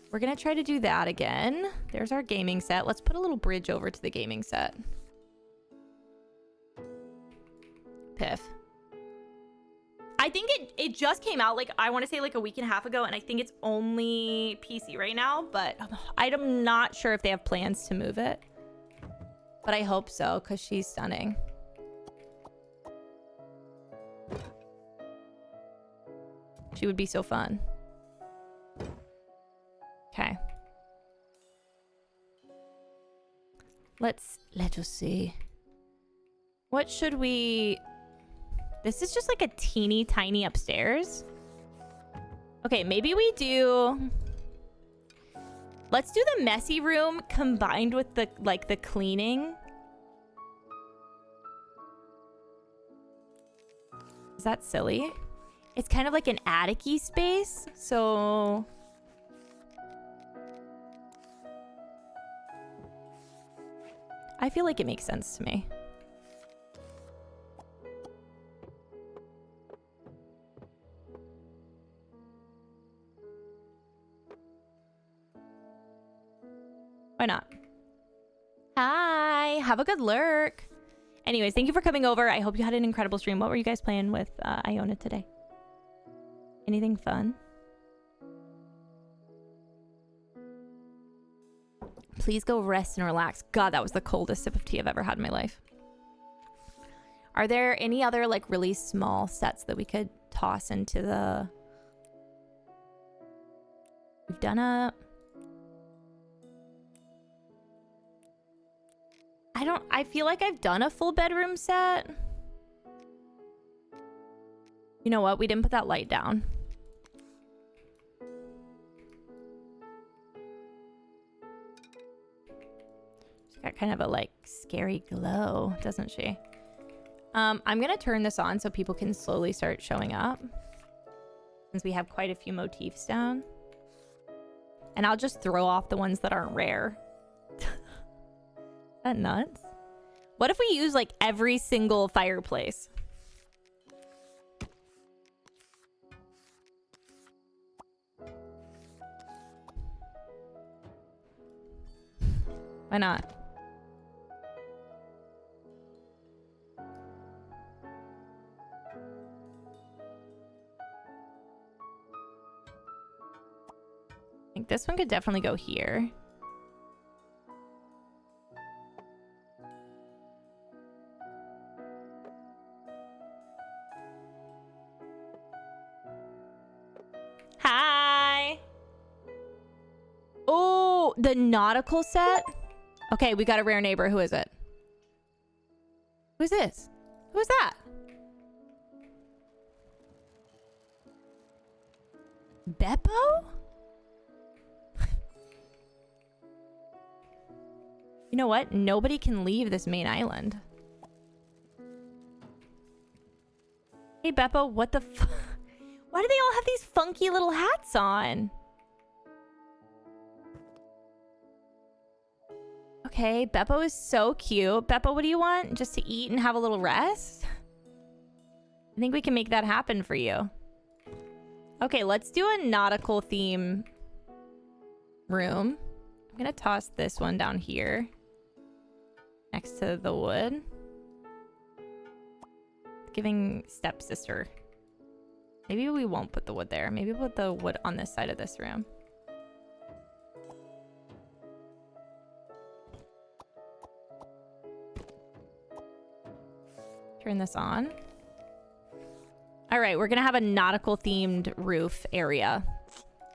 we're gonna try to do that again. There's our gaming set. Let's put a little bridge over to the gaming set. Piff. I think it just came out like I want to say like a week and a half ago, and I think it's only PC right now, but I'm not sure if they have plans to move it, but I hope so because she's stunning. She would be so fun. Okay, let us see, what should we... This is just like a teeny tiny upstairs. Okay, maybe we do... Let's do the messy room combined with the like the cleaning. Is that silly? It's kind of like an attic-y space, so... I feel like it makes sense to me. Why not? Hi, have a good lurk. Anyways, thank you for coming over. I hope you had an incredible stream. What were you guys playing with Iona today? Anything fun? Please go rest and relax. God, that was the coldest sip of tea I've ever had in my life. Are there any other like really small sets that we could toss into the... We've done a... I feel like I've done a full bedroom set. You know what? We didn't put that light down. She's got kind of a like scary glow, doesn't she? I'm gonna turn this on so people can slowly start showing up, since we have quite a few motifs down. And I'll just throw off the ones that aren't rare. Is that nuts? What if we use like every single fireplace? Why not? I think this one could definitely go here. Hi. Oh, the nautical set. Okay, we got a rare neighbor. Who is it? Who's this? Who's that? Beppo? You know what? Nobody can leave this main island. Hey, Beppo, what the f... Why do they all have these funky little hats on? Okay, Beppo is so cute. Beppo, what do you want? Just to eat and have a little rest? I think we can make that happen for you. Okay, let's do a nautical theme room. I'm gonna toss this one down here next to the wood. Giving stepsister. Maybe we won't put the wood there. Maybe put the wood on this side of this room. Turn this on. All right, we're gonna have a nautical themed roof area.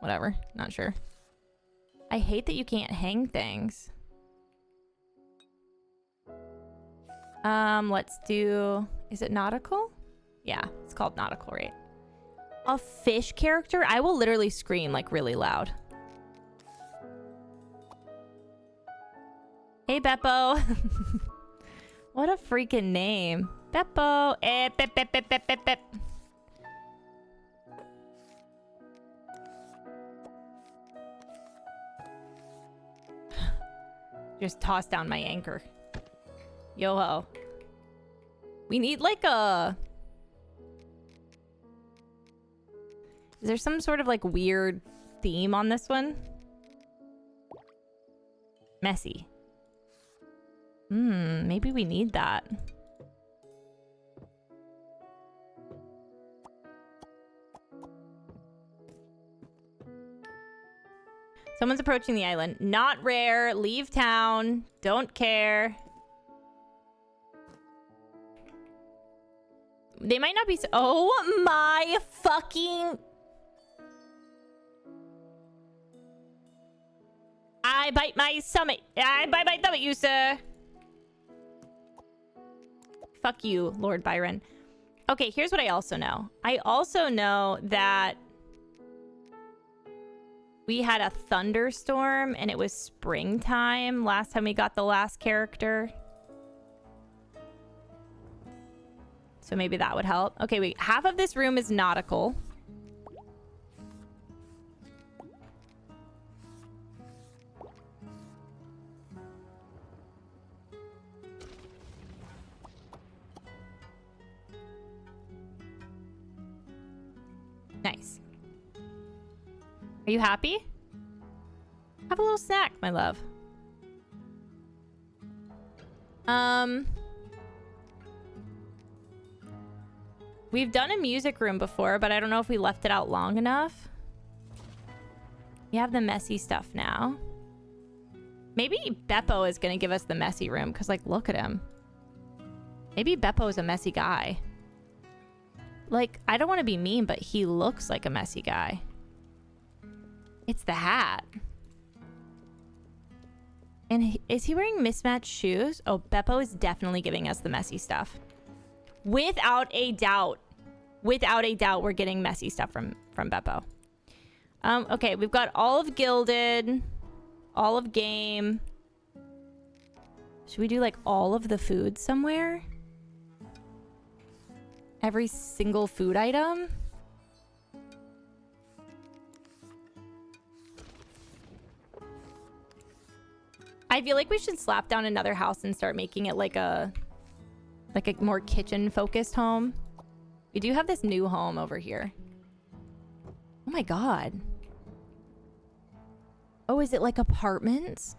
Whatever, not sure. I hate that you can't hang things. Let's do... Is it nautical? Yeah, it's called nautical, right? A fish character? I will literally scream like really loud. Hey, Beppo. What a freaking name. Beppo. Bep, bep, bep, bep, bep, bep. Just toss down my anchor. Yo-ho. We need like a... Is there some sort of like weird theme on this one? Messy. Maybe we need that. Someone's approaching the island. Not rare. Leave town. Don't care. They might not be... Oh my fucking... I bite my stomach. I bite my stomach, you sir. Fuck you, Lord Byron. Okay, here's what I also know. I also know that we had a thunderstorm and it was springtime last time we got the last character. So maybe that would help. Okay, wait. Half of this room is nautical. Are you happy? Have a little snack, my love. We've done a music room before, but I don't know if we left it out long enough. We have the messy stuff now. Maybe Beppo is going to give us the messy room, because, like, look at him. Maybe Beppo is a messy guy. Like, I don't want to be mean, but he looks like a messy guy. It's the hat. And is he wearing mismatched shoes? Oh, Beppo is definitely giving us the messy stuff. Without a doubt. Without a doubt, we're getting messy stuff from Beppo. Okay, we've got all of Gilded. All of Game. Should we do, like, all of the food somewhere? Every single food item? I feel like we should slap down another house and start making it like a more kitchen focused home. We do have this new home over here. Oh my god. Oh, is it like apartments?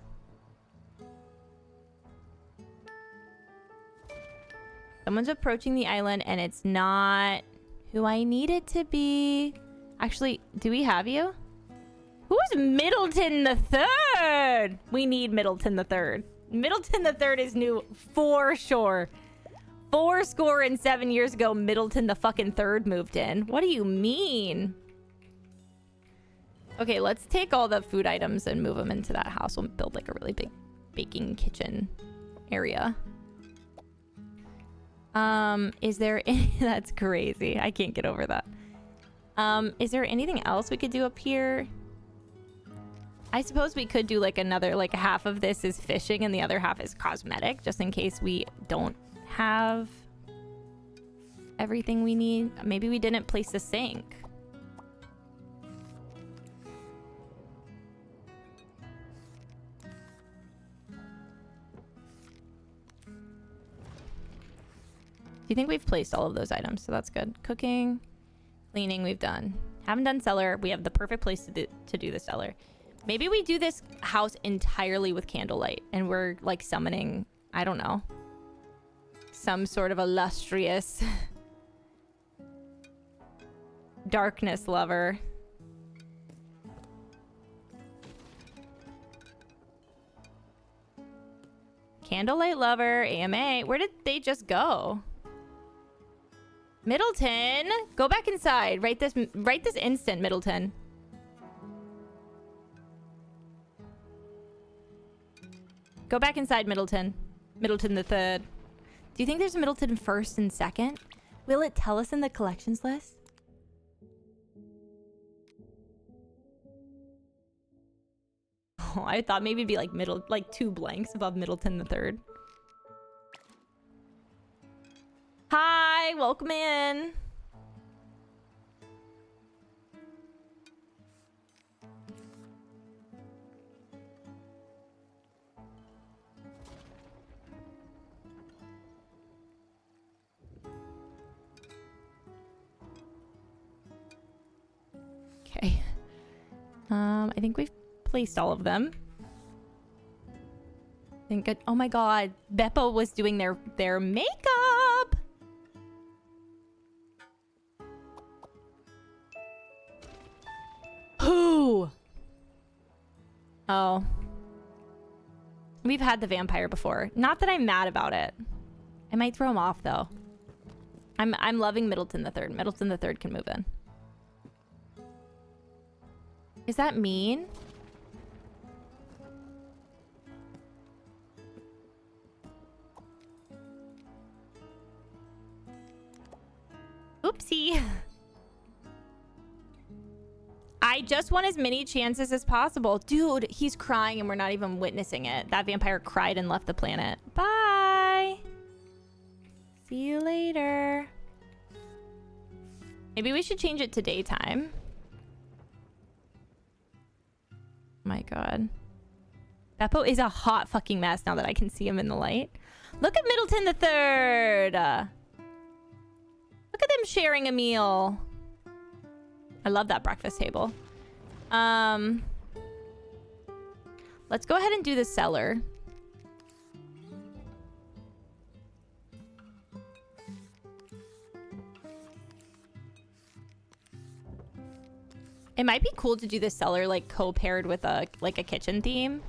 Someone's approaching the island and it's not who I need it to be. Actually, do we have you? Who's Middleton the Third? We need Middleton the Third. Middleton the Third is new for sure. 7 years ago, Middleton the fucking Third moved in. What do you mean? Okay, let's take all the food items and move them into that house. We'll build like a really big baking kitchen area. Is there any... That's crazy. I can't get over that. Is there anything else we could do up here? I suppose we could do like another, like half of this is fishing and the other half is cosmetic, just in case we don't have everything we need. Maybe we didn't place the sink. Do you think we've placed all of those items? So that's good. Cooking, cleaning, we've done. Haven't done cellar. We have the perfect place to do the cellar. Maybe we do this house entirely with candlelight and we're like summoning, I don't know, some sort of illustrious darkness lover. Candlelight lover, AMA. Where did they just go? Middleton, go back inside. Right this instant, Middleton. Go back inside, Middleton. Middleton the Third. Do you think there's a Middleton first and second? Will it tell us in the collections list? Oh, I thought maybe it'd be like two blanks above Middleton the Third. Hi, welcome in. Okay. I think we've placed all of them. I think oh my god, Beppo was doing their makeup. Who? Oh. We've had the vampire before. Not that I'm mad about it. I might throw him off though. I'm loving Middleton the Third. Middleton the Third can move in. Is that mean? Oopsie. I just want as many chances as possible. Dude, he's crying and we're not even witnessing it. That vampire cried and left the planet. Bye. See you later. Maybe we should change it to daytime. My god. Beppo is a hot fucking mess now that I can see him in the light. Look at Middleton the Third. Look at them sharing a meal. I love that breakfast table. Let's go ahead and do the cellar. It might be cool to do the cellar like co-paired with a kitchen theme.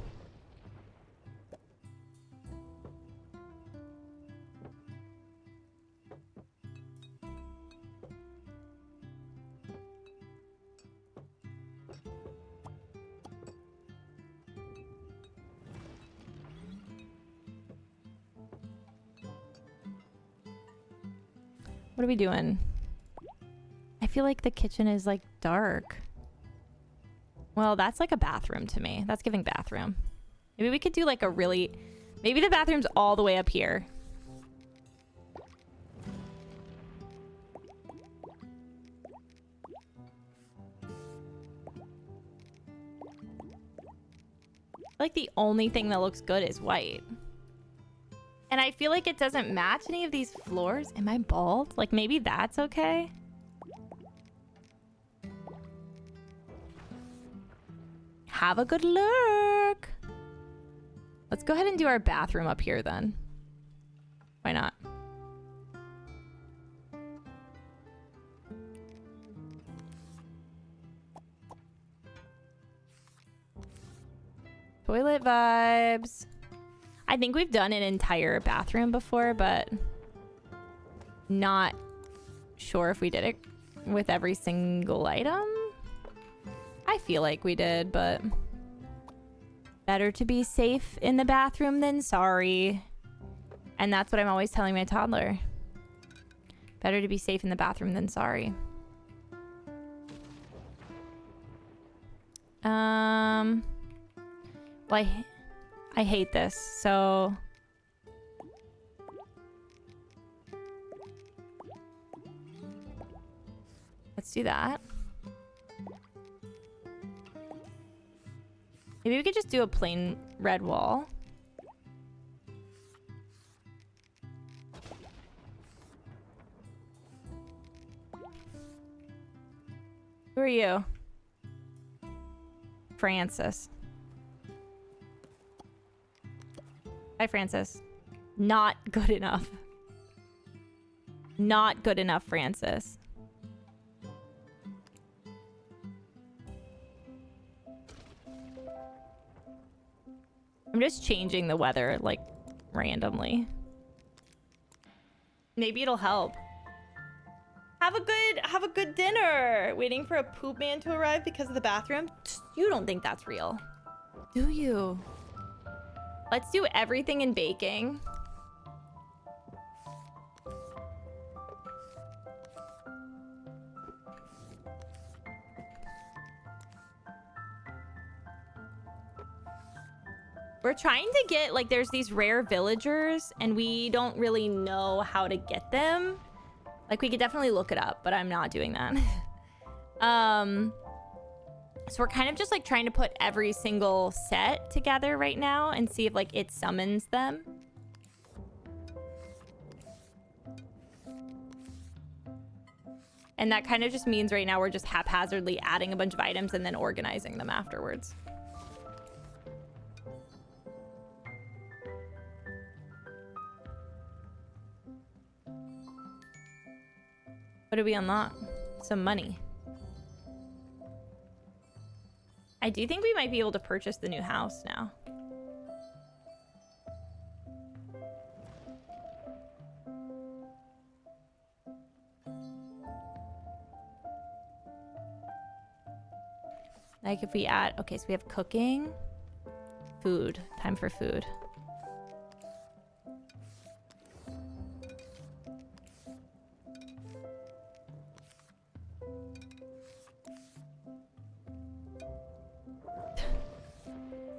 What are we doing? I feel like the kitchen is like dark. Well, that's like a bathroom to me. That's giving bathroom. Maybe we could do like a really... Maybe the bathroom's all the way up here. Like the only thing that looks good is white. And I feel like it doesn't match any of these floors. Am I bald? Like maybe that's okay? Have a good look. Let's go ahead and do our bathroom up here then. Why not? Toilet vibes. I think we've done an entire bathroom before, but not sure if we did it with every single item. I feel like we did, but better to be safe in the bathroom than sorry. And that's what I'm always telling my toddler. Better to be safe in the bathroom than sorry. Well, I hate this, so... Let's do that. Maybe we could just do a plain red wall. Who are you? Francis. Hi, Francis. Not good enough. Not good enough, Francis. I'm just changing the weather, like, randomly. Maybe it'll help. Have a good dinner. Waiting for a poop man to arrive because of the bathroom? You don't think that's real, do you? Let's do everything in baking. We're trying to get, like, there's these rare villagers, and we don't really know how to get them. Like, we could definitely look it up, but I'm not doing that. So we're kind of just, like, trying to put every single set together right now and see if, like, it summons them. And that kind of just means right now we're just haphazardly adding a bunch of items and then organizing them afterwards. What did we unlock? Some money. I do think we might be able to purchase the new house now. Like if we add... Okay, so we have cooking. Food. Time for food.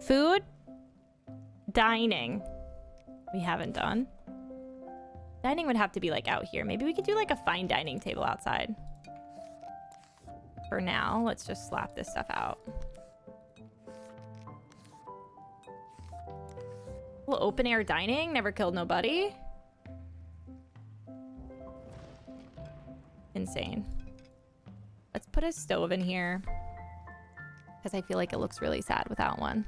Food, dining, we haven't done. Dining would have to be like out here. Maybe we could do like a fine dining table outside. For now, let's just slap this stuff out. Well, open air dining, never killed nobody. Insane. Let's put a stove in here. Because I feel like it looks really sad without one.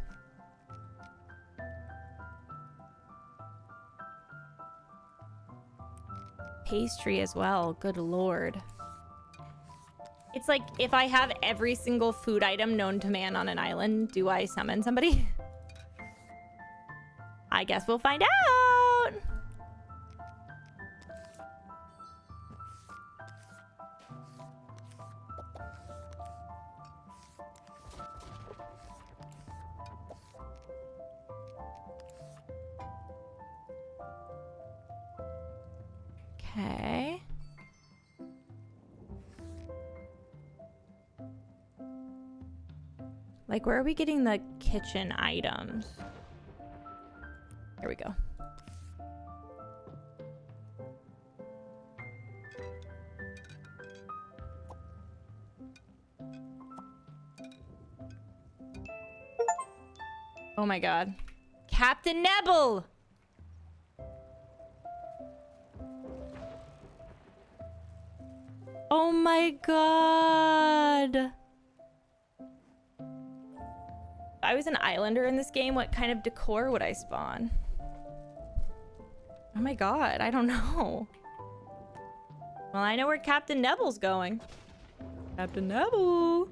Pastry as well. Good lord. It's like, if I have every single food item known to man on an island, do I summon somebody? I guess we'll find out! Okay. Like, where are we getting the kitchen items? Here we go. Oh my god. Captain Nebel! Oh my god. If I was an islander in this game, what kind of decor would I spawn? Oh my god, I don't know. Well, I know where Captain Nebel's going. Captain Nebel!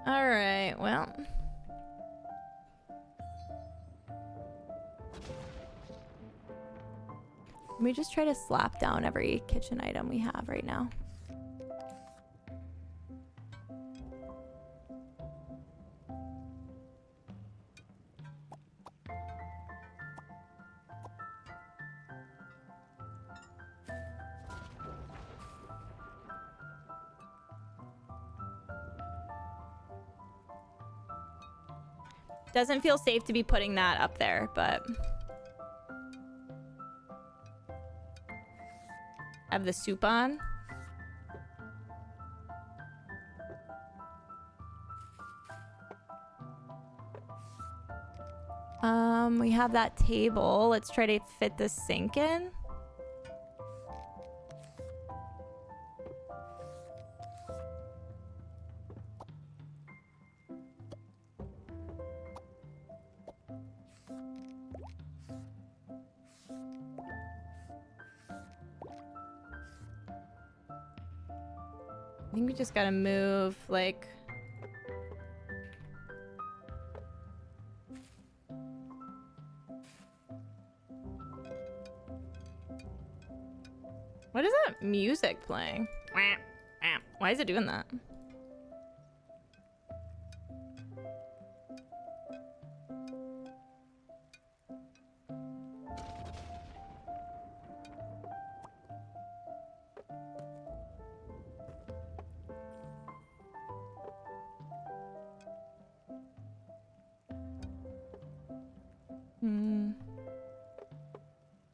Alright, well. Let me just try to slap down every kitchen item we have right now. Doesn't feel safe to be putting that up there, but... Have the soup on. We have that table. Let's try to fit the sink in. I think we just gotta move, like... What is that music playing? Why is it doing that?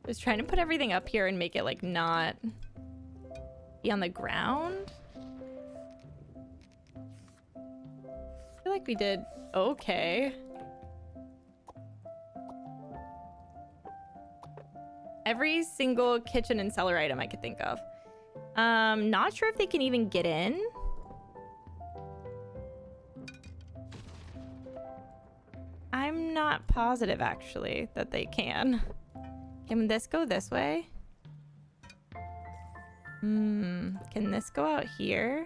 Just trying to put everything up here and make it like not be on the ground. I feel like we did okay. Every single kitchen and cellar item I could think of. Not sure if they can even get in. I'm not positive actually that they can. Can this go this way? Can this go out here?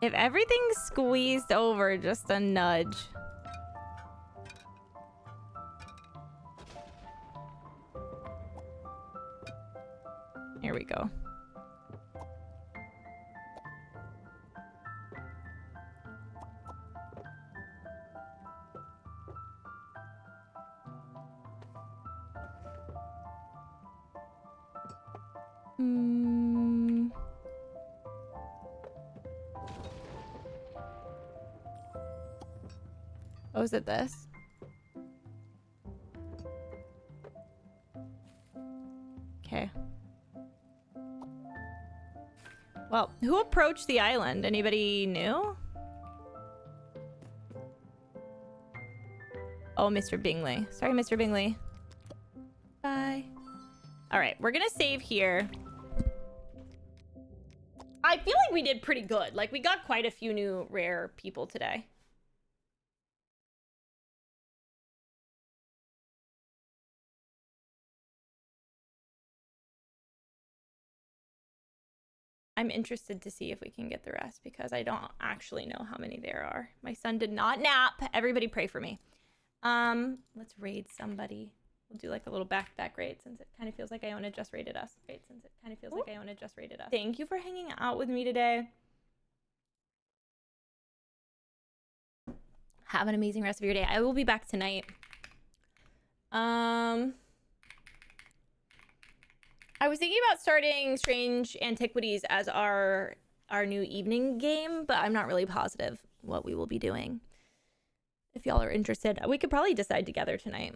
If everything's squeezed over, just a nudge. Here we go. Oh, is it this? Okay. Well, who approached the island? Anybody new? Oh, Mr. Bingley. Sorry, Mr. Bingley. Bye. All right, we're gonna save here. I feel like we did pretty good. Like, we got quite a few new rare people today. I'm interested to see if we can get the rest because I don't actually know how many there are. My son did not nap. Everybody pray for me. Let's raid somebody. We'll do like a little back raid since it kind of feels like Iona just raided us. Thank you for hanging out with me today. Have an amazing rest of your day. I will be back tonight. I was thinking about starting Strange Antiquities as our new evening game, but I'm not really positive what we will be doing. If y'all are interested, we could probably decide together tonight.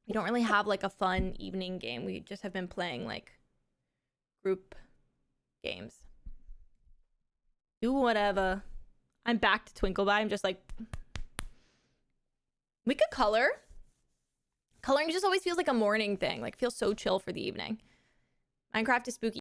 We don't really have like a fun evening game. We just have been playing like group games. Do whatever. I'm back to Twinkleby. I'm just like, we could color. Coloring just always feels like a morning thing. Like, feels so chill for the evening. Minecraft is spooky.